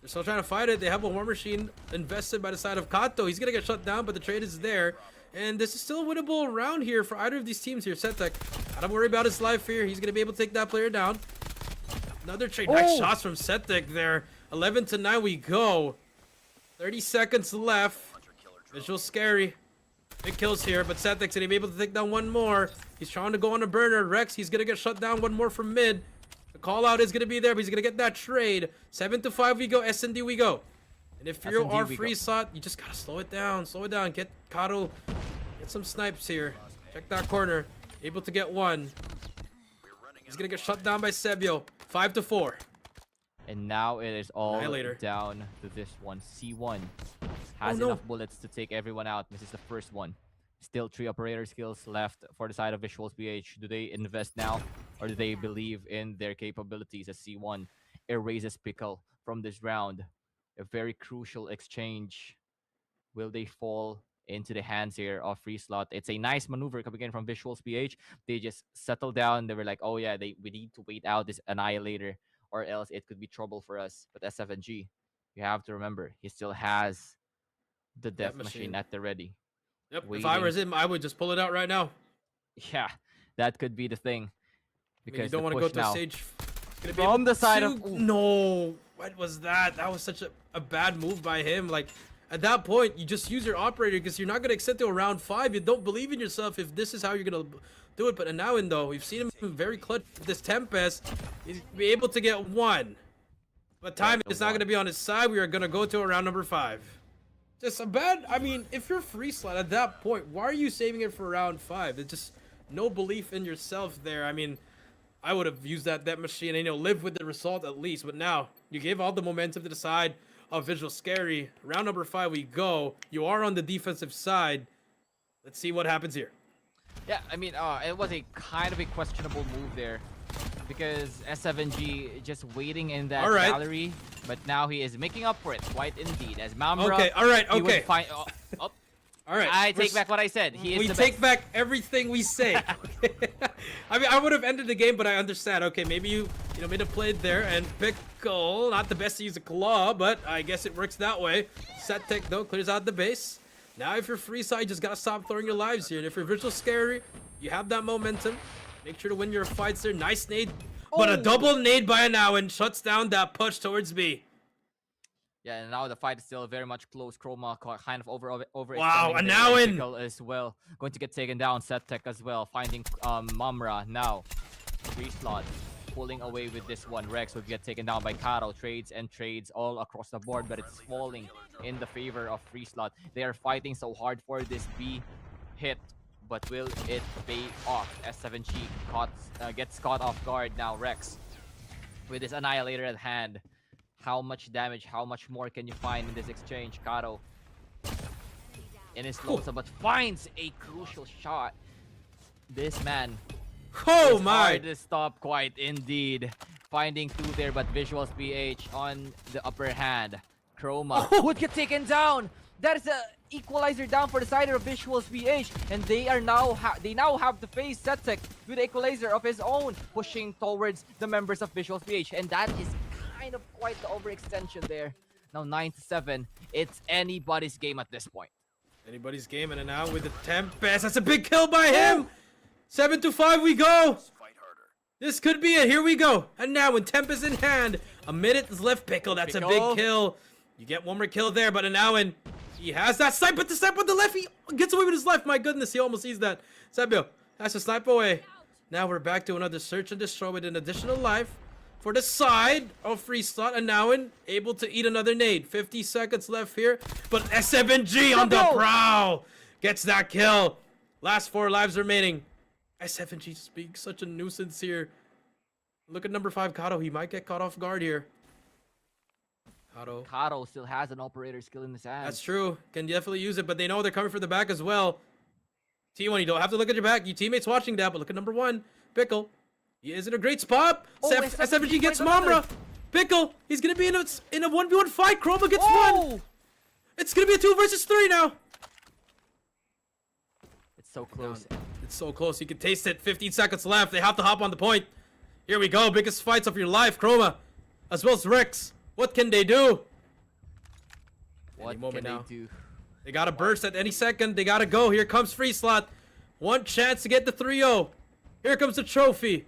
They're still trying to fight it. They have a war machine invested by the side of Kato. He's gonna get shut down, but the trade is there. And this is still a winnable round here for either of these teams here. Setek, I don't worry about his life here. He's gonna be able to take that player down. Another trade. Nice shots from Setek there. 11 to 9 we go. 30 seconds left. Visual scary. Big kills here, but Setek's gonna be able to take down one more. He's trying to go on a burner. Rex, he's gonna get shut down one more from mid. The call out is gonna be there, but he's gonna get that trade. 7 to 5 we go. S&D we go. And if you are FREESLOT, you just gotta slow it down. Slow it down. Get Kato. Get some snipes here. Check that corner. Able to get one. He's gonna get shut down by Sebio. 5 to 4. And now it is all Annihilator. down to this one. C1 has enough bullets to take everyone out. This is the first one. Still 3 operator skills left for the side of VIZUALZ PH. Do they invest now, or do they believe in their capabilities as C1 erases Pickle from this round? A very crucial exchange. Will they fall into the hands here of FREESLOT? It's a nice maneuver coming in from VIZUALZ PH. They just settled down. They were like, oh yeah, we need to wait out this Annihilator, or else it could be trouble for us. But S7G, you have to remember, he still has the death machine at the ready. Yep, waiting. if I was him, I would just pull it out right now. Yeah, that could be the thing. Because you don't want to go to a stage. From the side of... Ooh. No, what was that? That was such a bad move by him. Like, at that point, you just use your operator because you're not going to extend to a round 5. You don't believe in yourself if this is how you're going to do it. But now, though, we've seen him very clutch with this Tempest. He's be able to get one. But time is not going to be on his side. We are going to go to a round number 5. Just a bad... I mean, if you're FREESLOT at that point, why are you saving it for round 5? There's just no belief in yourself there. I mean, I would have used that machine and, live with the result at least. But now, you gave all the momentum to the side of Visual Scary. Round number 5 we go. You are on the defensive side. Let's see what happens here. Yeah, I mean, it was a kind of a questionable move there. Because S7G just waiting in that gallery. But now he is making up for it, quite indeed. As Mamra, okay, all right, okay. All right, I take back what I said. We take back everything we say. I mean, I would have ended the game, but I understand. Okay, maybe you made a play there, and Pickle, not the best to use a claw, but I guess it works that way. Setek though clears out the base. Now, if you're FREESLOT, you just gotta stop throwing your lives here. And if you're Visual Scary, you have that momentum. Make sure to win your fights there. Nice nade, but a double nade by Anawan shuts down that push towards B. Yeah, and now the fight is still very much close. Chroma kind of over. Wow, Anawan as well. Going to get taken down. Setek as well. Finding Mamra now. FREESLOT pulling away with this one. Rex will get taken down by Karo. Trades all across the board, but it's falling in the favor of FREESLOT. They are fighting so hard for this B hit, but will it pay off? S7G gets caught off guard now. Rex with his Annihilator at hand. How much damage, how much more can you find in this exchange? Karo in his close, but finds a crucial shot. This man is hard to stop, quite indeed. Finding 2 there, but VIZUALZ PH on the upper hand. Chroma would get taken down. That is a equalizer down for the side of VIZUALZ PH, and they are now have to face Setek with equalizer of his own, pushing towards the members of VIZUALZ PH, and that is kind of quite the overextension there. Now 9 to 7. It's anybody's game at this point. Anybody's game, and now with the Tempest, that's a big kill by him. 7 to 5 we go. This could be it. Here we go. And now with Tempest in hand, a minute is left. Pickle, that's a big kill. You get one more kill there, but Anawan, he has that snipe, but the snipe with the left, he gets away with his left. My goodness, he almost sees that. Sebio, that's a snipe away. Now we're back to another search and destroy with an additional life for the side of FREESLOT. Anawan able to eat another nade. 50 seconds left here, but S7G on the prowl gets that kill. Last 4 lives remaining. S7G just being such a nuisance here. Look at number 5, Kato. He might get caught off guard here. Kato still has an operator skill in his hand. That's true. Can definitely use it, but they know they're coming for the back as well. T1, you don't have to look at your back. Your teammates watching that, but look at number 1, Pickle. He is in a great spot. S7G gets Mamra. Pickle, he's going to be in a 1v1 fight. Chroma gets 1. It's going to be a 2 versus 3 now. It's so close. It's so close. You can taste it. 15 seconds left. They have to hop on the point. Here we go. Biggest fights of your life, Chroma. As well as Rex. What can they do? What moment can now. they do? They gotta burst at any second. They gotta go. Here comes FREESLOT. One chance to get the 3-0. Here comes the trophy.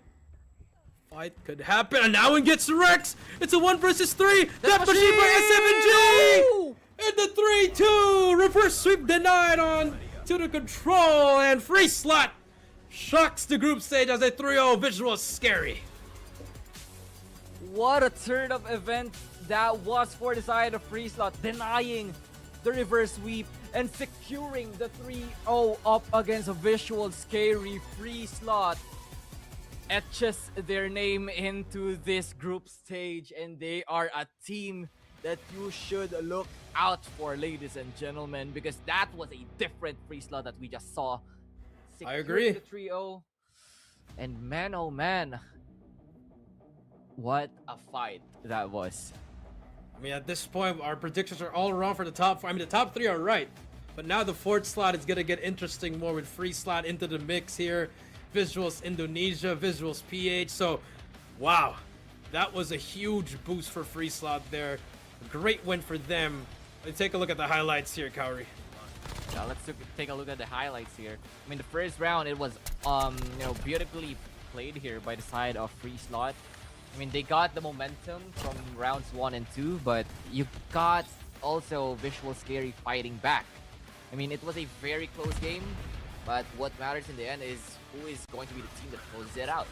Fight could happen. And now one gets the Rex. It's a 1 versus 3. Death Machine by S7G. And the 3-2. Reverse sweep denied on to the control. And FREESLOT shocks the group stage as a 3-0 VIZUALZ SKAERI. What a turn of events that was for the side of FREESLOT, denying the reverse sweep and securing the 3-0 up against a VIZUALZ SKAERI. FREESLOT etches their name into this group stage, and they are a team that you should look out for, ladies and gentlemen, because that was a different FREESLOT that we just saw. I agree. The 3-0, and man, oh man, what a fight that was. I mean, at this point, our predictions are all around for the top 4. I mean, the top 3 are right. But now the 4th slot is going to get interesting more with FREESLOT into the mix here. VIZUALZ Indonesia, VIZUALZ PH. So, wow. That was a huge boost for FREESLOT there. A great win for them. Let's take a look at the highlights here, Kaori. Now let's take a look at the highlights here. I mean, the first round, it was beautifully played here by the side of FREESLOT. I mean, they got the momentum from rounds 1 and 2, but you got also VIZUALZ SKAERI fighting back. I mean, it was a very close game, but what matters in the end is who is going to be the team that closes it out.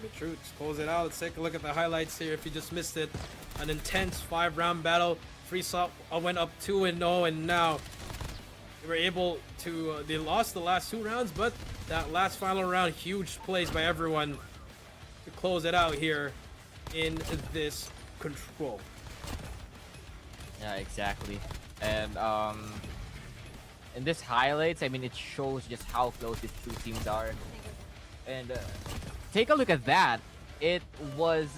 The truth, close it out. Let's take a look at the highlights here if you just missed it. An intense 5-round battle. FREESLOT went up 2-0, and now they were able to, they lost the last 2 rounds, but that last final round, huge plays by everyone to close it out here in this control. Yeah, exactly. And in this highlights, I mean, it shows just how close these two teams are. And take a look at that. It was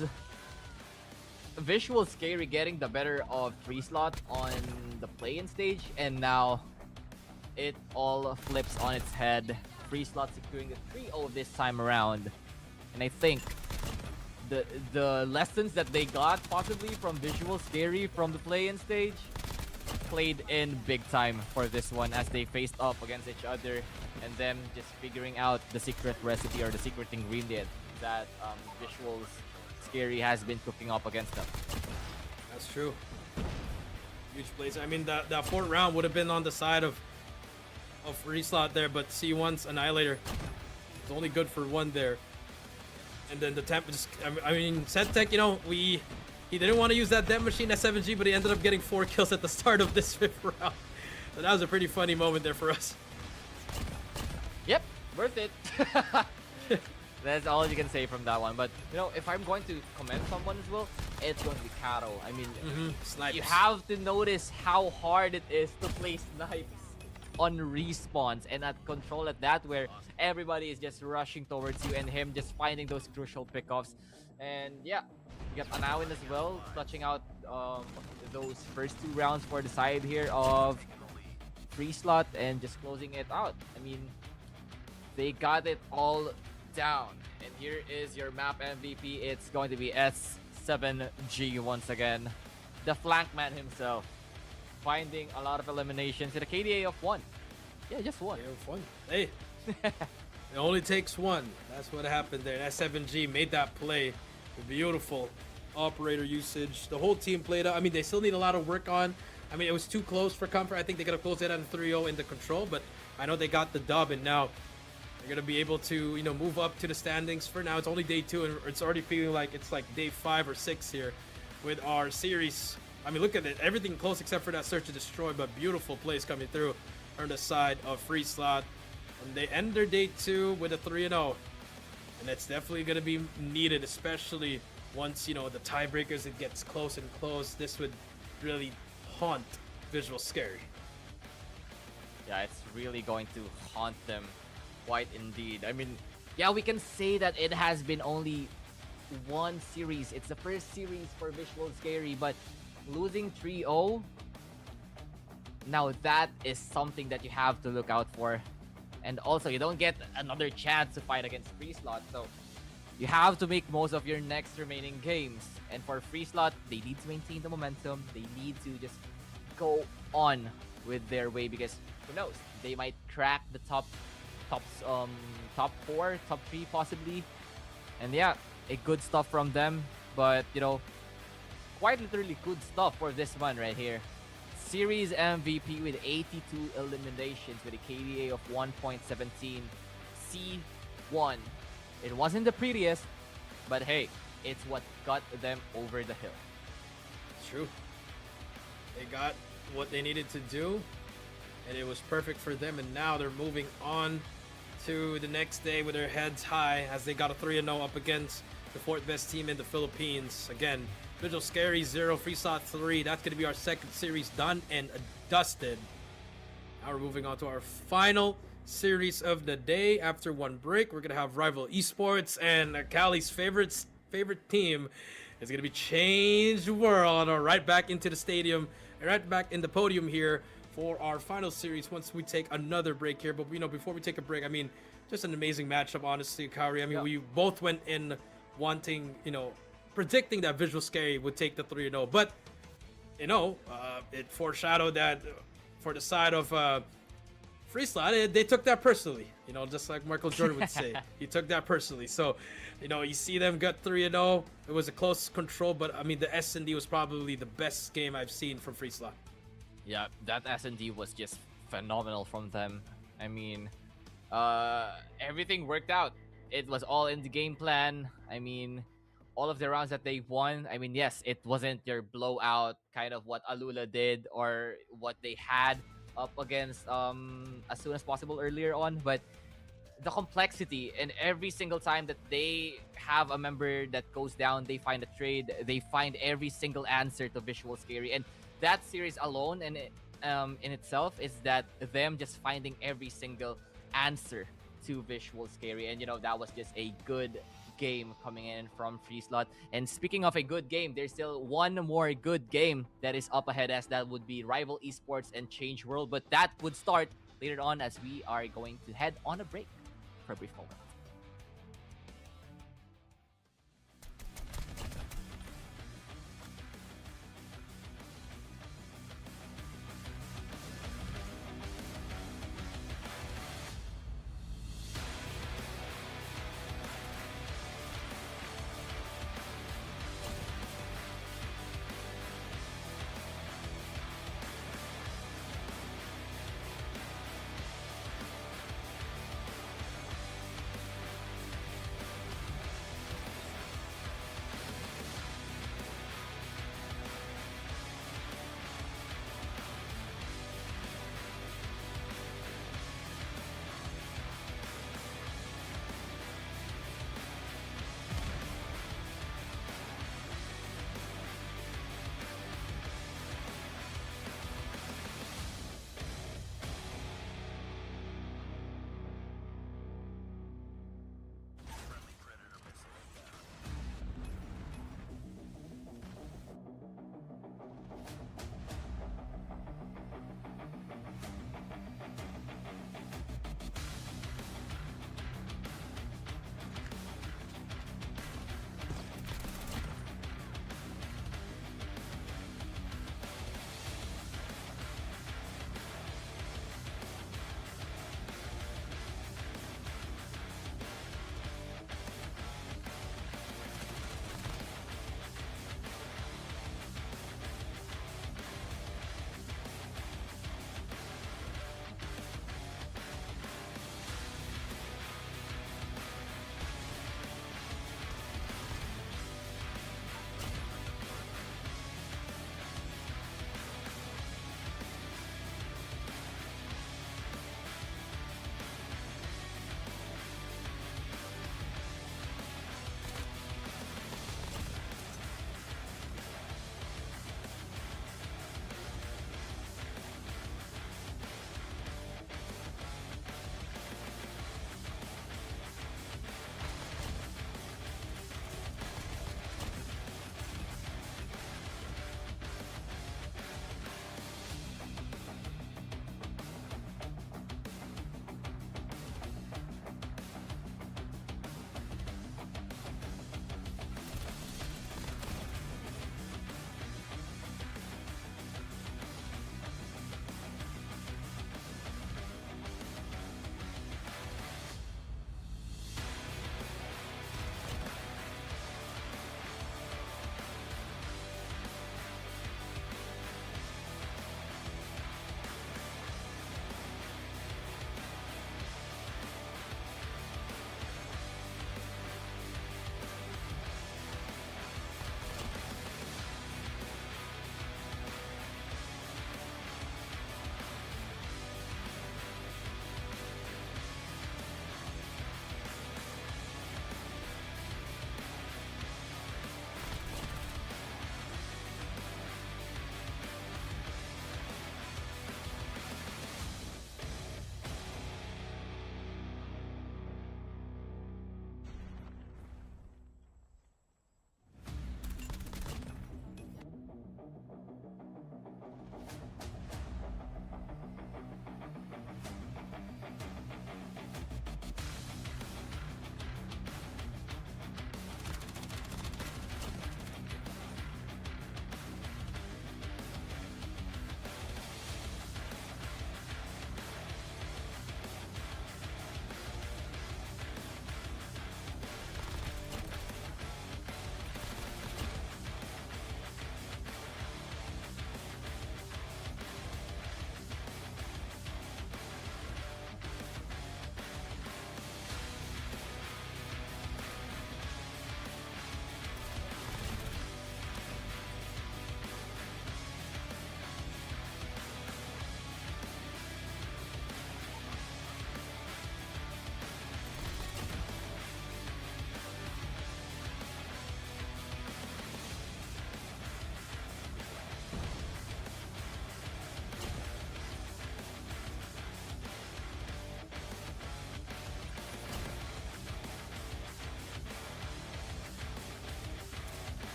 VIZUALZ SKAERI getting the better of FREESLOT on the play-in stage, and now it all flips on its head. FREESLOT securing the 3-0 this time around. And I think the lessons that they got possibly from VIZUALZ SKAERI from the play-in stage played in big time for this one as they faced up against each other, and them just figuring out the secret recipe or the secret ingredient that VIZUALZ SKAERI has been cooking up against them. That's true. Huge plays. I mean, that 4th round would have been on the side of FREESLOT there, but C1's Annihilator is only good for 1 there. And then the temp just, I mean, Settek, you know, he didn't want to use that Death Machine S7G, but he ended up getting 4 kills at the start of this 5th round. So that was a pretty funny moment there for us. Yep, worth it. That's all you can say from that one. But, you know, if I'm going to commend someone as well, it's going to be Karo. I mean, Snipes. you have to notice how hard it is to play snipes on respawns and at control at that, where everybody is just rushing towards you and him just finding those crucial pickoffs. And yeah, you got Anawin as well, clutching out those first 2 rounds for the side here of FREESLOT and just closing it out. I mean, they got it all down. And here is your map MVP. It's going to be S7G once again. The flank man himself, finding a lot of eliminations in a KDA of 1. Yeah, just 1. Hey, it only takes 1. That's what happened there. S7G made that play. Beautiful operator usage. The whole team played out. I mean, they still need a lot of work on. I mean, it was too close for Comfort. I think they could have closed it at 3-0 in the control, but I know they got the dub, and now they're going to be able to, you know, move up to the standings. For now, it's only day 2, and it's already feeling like it's like day 5 or 6 here with our series. I mean, look at it. Everything close except for that search and destroy, but beautiful plays coming through on the side of FREESLOT. And they end their day 2 with a 3-0. And that's definitely going to be needed, especially once, you know, the tiebreakers, it gets close and close. This would really haunt VIZUALZ SKAERI. Yeah, it's really going to haunt them quite indeed. I mean, yeah, we can say that it has been only 1 series. It's the first series for VIZUALZ SKAERI, but losing 3-0, now that is something that you have to look out for. And also, you don't get another chance to fight against FREESLOT. So you have to make most of your next remaining games. And for FREESLOT, they need to maintain the momentum. They need to just go on with their way, because who knows, they might crack the top 4, top 3 possibly. And yeah, a good stuff from them, but you know, quite literally good stuff for this one right here. Series MVP with 82 eliminations with a KDA of 1.17, C1. It wasn't the prettiest, but hey, it's what got them over the hill. It's true. They got what they needed to do, and it was perfect for them. And now they're moving on to the next day with their heads high, as they got a 3-0 up against the 4th best team in the Philippines. Again, VIZUALZ SKAERI 0, FREESLOT 3. That's going to be our second series done and dusted. Now we're moving on to our final series of the day. After one break, we're going to have rival Esports, and Cali's favorite team is going to be Change World. Right back into the stadium, right back in the podium here for our final series once we take another break here. But you know, before we take a break, I mean, just an amazing matchup, honestly, Kari. I mean, we both went in wanting, you know, predicting that VIZUALZ SKAERI would take the 3-0, but you know, it foreshadowed that for the side of FREESLOT, they took that personally. You know, just like Michael Jordan would say, he took that personally. So, you know, you see them get 3-0. It was a close control, but I mean, the S&D was probably the best game I've seen from FREESLOT. Yeah, that S&D was just phenomenal from them. I mean, everything worked out. It was all in the game plan. I mean, all of the rounds that they won, I mean, yes, it wasn't your blowout kind of what ALULA did or what they had up against as soon as possible earlier on, but the complexity, and every single time that they have a member that goes down, they find a trade, they find every single answer to VIZUALZ SKAERI. And that series alone in itself is that them just finding every single answer to VIZUALZ SKAERI. And you know, that was just a good game coming in from FREESLOT. And speaking of a good game, there's still one more good game that is up ahead, as that would be rival Esports and Change World, but that would start later on, as we are going to head on a break for a brief moment.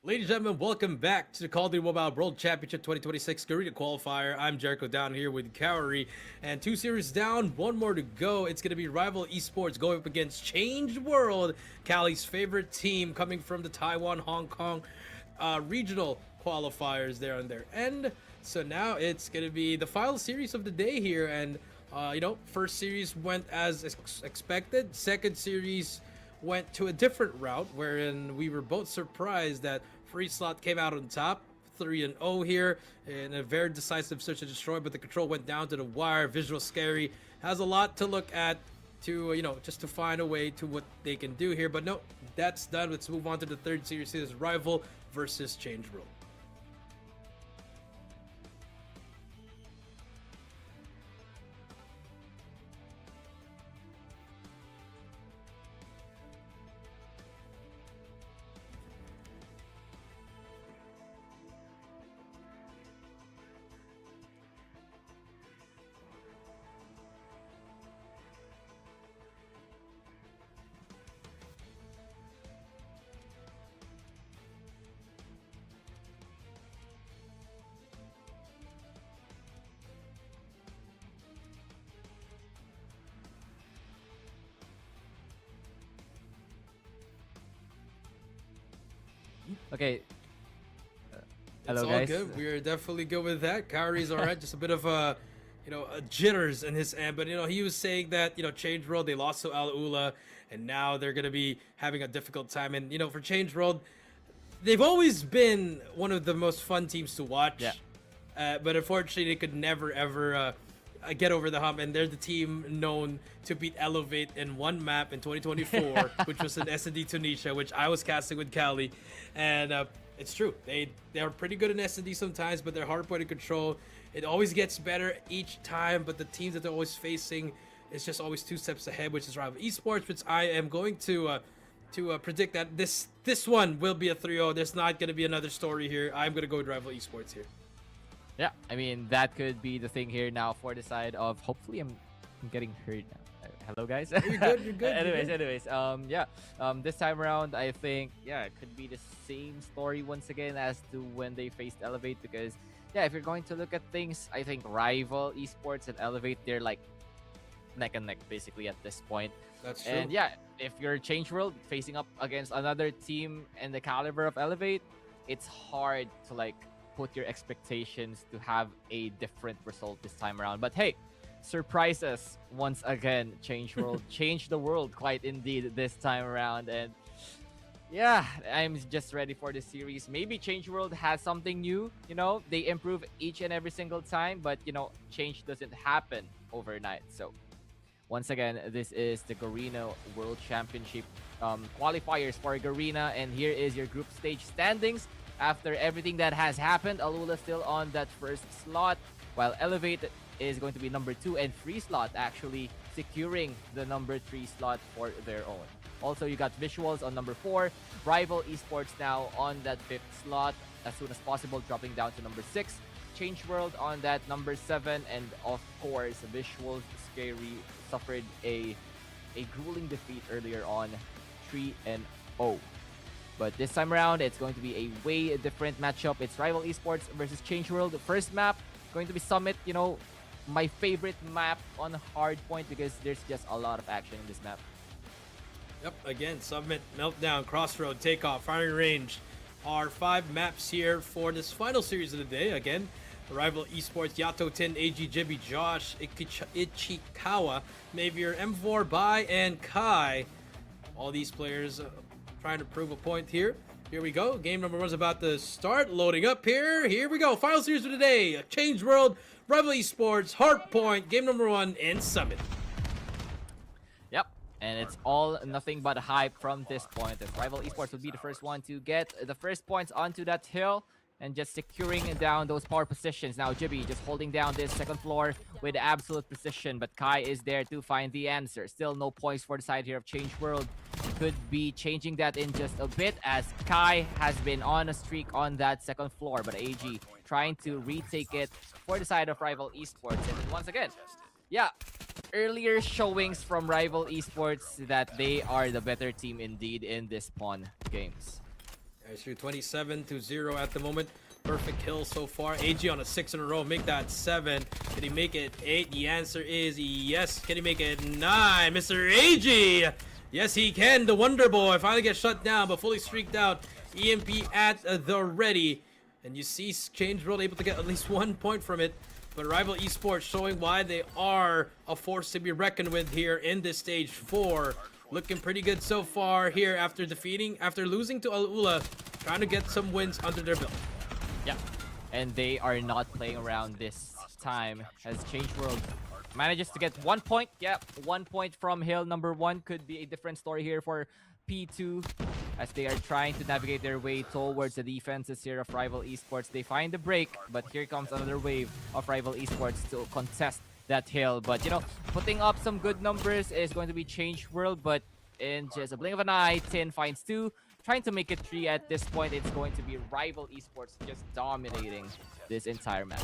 Ladies and gentlemen, welcome back to the Call of Duty Mobile World Championship 2026 Garena Qualifier. I'm Jericho down here with Kaori, and 2 series down, 1 more to go. It's going to be Rival Esports going up against Change World, Cali's favorite team, coming from the Taiwan, Hong Kong regional qualifiers there on their end. So now it's going to be the final series of the day here, and first series went as expected. Second series went to a different route, wherein we were both surprised that FREESLOT came out on top, 3-0 here, in a very decisive search and destroy, but the control went down to the wire. VIZUALZ SKAERI has a lot to look at to, just to find a way to what they can do here. But no, that's done. Let's move on to the third series. This is Rival versus Change World. Okay. It's Hello, all guys. good. We're definitely good with that. Kaori's all right. Just a bit of a jitters in his end. But he was saying that Change World, they lost to ALULA, and now they're gonna be having a difficult time. And for Change World, they've always been one of the most fun teams to watch. Yeah. But unfortunately, they could never ever get over the hump. And they're the team known to beat Elevate in one map in 2024, which was in S&D Tunisia, which I was casting with Cali. And it's true. They are pretty good in S&D sometimes, but their hard point of control, it always gets better each time. But the teams that they're always facing is just always 2 steps ahead, which is Rival Esports, which I am going to predict that this one will be a 3-0. There's not going to be another story here. I'm going to go with Rival Esports here. Yeah, I mean, that could be the thing here now for the side of, hopefully I'm getting hurt now. Hello, guys. You're good, you're good. anyways, this time around, I think, it could be the same story once again as to when they faced Elevate, because, if you're going to look at things, I think Rival Esports and Elevate, they're like neck and neck, basically, at this point. That's true. And if you're Change World facing up against another team in the caliber of Elevate, it's hard to, put your expectations to have a different result this time around. But hey, surprise us once again. Change World changed the world quite indeed this time around. And I'm just ready for this series. Maybe Change World has something new. They improve each and every single time, but change doesn't happen overnight. So once again, this is the Garena World Championship qualifiers for Garena, and here is your group stage standings. After everything that has happened, ALULA still on that first slot, while Elevate is going to be number 2, and FREESLOT actually securing the number 3 slot for their own. Also, you got VIZUALZ on number 4, Rival Esports now on that 5th slot, as soon as possible, dropping down to number 6, Change World on that number 7, and of course, VIZUALZ SKAERI suffered a grueling defeat earlier on, 3-0. But this time around, it's going to be a way different matchup. It's Rival Esports versus Change World. The first map going to be Summit. My favorite map on hardpoint, because there's just a lot of action in this map. Yep, again, Summit, Meltdown, Crossroad, Takeoff, Firing Range are 5 maps here for this final series of the day. Again, Rival Esports, Yato, Tin, AG, Jibby, Josh, Ichikawa, Navier, M4, Bai, and Kai. All these players trying to prove a point here. Here we go. Game number 1 is about to start. Loading up here. Here we go. Final series of the day. Change World, Rival Esports, Hardpoint. Game number 1 in Summit. Yep. And it's all nothing but hype from this point. As Rival Esports would be the first one to get the first points onto that hill and just securing down those power positions. Now Jibby just holding down this second floor with absolute precision, but Kai is there to find the answer. Still no points for the side here of Change World. Could be changing that in just a bit, as Kai has been on a streak on that second floor, but AG trying to retake it for the side of Rival Esports. And once again, earlier showings from Rival Esports that they are the better team indeed in this pawn games. Nice, 27-0 at the moment. Perfect kill so far. AG on a 6 in a row. Make that 7. Can he make it 8? The answer is yes. Can he make it 9? Mr. AG! Yes, he can. The Wonder Boy finally gets shut down, but fully streaked out. EMP at the ready. And you see Change World able to get at least 1 point from it. But Rival Esports showing why they are a force to be reckoned with here in this stage 4. Looking pretty good so far here after losing to ALULA. Trying to get some wins under their belt. Yeah, and they are not playing around this time as Change World manages to get 1 point. Yeah, 1 point from Hill. Number 1 could be a different story here for P2 as they are trying to navigate their way towards the defenses here of Rival Esports. They find the break, but here comes another wave of Rival Esports to contest that hill. But you know, putting up some good numbers is going to be Change World, but in just a blink of an eye, Tin finds 2. Trying to make it 3 at this point. It's going to be Rival Esports just dominating this entire map.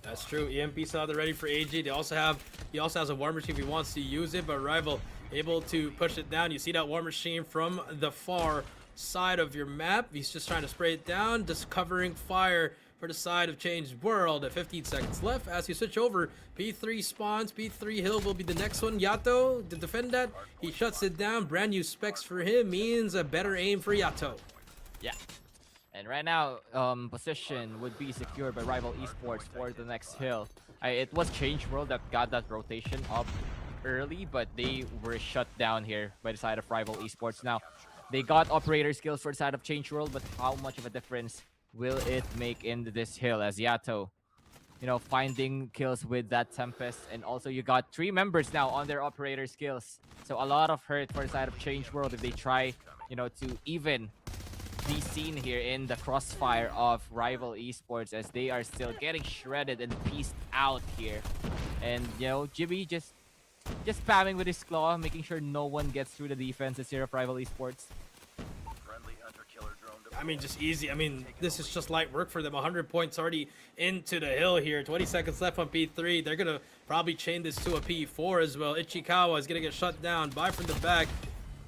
That's true. EMP saw the ready for AG. He also has a war machine if he wants to use it, but Rival able to push it down. You see that war machine from the far side of your map. He's just trying to spray it down, just covering fire for the side of Change World. 15 seconds left as you switch over. P3 spawns. P3 Hill will be the next one. Yato to defend that. He shuts it down. Brand new specs for him means a better aim for Yato. Yeah. And right now, position would be secured by Rival Esports for the next hill. It was Change World that got that rotation up early, but they were shut down here by the side of Rival Esports. Now, they got operator skills for the side of Change World, but how much of a difference will it make in this hill as Yato, you know, finding kills with that Tempest, and also you got 3 members now on their operator skills. So a lot of hurt for the side of Change World if they try, you know, to even be seen here in the crossfire of Rival Esports as they are still getting shredded and pieced out here. And you know, Jimmy just spamming with his claw, making sure no one gets through the defenses here of Rival Esports. I mean, just easy. I mean, this is just light work for them. 100 points already into the hill here. 20 seconds left on P3. They're going to probably chain this to a P4 as well. Ichikawa is going to get shut down. By from the back.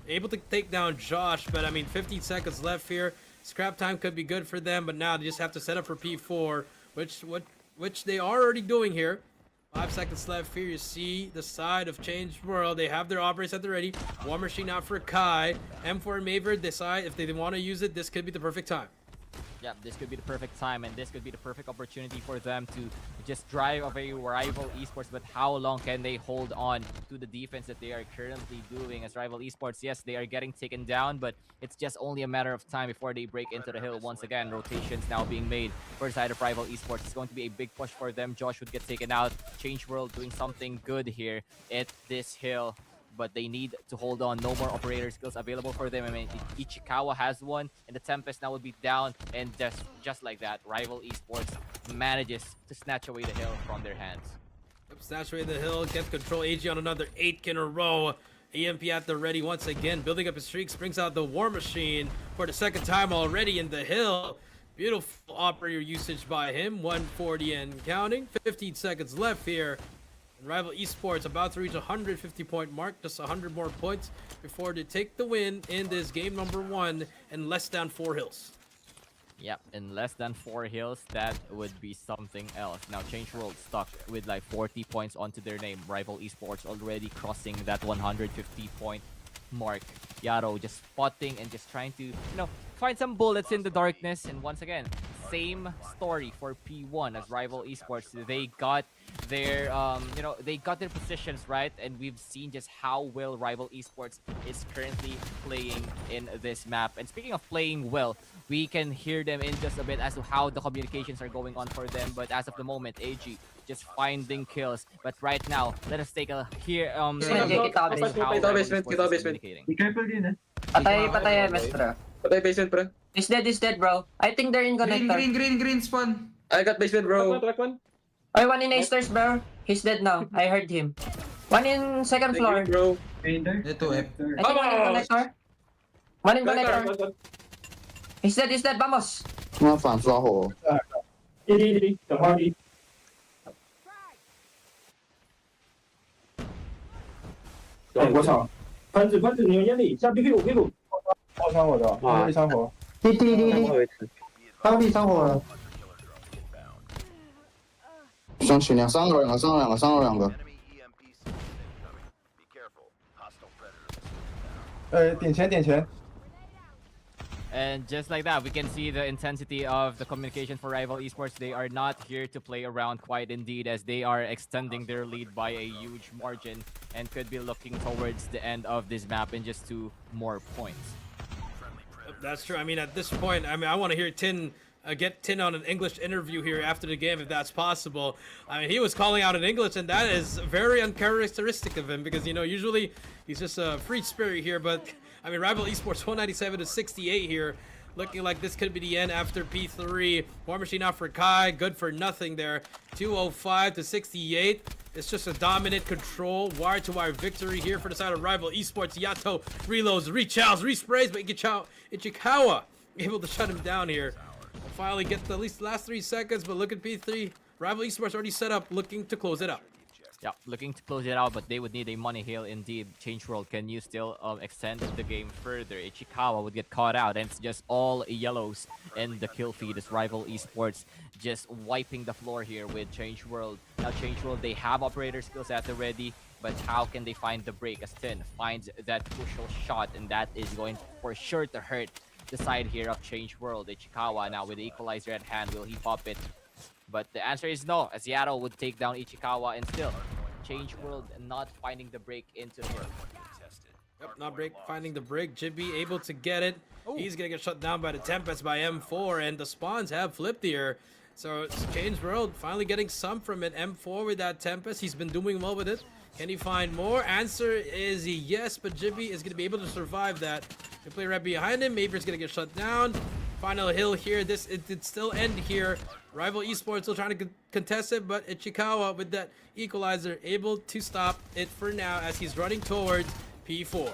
Able to take down Josh, but I mean, 15 seconds left here. Scrap time could be good for them, but now they just have to set up for P4, which they are already doing here. 5 seconds left here. You see the side of Change World. They have their operators at the ready. War machine out for Kai. M4 and Maver decide if they want to use it. This could be the perfect time. Yeah, this could be the perfect time, and this could be the perfect opportunity for them to just drive away Rival Esports. But how long can they hold on to the defense that they are currently doing as Rival Esports? Yes, they are getting taken down, but it's just only a matter of time before they break into the hill once again. Rotations now being made for the side of Rival Esports. It's going to be a big push for them. Josh would get taken out. Change World doing something good here at this hill, but they need to hold on. No more operator skills available for them. I mean, Ichikawa has one, and the Tempest now would be down, and just like that, Rival Esports manages to snatch away the hill from their hands. Yep, snatch away the hill, get control. AG on another 8 in a row. EMP at the ready once again, building up his streaks, brings out the War Machine for the 2nd time already in the hill. Beautiful operator usage by him, 140 and counting. 15 seconds left here. Rival Esports about to reach 150 point mark, just 100 more points before they take the win in this game number 1 in less than 4 hills. Yep, in less than 4 hills, that would be something else. Now Change World stuck with like 40 points onto their name. Rival Esports already crossing that 150 point mark. Yaro just spotting and just trying to, you know, find some bullets in the darkness. And once again, same story for P1 as Rival Esports. They got their you know, they got their positions right, and we've seen just how well Rival Esports is currently playing in this map. And speaking of playing well, we can hear them in just a bit as to how the communications are going on for them. But as of the moment, AG just finding kills. But right now, let us take a hear Be careful din eh. Patay, Mestra. Patay basement, pre. He's dead, bro. I think they're in connector. Green spawn. I got basement, bro. Ay, one in A-stairs, bro. He's dead now. I heard him. One in 2nd floor. Bro. Ito eh. I think one in connector. One in connector. He's dead, vamos. 我反刷火。等会儿我操！喷子，你们眼里下屁股，爆伤我的，一枪火。滴，当地上火了。上去2、3个，3个2个。点钱。 And just like that, we can see the intensity of the communication for Rival Esports. They are not here to play around, quite indeed, as they are extending their lead by a huge margin and could be looking towards the end of this map in just 2 more points. That's true. I mean, at this point, I want to hear Tin get Tin on an English interview here after the game, if that's possible. I mean, he was calling out in English, and that is very uncharacteristic of him because, you know, usually he's just a free spirit here, but I mean, Rival Esports 197 to 68 here. Looking like this could be the end after P3. War Machine out for Kai. Good for nothing there. 205 to 68. It's just a dominant control. Wire-to-wire victory here for the side of Rival Esports. Yato reloads, recharges, resprays, but Ichikawa able to shut him down here. We'll finally get the last 3 seconds, but look at P3. Rival Esports already set up, looking to close it out. Yeah, looking to close it out, but they would need a money hail indeed. Change World, can you still extend the game further? Ichikawa would get caught out, and it's just all yellows in the kill feed as Rival Esports just wiping the floor here with Change World. Now Change World, they have operator skills at the ready, but how can they find the break as Tin finds that crucial shot, and that is going for sure to hurt the side here of Change World. Ichikawa now with the equalizer at hand, will he pop it? But the answer is no, as Yaro would take down Ichikawa, and still, Change World not finding the break into him. Yep, not finding the break. Jibby able to get it. Ooh. He's gonna get shut down by the Tempest by M4, and the spawns have flipped here. So Change World finally getting some from it. M4 with that Tempest. He's been doing well with it. Can he find more? Answer is yes, but Jibby is gonna be able to survive that. They play right behind him. Maver's gonna get shut down. Final hill here. It did still end here. Rival Esports still trying to contest it, but Ichikawa with that equalizer able to stop it for now as he's running towards P4.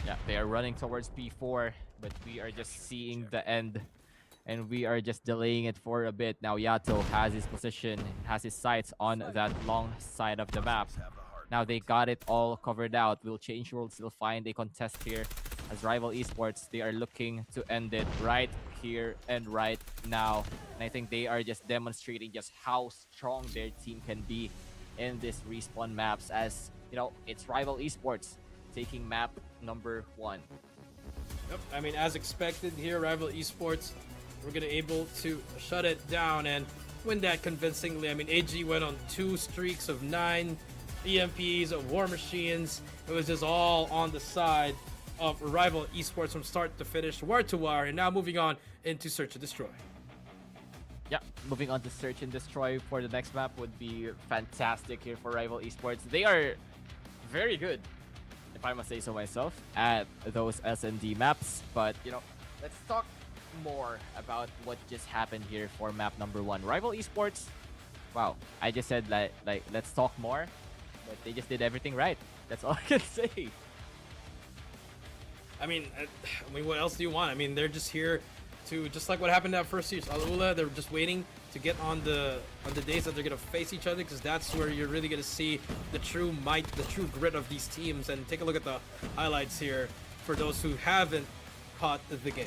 Yeah, they are running towards P4, but we are just seeing the end, and we are just delaying it for a bit. Now Yato has his position, has his sights on that long side of the map. Now they got it all covered out. Will Change World still find a contest here? As Rival Esports, they are looking to end it right here and right now. And I think they are just demonstrating just how strong their team can be in this respawn maps, as, you know, it's Rival Esports taking map number 1. Yep, I mean, as expected here, Rival Esports, we're gonna able to shut it down and win that convincingly. I mean, AG went on 2 streaks of 9 EMPs, of War Machines. It was just all on the side of Rival Esports from start to finish, wire to wire, and now moving on into Search and Destroy. Yeah, moving on to Search and Destroy for the next map would be fantastic here for Rival Esports. They are very good, if I must say so myself, at those S&D maps. But, you know, let's talk more about what just happened here for map number 1. Rival Esports, wow, I just said like let's talk more, but they just did everything right. That's all I can say. I mean, what else do you want? I mean, they're just here to, just like what happened that first series, ALULA, they're just waiting to get on the days that they're gonna face each other, because that's where you're really gonna see the true might, the true grit of these teams. And take a look at the highlights here for those who haven't caught the game.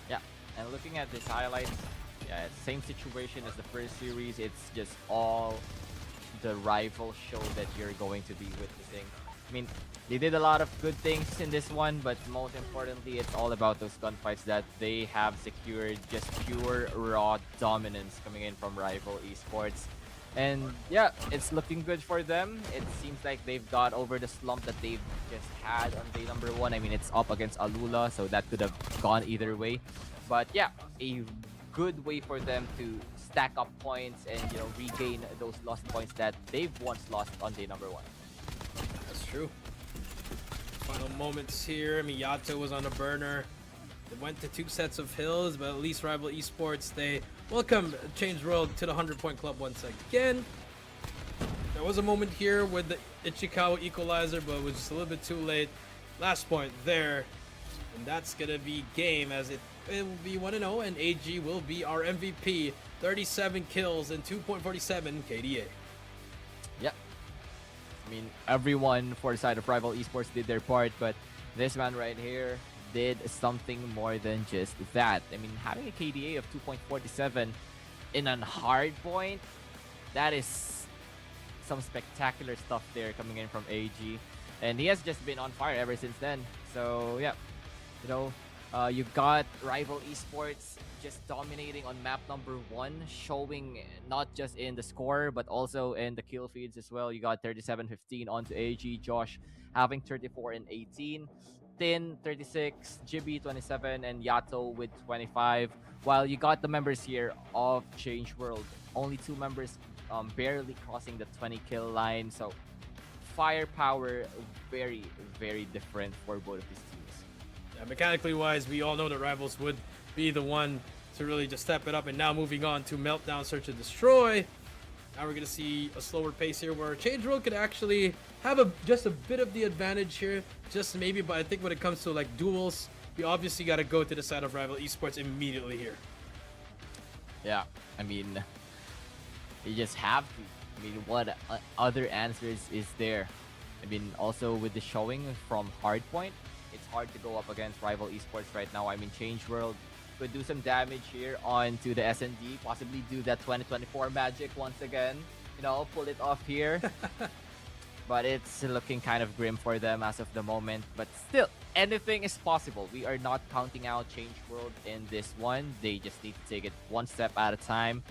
Yeah, and looking at this highlights, yeah, same situation as the first series. It's just all the rival show that you're going to be witnessing. I mean, they did a lot of good things in this one, but most importantly, it's all about those gunfights that they have secured. Just pure raw dominance coming in from Rival Esports. And yeah, it's looking good for them. It seems like they've got over the slump that they've just had on day number 1. I mean, it's up against ALULA, so that could have gone either way. But yeah, a good way for them to stack up points and, you know, regain those lost points that they've once lost on day number 1. That's true. Final moments here. Miyato was on a burner. They went to 2 sets of hills, but at least Rival Esports, they welcome Change World to the 100-point club once again. There was a moment here with the Ichikawa equalizer, but it was just a little bit too late. Last point there, and that's gonna be game, as it will be 1-0, and AG will be our MVP. 37 kills and 2.47 KDA. Yep. I mean, everyone for the side of Rival Esports did their part, but this man right here, did something more than just that. I mean, having a KDA of 2.47 in a hard point, that is some spectacular stuff there coming in from AG. And he has just been on fire ever since then. So, yeah, you know, you got Rival Esports just dominating on map number 1, showing not just in the score, but also in the kill feeds as well. You got 37-15 onto AG, Josh having 34 and 18, Tin 36, Jibby 27, and Yato with 25. While you got the members here of Change World, only 2 members barely crossing the 20 kill line. So firepower very, very different for both of these teams. Yeah, mechanically wise, we all know that Rivals would be the one to really just step it up. And now moving on to Meltdown, Search and Destroy. Now we're going to see a slower pace here where Change World could actually have just a bit of the advantage here. Just maybe, but I think when it comes to like duels, you obviously got to go to the side of Rival Esports immediately here. Yeah, I mean, you just have to. I mean, what other answers is there? I mean, also with the showing from Hardpoint, it's hard to go up against Rival Esports right now. I mean, Change World could do some damage here onto the SND, possibly do that 2024 magic once again, you know, pull it off here. But it's looking kind of grim for them as of the moment. But still, anything is possible. We are not counting out Change World in this one. They just need to take it one step at a time.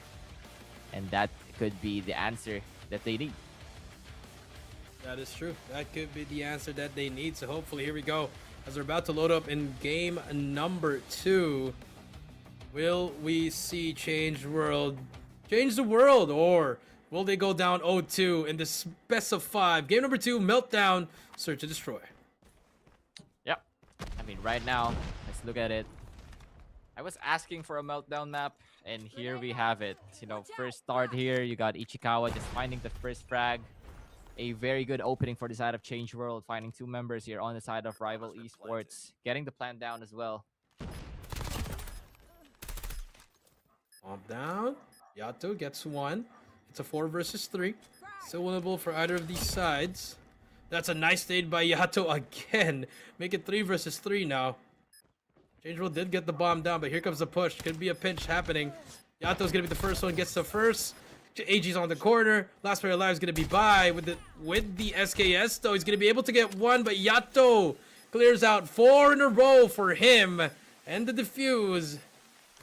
And that could be the answer that they need. That is true. That could be the answer that they need. So hopefully, here we go. As we're about to load up in game number 2, will we see Change World change the world, or will they go down 0-2 in this best of 5? Game number 2, Meltdown, Search and Destroy. Yep. I mean, right now, let's look at it. I was asking for a Meltdown map, and here we have it. You know, first start here, you got Ichikawa just finding the first frag. A very good opening for the side of Change World, finding 2 members here on the side of Rival Esports, getting the plant down as well. Bomb down. Yato gets 1. It's a 4 versus 3. Still winnable for either of these sides. That's a nice nade by Yato again. Make it 3 versus 3 now. Change World did get the bomb down, but here comes the push. Could be a pinch happening. Yato's gonna be the first one, gets the first. AG's on the corner. Last player alive is gonna be by with the SKS though. He's gonna be able to get 1, but Yato clears out 4 in a row for him and the defuse,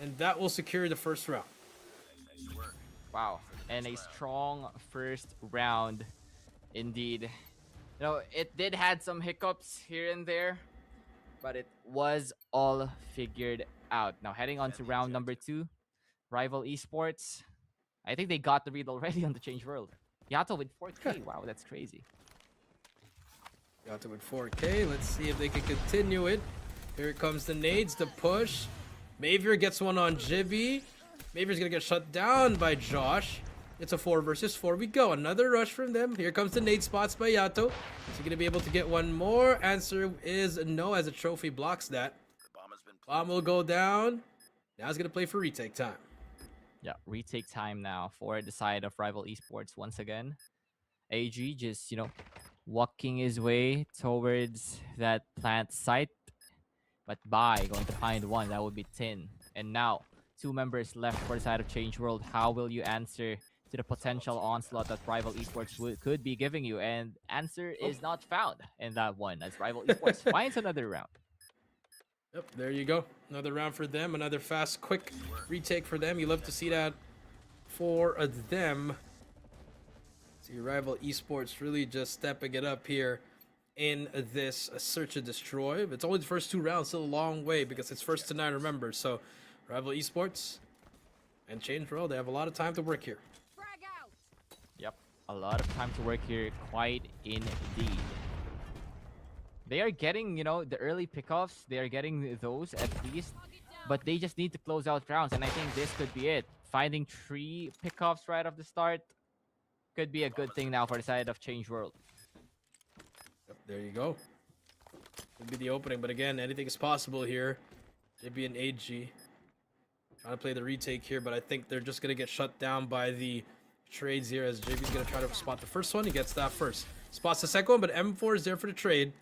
and that will secure the first round. Wow, and a strong first round indeed. You know, it did had some hiccups here and there, but it was all figured out. Now heading on to round number 2, Rival Esports. I think they got the read already on the Change World. Yato with 4K. Wow, that's crazy. Yato with 4K. Let's see if they can continue it. Here comes the nades, the push. Mavier gets one on Jibby. Mavier's gonna get shut down by Josh. It's a 4 versus 4. We go. Another rush from them. Here comes the nade spots by Yato. Is he gonna be able to get one more? Answer is no, as a trophy blocks that. Bomb will go down. Now he's gonna play for retake time. Yeah, retake time now for the side of Rival Esports once again. AG just, you know, walking his way towards that plant site. But Bai going to find one. That would be Tin. And now, 2 members left for the side of Change World. How will you answer to the potential onslaught that Rival Esports could be giving you? And answer is not found in that one, as Rival Esports finds another round. Yep, there you go. Another round for them. Another fast, quick retake for them. You love to see that for them. See Rival Esports really just stepping it up here in this Search and Destroy. It's only the first 2 rounds, still a long way because it's first to 9, remember. So Rival Esports and Change World, they have a lot of time to work here. Yep, a lot of time to work here, quite indeed. They are getting, you know, the early pickoffs. They are getting those at least, but they just need to close out rounds, and I think this could be it. Finding 3 pickoffs right off the start could be a good thing now for the side of Change World. Yep, there you go. Could be the opening, but again, anything is possible here. JB and AG trying to play the retake here, but I think they're just gonna get shut down by the trades here, as JB's gonna try to spot the first one. He gets that first. Spots the second one, but M4 is there for the trade.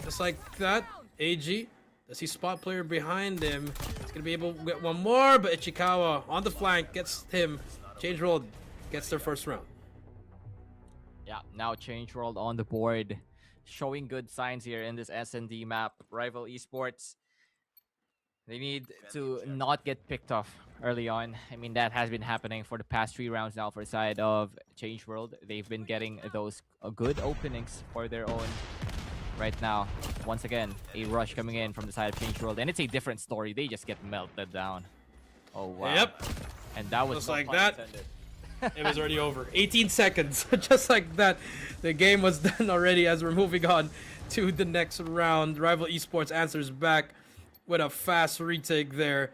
Just like that, AG Does he spot player behind him? He's gonna be able to get one more, but Ichikawa on the flank gets him. Change World gets their first round. Yeah, now Change World on the board, showing good signs here in this S&D map. Rival Esports, they need to not get picked off early on. I mean, that has been happening for the past 3 rounds now for the side of Change World. They've been getting those good openings for their own. Right now, once again, a rush coming in from the side of Change World, and it's a different story. They just get melted down. Oh, wow. Yep. And that was just not like pun that. intended. It was already over. 18 seconds. Just like that. The game was done already as we're moving on to the next round. Rival Esports answers back with a fast retake there.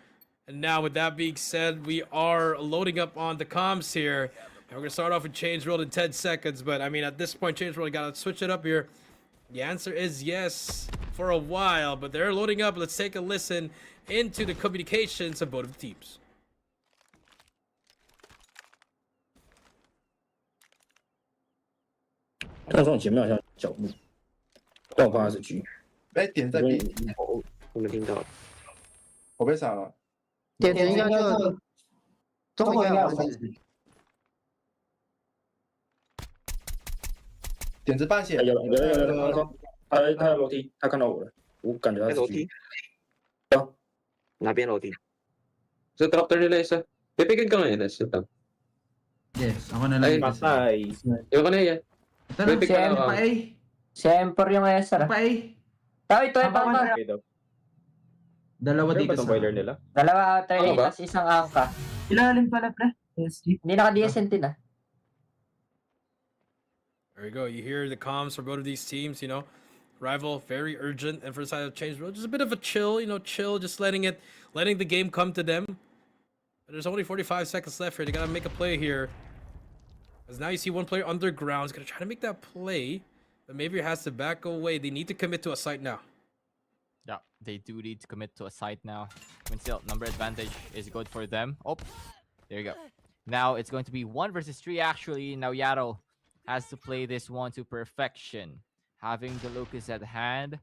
And now with that being said, we are loading up on the comms here. And we're going to start off with Change World in 10 seconds. But I mean, at this point, Change World got to switch it up here. The answer is yes for a while, but they're loading up. Let's take a listen into the communications of both of the teams. 他从前面好像角度，但我怕他是狙。哎，点在 B， 我们听到。我被闪了。点应该就中国应该有点子半血。有，他楼梯，他看到我了，我感觉他是楼梯。有。哪边楼梯？Sa trapdoor nila isa. Pipigil ka ngayon, isa lang. Yes, ako na lang. Patay. Yung ka na yan. Pipig ka na. Siyempre yung Esra. Tao, ito ay pang Dalawa dito sa boiler nila. Dalawa outer A, tas isang angka. Ilalim pala, pre. Hindi naka-DSNT na. There you go. You hear the comms for both of these teams, you know. Rival, very urgent, and for the side of Change World, just a bit of a chill, you know, just letting the game come to them. But there's only 45 seconds left here. They gotta make a play here. As now you see one player underground is gonna try to make that play, but maybe it has to back away. They need to commit to a site now. Yeah, they do need to commit to a site now. I mean, still, number advantage is good for them. Oh, there you go. Now it's going to be 1 versus 3 actually. Now Yato has to play this one to perfection. Having the Lucas at hand,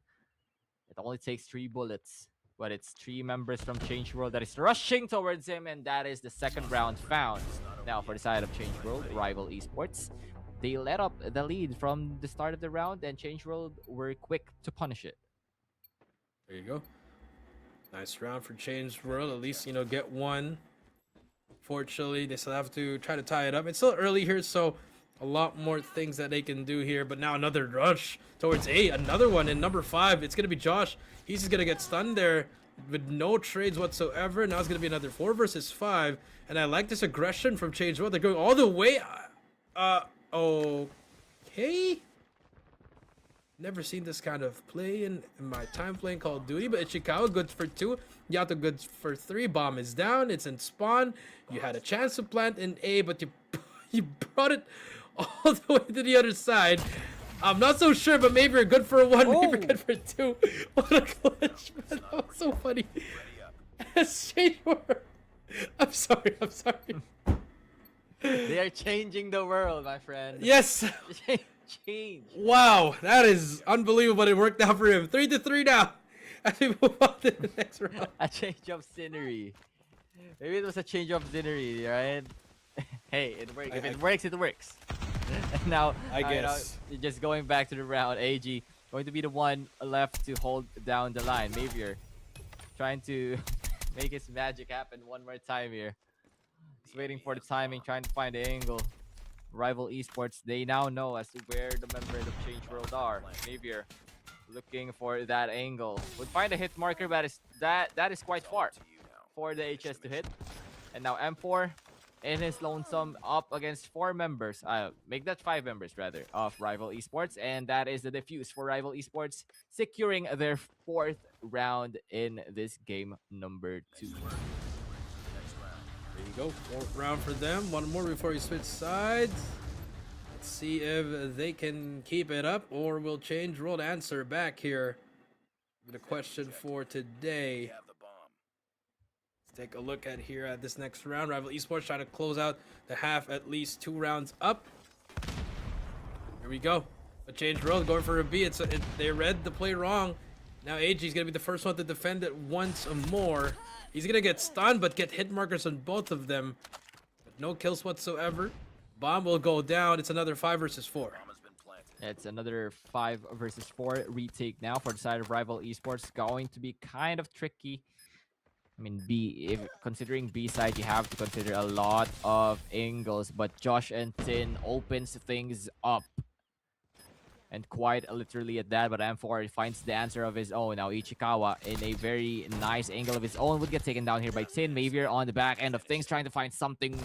it only takes 3 bullets. But it's 3 members from Change World that is rushing towards him, and that is the second round found. Now for the side of Change World, Rival Esports, they let up the lead from the start of the round, and Change World were quick to punish it. There you go. Nice round for Change World. At least, you know, get one. Fortunately, they still have to try to tie it up. It's still early here, so a lot more things that they can do here. But now another rush towards A. Another one in number 5. It's going to be Josh. He's just going to get stunned there with no trades whatsoever. Now it's going to be another 4 versus 5. And I like this aggression from Change World. They're going all the way. Okay. Never seen this kind of play in my time playing Call of Duty. But Ichikawa good for 2. Yato good for 3. Bomb is down. It's in spawn. You had a chance to plant in A, but you brought it all the way to the other side. I'm not so sure, but maybe you're good for 1, maybe you're good for 2. What a glitch, man. That was so funny. I'm sorry. They are changing the world, my friend. Yes. Change. Wow, that is unbelievable. It worked out for him. 3-3 now. As we move on to the next round. A change of scenery. Maybe it was a change of scenery, right? Hey, it works. If it works, it works. And now, I guess. Just going back to the round, AG going to be the one left to hold down the line. Maybe trying to make his magic happen one more time here. Just waiting for the timing, trying to find the angle. Rival Esports, they now know as to where the members of Change World are. Maybe looking for that angle. Would find a hit marker, but that is quite far for the HS to hit. And now M4 in his lonesome up against 4 members. Make that 5 members rather of Rival Esports, and that is the defuse for Rival Esports, securing their 4th round in this game number 2. There you go, 4th round for them. One more before we switch sides. Let's see if they can keep it up, or will Change World answer back here. The question for today. Take a look at here at this next round. Rival Esports trying to close out the half at least 2 rounds up. Here we go. A Change World going for a B. They read the play wrong. Now AG is going to be the first one to defend it once more. He's going to get stunned, but get hit markers on both of them. But no kills whatsoever. Bomb will go down. It's another 5 versus 4. It's another 5 versus 4 retake now for the side of Rival Esports. Going to be kind of tricky. I mean, if considering B side, you have to consider a lot of angles. But Josh and Tin opens things up. And quite literally at that, but M4 finds the answer of his own. Now Ichikawa in a very nice angle of his own would get taken down here by Tin. Mavier on the back end of things, trying to find something,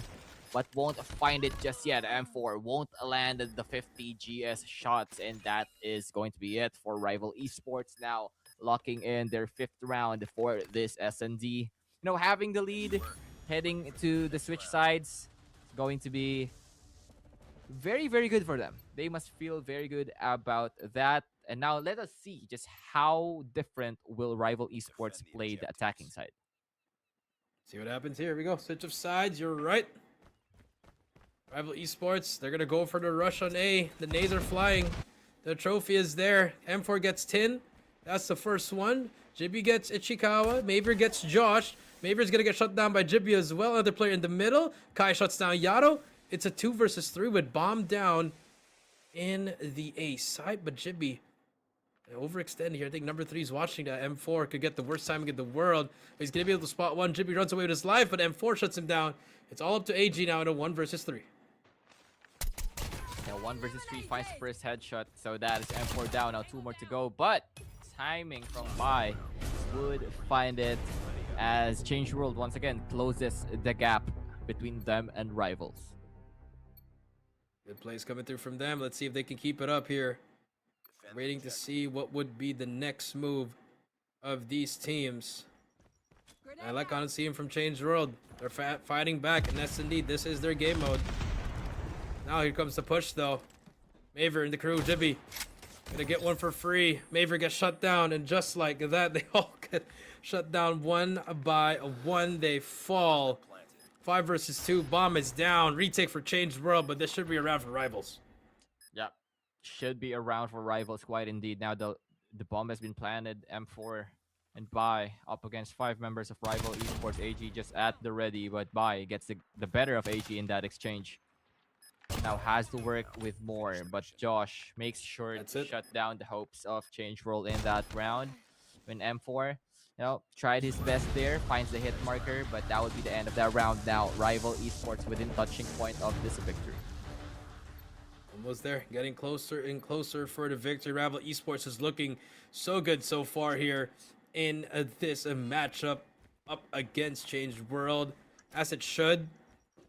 but won't find it just yet. M4 won't land the 50 GS shots, and that is going to be it for Rival Esports now, locking in their 5th round for this SND. You know, having the lead, heading to the switch sides, going to be very, very good for them. They must feel very good about that. And now let us see just how different will Rival Esports play the attacking side. See what happens here. Here we go. Switch of sides. You're right. Rival Esports, they're going to go for the rush on A. The nades are flying. The trophy is there. M4 gets Tin. That's the first one. Jibby gets Ichikawa. Maver gets Josh. Maver's going to get shut down by Jibby as well. Another player in the middle. Kai shuts down Yato. It's a 2 versus 3 with bomb down in the A side, but Jibby overextended here. I think number 3 is watching that. M4 could get the worst timing in the world. He's going to be able to spot one. Jibby runs away with his life, but M4 shuts him down. It's all up to AG now in a 1 versus 3. Yeah, 1 versus 3 finds the first headshot, so that is M4 down. Now 2 more to go, but timing from Bai would find it as Change World once again closes the gap between them and Rivals. Good plays coming through from them. Let's see if they can keep it up here. Waiting to see what would be the next move of these teams. I like on seeing from Change World. They're fighting back, and that's indeed, this is their game mode. Now here comes the push though. Maver and the crew, Jibby. Gonna get one for free. Maver gets shut down, and just like that, they all get shut down 1 by 1. They fall. 5 versus 2. Bomb is down. Retake for Change World, but this should be around for Rivals. Yep. Should be around for Rivals quite indeed. Now the bomb has been planted. M4 and Bai up against 5 members of Rival Esports. AG just at the ready, but Bai gets the better of AG in that exchange. Now has to work with more, but Josh makes sure to shut down the hopes of Change World in that round. When M4, you know, tried his best there, finds the hit marker, but that would be the end of that round. Now Rival Esports within touching point of this victory. Almost there, getting closer and closer for the victory. Rival Esports is looking so good so far here in this matchup up against Change World, as it should.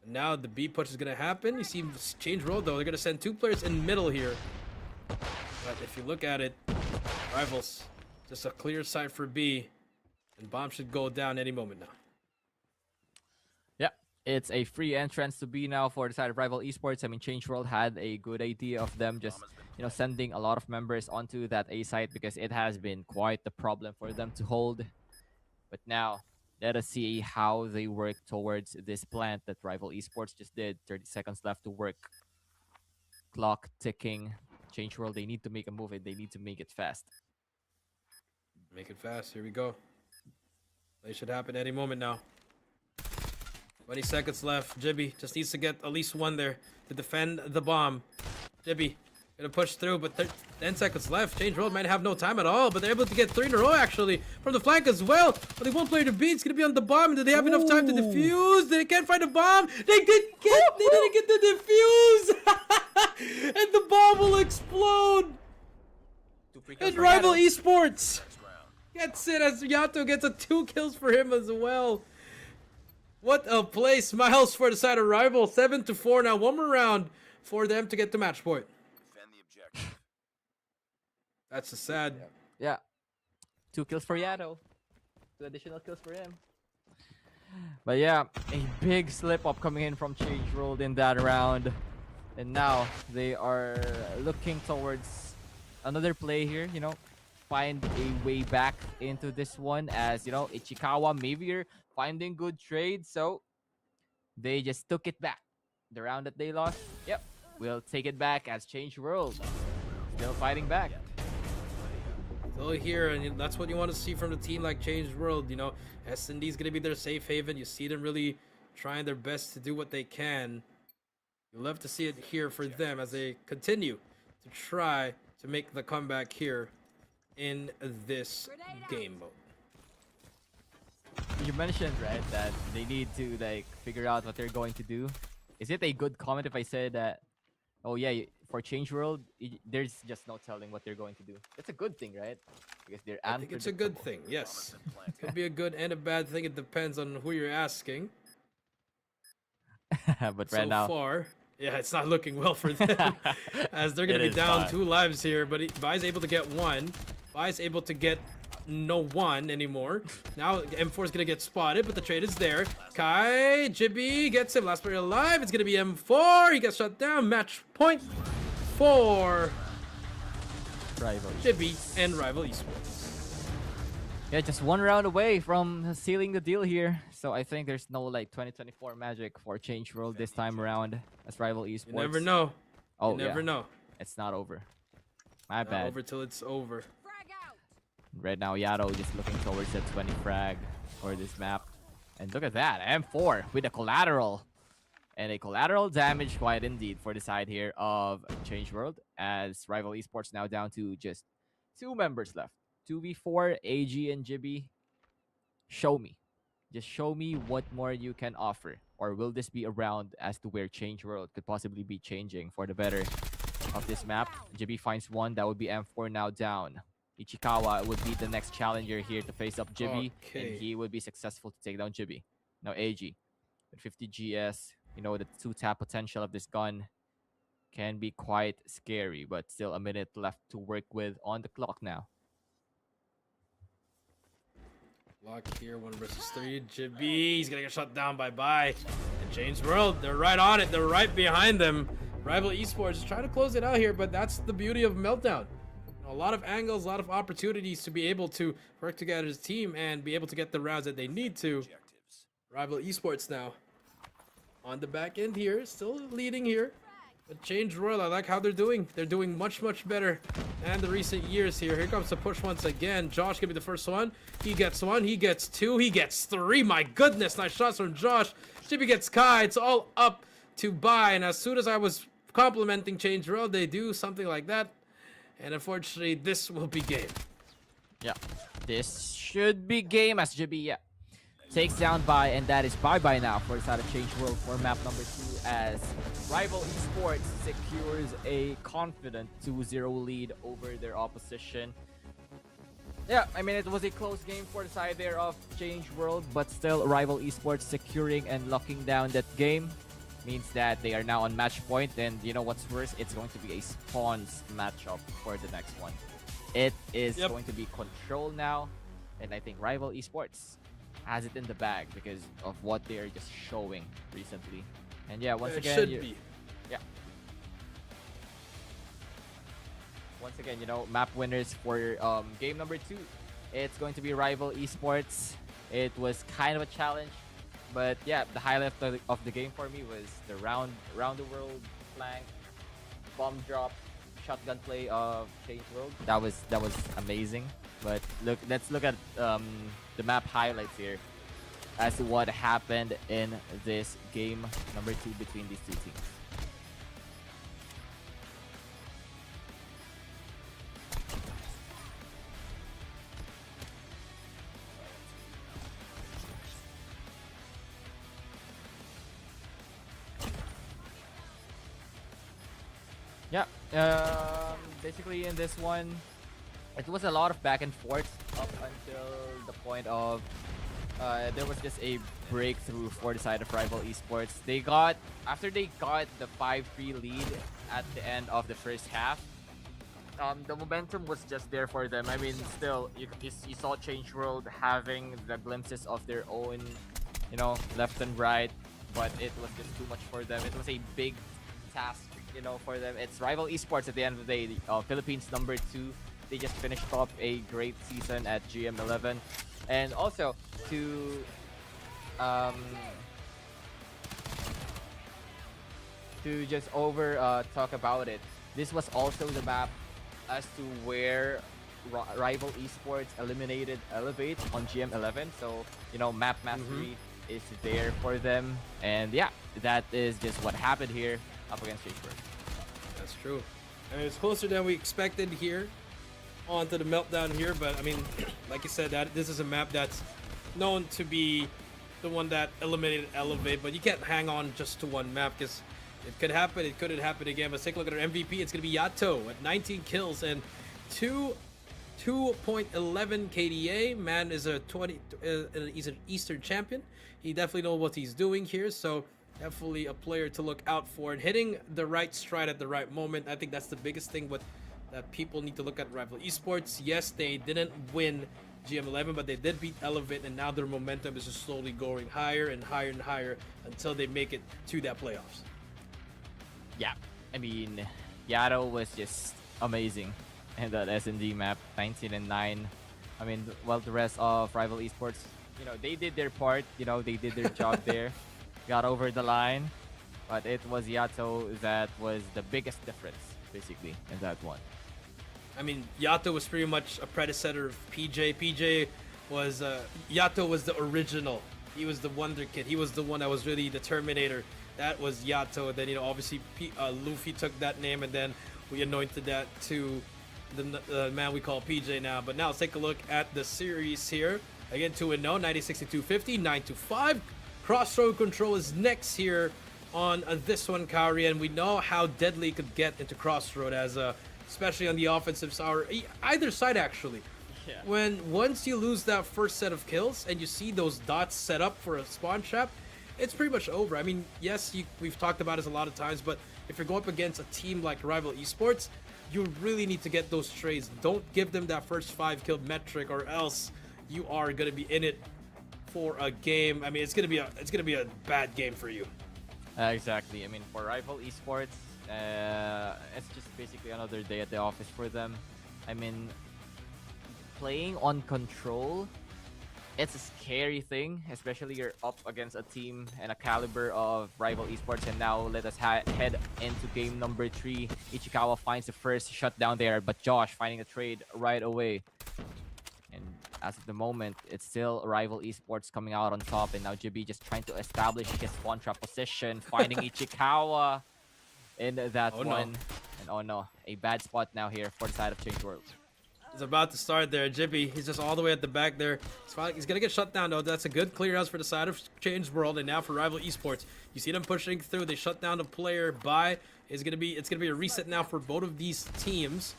Now the B push is going to happen. You see Change World though, they're going to send 2 players in middle here. But if you look at it, Rivals, just a clear sight for B. And bomb should go down any moment now. Yeah, it's a free entrance to B now for the side of Rival Esports. I mean, Change World had a good idea of them just, you know, sending a lot of members onto that A site because it has been quite the problem for them to hold. But now, let us see how they work towards this plant that Rival Esports just did. 30 seconds left to work. Clock ticking. Change World, they need to make a move and they need to make it fast. Make it fast. Here we go. They should happen any moment now. 20 seconds left. Jibby just needs to get at least 1 there to defend the bomb. Jibby gonna push through, but 10 seconds left. Change World might have no time at all, but they're able to get 3 in a row actually from the flank as well. But they won't play the beat. It's gonna be on the bomb. Do they have enough time to defuse? They can't find a bomb. They didn't get the defuse. And the bomb will explode. And Rival Esports gets it as Yato gets a 2 kills for him as well. What a play. Smiles for the side of Rival. 7-4 now. 1 more round for them to get the match point. That's a sad. Yeah. 2 kills for Yato. 2 additional kills for him. But yeah, a big slip up coming in from Change World in that round. And now they are looking towards another play here, you know. Find a way back into this one as, you know, Ichikawa, Mavier finding good trades. So they just took it back. The round that they lost, yep, we'll take it back as Change World still fighting back. still here, and that's what you want to see from a team like Changed World. You know, S&D is going to be their safe haven. You see them really trying their best to do what they can. You love to see it here for them as they continue to try to make the comeback here in this game mode. You mentioned, right, that they need to like figure out what they're going to do. Is it a good comment if I said that, oh yeah, for Change World, there's just no telling what they're going to do? It's a good thing, right? Because they're I think it's a good thing, yes. It could be a good and a bad thing. It depends on who you're asking. But right now, so far, yeah, it's not looking well for them as they're going to be down 2 lives here. But Vi's able to get 1. Vi's able to get no 1 anymore. Now M4 is going to get spotted, but the trade is there. Kai, Jibby gets him. Last player alive. It's going to be M4. He gets shut down. Match point for Rival Jibby and Rival Esports. Yeah, just 1 round away from sealing the deal here. So I think there's no like 2024 magic for Change World this time around as Rival Esports. You never know. Oh, you never know. It's not over. My bad. Not over till it's over. Right now, Yato just looking towards the 20 frag for this map. And look at that, M4 with a collateral. And a collateral damage quite indeed for the side here of Change World, as Rival Esports now down to just 2 members left. 2v4, AG and Jibby. Show me. Just show me what more you can offer. Or will this be around as to where Change World could possibly be changing for the better of this map? Jibby finds 1. That would be M4 now down. Ichikawa would be the next challenger here to face up Jibby. Okay. And he would be successful to take down Jibby. Now AG with 50 GS. You know, the 2-tap potential of this gun can be quite scary. But still a minute left to work with on the clock now. Lock here, 1 versus 3. Jibby, he's gonna get shut down by Bye. And Change World, they're right on it. They're right behind them. Rival Esports is trying to close it out here, but that's the beauty of Meltdown. A lot of angles, a lot of opportunities to be able to work together as a team and be able to get the rounds that they need to. Rival Esports now on the back end here, still leading here. But Change World, I like how they're doing. They're doing much, much better than the recent years here. Here comes the push once again. Josh gonna be the first one. He gets 1, he gets 2, he gets 3. My goodness, nice shots from Josh. Jibby gets Kai. It's all up to Bye. And as soon as I was complimenting Change World, they do something like that. And unfortunately, this will be game. Yeah, this should be game as Jibby takes down Bye, and that is bye-bye now for the side of Change World for map number 2 as Rival Esports secures a confident 2-0 lead over their opposition. Yeah, I mean, it was a close game for the side there of Change World, but still Rival Esports securing and locking down that game means that they are now on match point. And you know what's worse? It's going to be a spawns matchup for the next one. It is going to be control now, and I think Rival Esports has it in the bag because of what they are just showing recently. And yeah, once again, once again, you know, map winners for game number 2. It's going to be Rival Esports. It was kind of a challenge, but yeah, the highlight of the game for me was the round the world flank, bomb drop, shotgun play of Change World. That was amazing. But let's look at the map highlights here as to what happened in this game number 2 between these 2 teams. Yeah, basically in this one, it was a lot of back and forth up until the point of there was just a breakthrough for the side of Rival Esports. After they got the 5-3 lead at the end of the first half, the momentum was just there for them. I mean, still, you saw Change World having the glimpses of their own, you know, left and right, but it was just too much for them. It was a big task, you know, for them. It's Rival Esports at the end of the day, Philippines number 2. They just finished off a great season at GM11. And also to just talk about it, this was also the map as to where Rival Esports eliminated Elevate on GM11, so you know map mastery is there for them, and yeah, that is just what happened here up against Changeworld. That's true. I mean, it's closer than we expected here onto the meltdown here, but I mean, like you said, that this is a map that's known to be the one that eliminated Elevate, but you can't hang on just to one map because it could happen, it couldn't happen again. But take a look at our MVP. It's going to be Yato at 19 kills and 2.11 KDA. Man is he's an Eastern champion. He definitely knows what he's doing here, so definitely a player to look out for. And hitting the right stride at the right moment, I think that's the biggest thing that people need to look at Rival Esports. Yes, they didn't win GM11, but they did beat Elevate, and now their momentum is just slowly going higher and higher and higher until they make it to that playoffs. Yeah, I mean, Yato was just amazing in that S&D map, 19 and 9. I mean, well, the rest of Rival Esports, you know, they did their part, you know, they did their job there, got over the line, but it was Yato that was the biggest difference, basically, in that one. I mean, Yato was pretty much a predecessor of PJ. PJ was, Yato was the original. He was the wonder kid. He was the one that was really the Terminator. That was Yato. Then, you know, obviously Luffy took that name, and then we anointed that to the man we call PJ now. But now let's take a look at the series here. Again, 2-0, 90-62-50, 9-5. Crossroad Control is next here on this one, Kaori, and we know how deadly it could get into Crossroad as especially on the offensive side, or either side actually. Yeah. Once you lose that first set of kills and you see those dots set up for a spawn trap, it's pretty much over. I mean, yes, we've talked about this a lot of times, but if you're going up against a team like Rival Esports, you really need to get those trades. Don't give them that first 5 kill metric, or else you are gonna be in it for a game. I mean, it's gonna be a bad game for you. Exactly. I mean, for Rival Esports, it's just basically another day at the office for them. I mean, playing on control, it's a scary thing, especially you're up against a team and a caliber of Rival Esports. And now let us head into game number 3. Ichikawa finds the first shutdown there, but Josh finding a trade right away. And as of the moment, it's still Rival Esports coming out on top, and now Jibby just trying to establish his spawn trap position, finding Ichikawa in that one. No. And oh no, a bad spot now here for the side of Changeworld. He's about to start there. Jibby, he's just all the way at the back there. He's gonna get shut down though. That's a good clear house for the side of Changeworld, and now for Rival Esports. You see them pushing through. They shut down the player by. It's gonna be a reset now for both of these teams.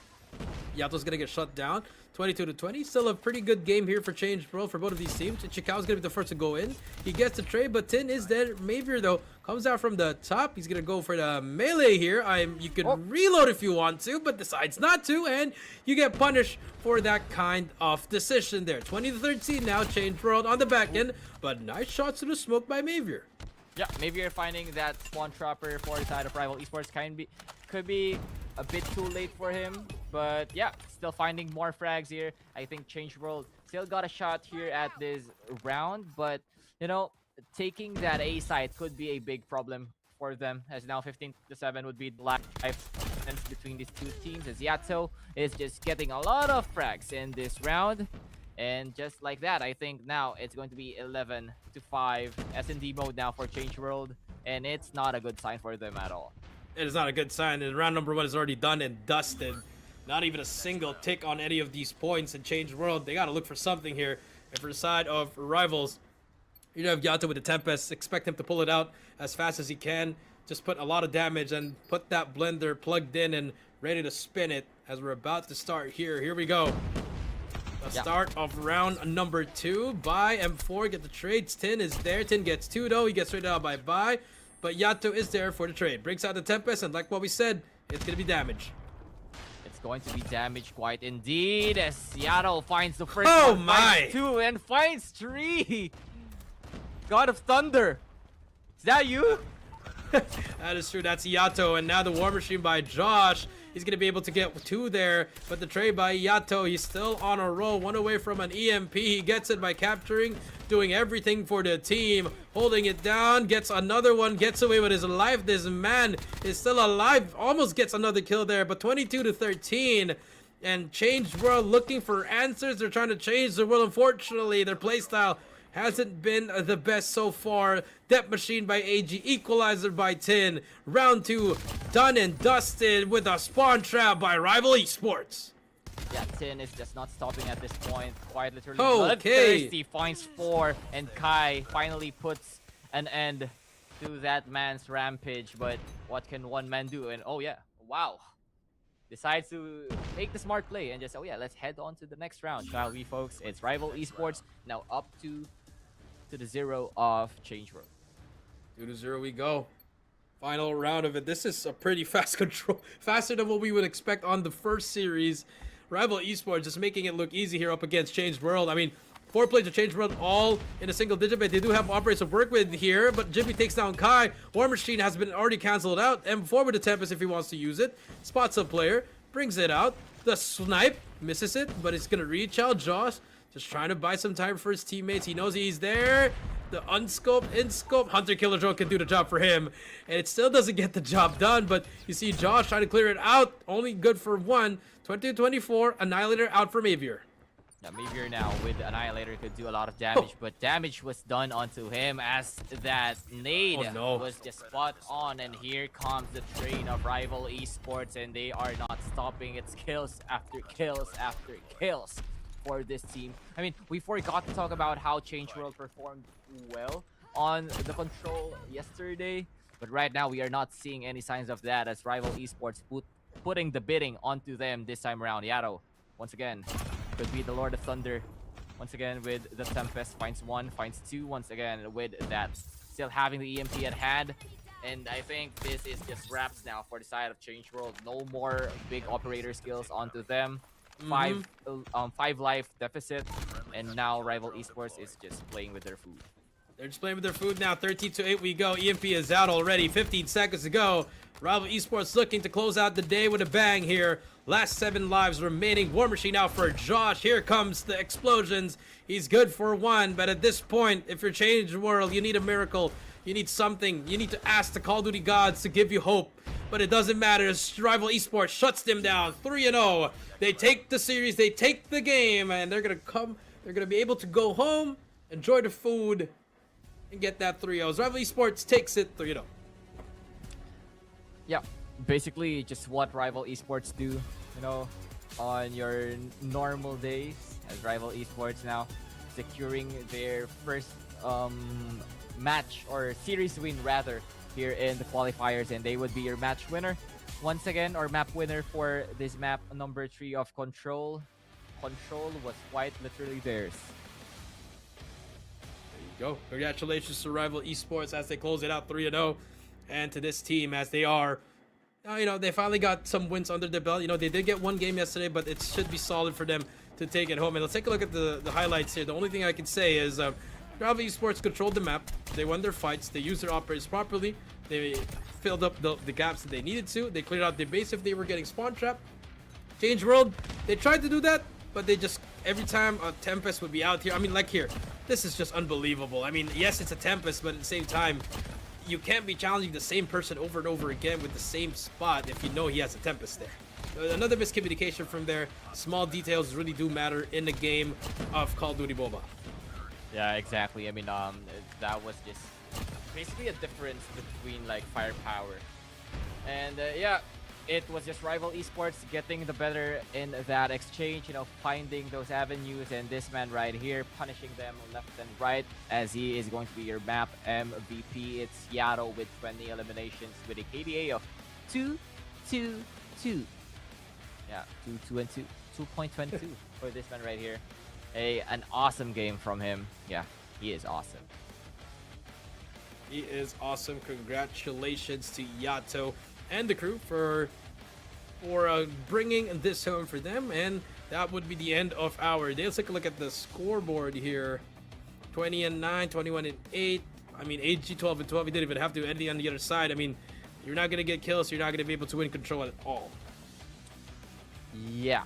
Yato's gonna get shut down. 22-20. Still a pretty good game here for Changeworld for both of these teams. Chikao's gonna be the first to go in. He gets the trade, but Tin is dead. Mavier though comes out from the top. He's gonna go for the melee here. You could reload if you want to, but decides not to, and you get punished for that kind of decision there. 20-13 now. Changeworld on the back end, but nice shots to the smoke by Mavier. Yeah, Mavier finding that spawn trapper for the side of Rival Esports could be a bit too late for him, but yeah, still finding more frags here. I think Changeworld still got a shot here at this round, but you know, taking that A side could be a big problem for them, as now 15-7 would be the life difference between these two teams, as Yato is just getting a lot of frags in this round. And just like that, I think now it's going to be 11-5 S&D mode now for Changeworld, and it's not a good sign for them at all. It is not a good sign, and round number 1 is already done and dusted. Not even a single tick on any of these points in Changeworld. They got to look for something here. And for the side of Rivals, you have Yato with the Tempest. Expect him to pull it out as fast as he can. Just put a lot of damage and put that blender plugged in and ready to spin it as we're about to start here. Here we go. The start of round number 2. Bai M4 get the trades. Tin is there. Tin gets 2 though. He gets traded out by Bai. But Yato is there for the trade. Brings out the Tempest, and like what we said, it's going to be damage. It's going to be damage quite indeed, as Yato finds the first one, finds 2, and finds 3. God of Thunder. Is that you? That is true. That's Yato, and now the War Machine by Josh. He's going to be able to get 2 there, but the trade by Yato, he's still on a roll. 1 away from an EMP. He gets it by capturing, doing everything for the team, holding it down, gets another one, gets away with his life. This man is still alive, almost gets another kill there, but 22-13. And Change World looking for answers. They're trying to change the world. Unfortunately, their playstyle hasn't been the best so far. Depth Machine by AG, Equalizer by Tin. Round 2 done and dusted with a spawn trap by Rival Esports. Yeah, Tin is just not stopping at this point. Quite literally Okay. bloodthirsty, finds 4, and Kai finally puts an end to that man's rampage. But what can one man do? And oh yeah, wow. Decides to take the smart play and just, oh yeah, let's head on to the next round, shall we, folks? It's Rival Esports now up to the 0 of Change World. 2-0 we go. Final round of it. This is a pretty fast control. Faster than what we would expect on the first series. Rival Esports just making it look easy here up against Change World. I mean, 4 players of Change World all in a single digit, but they do have operators to work with here. But Jimmy takes down Kai. War Machine has been already canceled out. M4 with the Tempest if he wants to use it. Spots a player, brings it out. The snipe misses it, but it's gonna reach out. Josh just trying to buy some time for his teammates. He knows he's there. The unscope, in-scope, Hunter Killer Drone can do the job for him. And it still doesn't get the job done, but you see Josh trying to clear it out. Only good for 1. 22-24, Annihilator out for Mavier. Now, Mavier now with Annihilator could do a lot of damage, but damage was done onto him as that nade was just spot on. And here comes the train of Rival Esports, and they are not stopping. It's kills after kills after kills for this team. I mean, we forgot to talk about how Change World performed well on the control yesterday, but right now we are not seeing any signs of that as Rival Esports putting the bidding onto them this time around. Yato, once again, could be the Lord of Thunder. Once again with the Tempest, finds 1, finds 2, once again with that, still having the EMP at hand. And I think this is just wraps now for the side of Change World. No more big operator skills onto them. 5 life deficit, and now Rival Esports is just playing with their food. They're just playing with their food now. 13-8 we go. EMP is out already. 15 seconds to go. Rival Esports looking to close out the day with a bang here. Last 7 lives remaining. War Machine out for Josh. Here comes the explosions. He's good for 1, but at this point, if you're Change World, you need a miracle. You need something. You need to ask the Call of Duty gods to give you hope. But it doesn't matter. Rival Esports shuts them down. 3-0. They take the series. They take the game. And they're going to come. They're going to be able to go home, enjoy the food, and get that 3-0. Rival Esports takes it 3-0. Yeah, basically just what Rival Esports do, you know, on your normal days, as Rival Esports now securing their first match or series win rather here in the qualifiers, and they would be your match winner once again, or map winner for this map number 3 of Control. Control was quite literally theirs. There you go. Congratulations to Rival Esports as they close it out 3-0, and to this team as they are, you know, they finally got some wins under their belt. You know, they did get 1 game yesterday, but it should be solid for them to take it home. And let's take a look at the highlights here. The only thing I can say is Rival Esports controlled the map. They won their fights. They used their operators properly. They filled up the gaps that they needed to. They cleared out their base if they were getting spawn trapped. Change World, they tried to do that, but they just, every time a Tempest would be out here, I mean, like here, this is just unbelievable. I mean, yes, it's a Tempest, but at the same time, you can't be challenging the same person over and over again with the same spot if you know he has a Tempest there. Another miscommunication from there. Small details really do matter in the game of Call of Duty Mobile. Yeah, exactly. I mean, that was just basically a difference between like firepower. And yeah, it was just Rival Esports getting the better in that exchange, you know, finding those avenues, and this man right here punishing them left and right as he is going to be your map MVP. It's Yato with 20 eliminations with a KDA of 2-2-2. Yeah, 2-2-2, 2.22 for this man right here. An awesome game from him. Yeah, he is awesome. He is awesome. Congratulations to Yato and the crew for bringing this home for them. And that would be the end of our day. Let's take a look at the scoreboard here. 20-9, 21-8. I mean, AG 12-12. He didn't even have to end on the other side. I mean, you're not going to get kills. So you're not going to be able to win control at all. Yeah,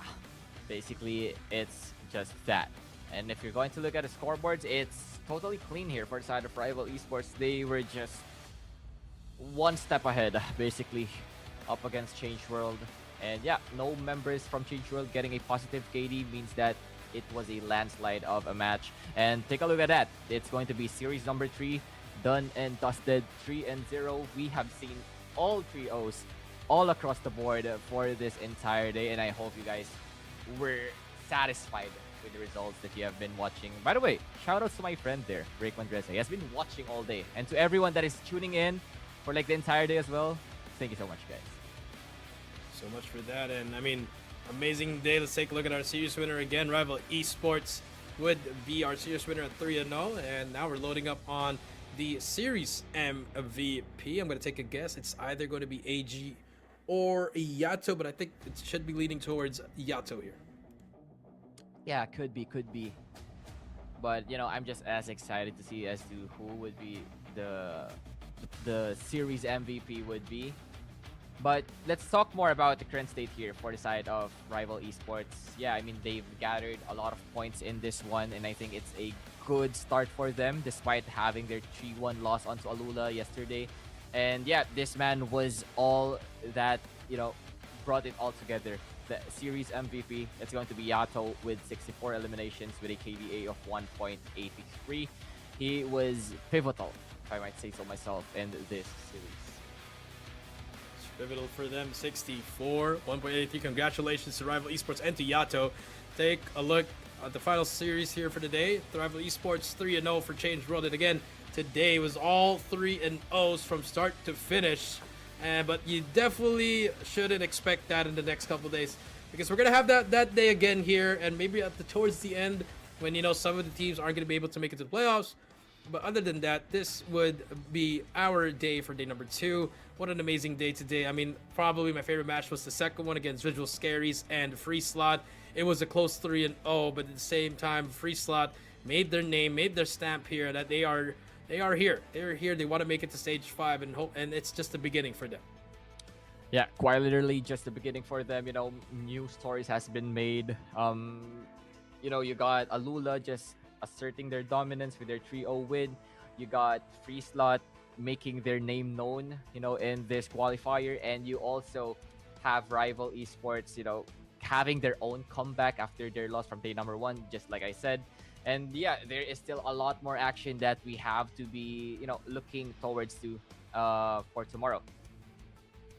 basically it's just that. And if you're going to look at the scoreboards, it's totally clean here for the side of Rival Esports. They were just 1 step ahead, basically, up against Change World. And yeah, no members from Change World getting a positive KD means that it was a landslide of a match. And take a look at that. It's going to be series number 3, done and dusted, 3-0. We have seen all 3-0s all across the board for this entire day, and I hope you guys were satisfied with the results that you have been watching. By the way, shout out to my friend there, Rick Mandresa. He has been watching all day. And to everyone that is tuning in for like the entire day as well, thank you so much, guys. So much for that. And I mean, amazing day. Let's take a look at our series winner again. Rival Esports would be our series winner at 3-0. And now we're loading up on the series MVP. I'm going to take a guess. It's either going to be AG or Yato, but I think it should be leaning towards Yato here. Yeah, could be. But, you know, I'm just as excited to see as to who would be the series MVP would be. But let's talk more about the current state here for the side of Rival Esports. Yeah, I mean, they've gathered a lot of points in this one, and I think it's a good start for them despite having their 3-1 loss onto ALULA yesterday. And yeah, this man was all that, you know, brought it all together. The series MVP, it's going to be Yato with 64 eliminations with a KDA of 1.83. He was pivotal, if I might say so myself, in this series. It's pivotal for them, 64, 1.83. Congratulations to Rival Esports and to Yato. Take a look at the final series here for today. The Rival Esports 3-0 for Change World. And again, today was all 3-0s from start to finish. But you definitely shouldn't expect that in the next couple days, because we're gonna have that day again here, and maybe towards the end when, you know, some of the teams aren't gonna be able to make it to the playoffs. But other than that, this would be our day for day number 2. What an amazing day today. I mean, probably my favorite match was the second one against VIZUALZ, SKAERI, and FREESLOT. It was a close 3-0, but at the same time, FREESLOT made their name, made their stamp here, that they are here. They're here. They want to make it to stage 5, and it's just the beginning for them. Yeah, quite literally just the beginning for them. You know, new stories has been made. You know, you got ALULA just asserting their dominance with their 3-0 win. You got FREESLOT making their name known, you know, in this qualifier, and you also have Rival Esports, you know, having their own comeback after their loss from day number 1, just like I said. And yeah, there is still a lot more action that we have to be, you know, looking towards to for tomorrow.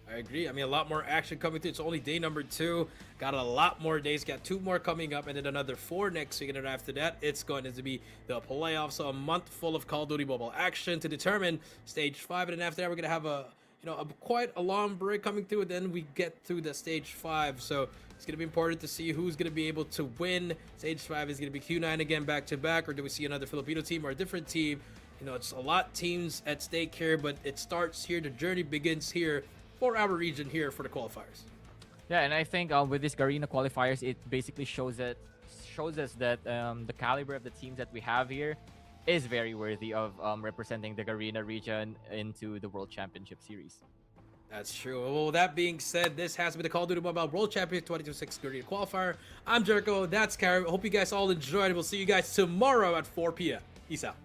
I agree. I mean, a lot more action coming through. It's only day number 2. Got a lot more days. Got 2 more coming up, and then another 4 next week. And then after that, it's going to be the playoffs. So a month full of Call of Duty Mobile action to determine stage 5. And then after that, we're gonna have quite a long break coming through. And then we get through the stage 5. So it's gonna be important to see who's gonna be able to win. Stage 5 is gonna be Q9 again, back to back, or do we see another Filipino team or a different team? You know, it's a lot teams at stake here, but it starts here. The journey begins here for our region here for the qualifiers. Yeah, and I think with this Garena qualifiers, it basically shows us that the caliber of the teams that we have here is very worthy of representing the Garena region into the World Championship Series. That's true. Well, that being said, this has been the Call of Duty Mobile World Championship 2026 Garena Qualifier. I'm Jericho. That's Karen. Hope you guys all enjoyed. We'll see you guys tomorrow at 4 p.m. Peace out.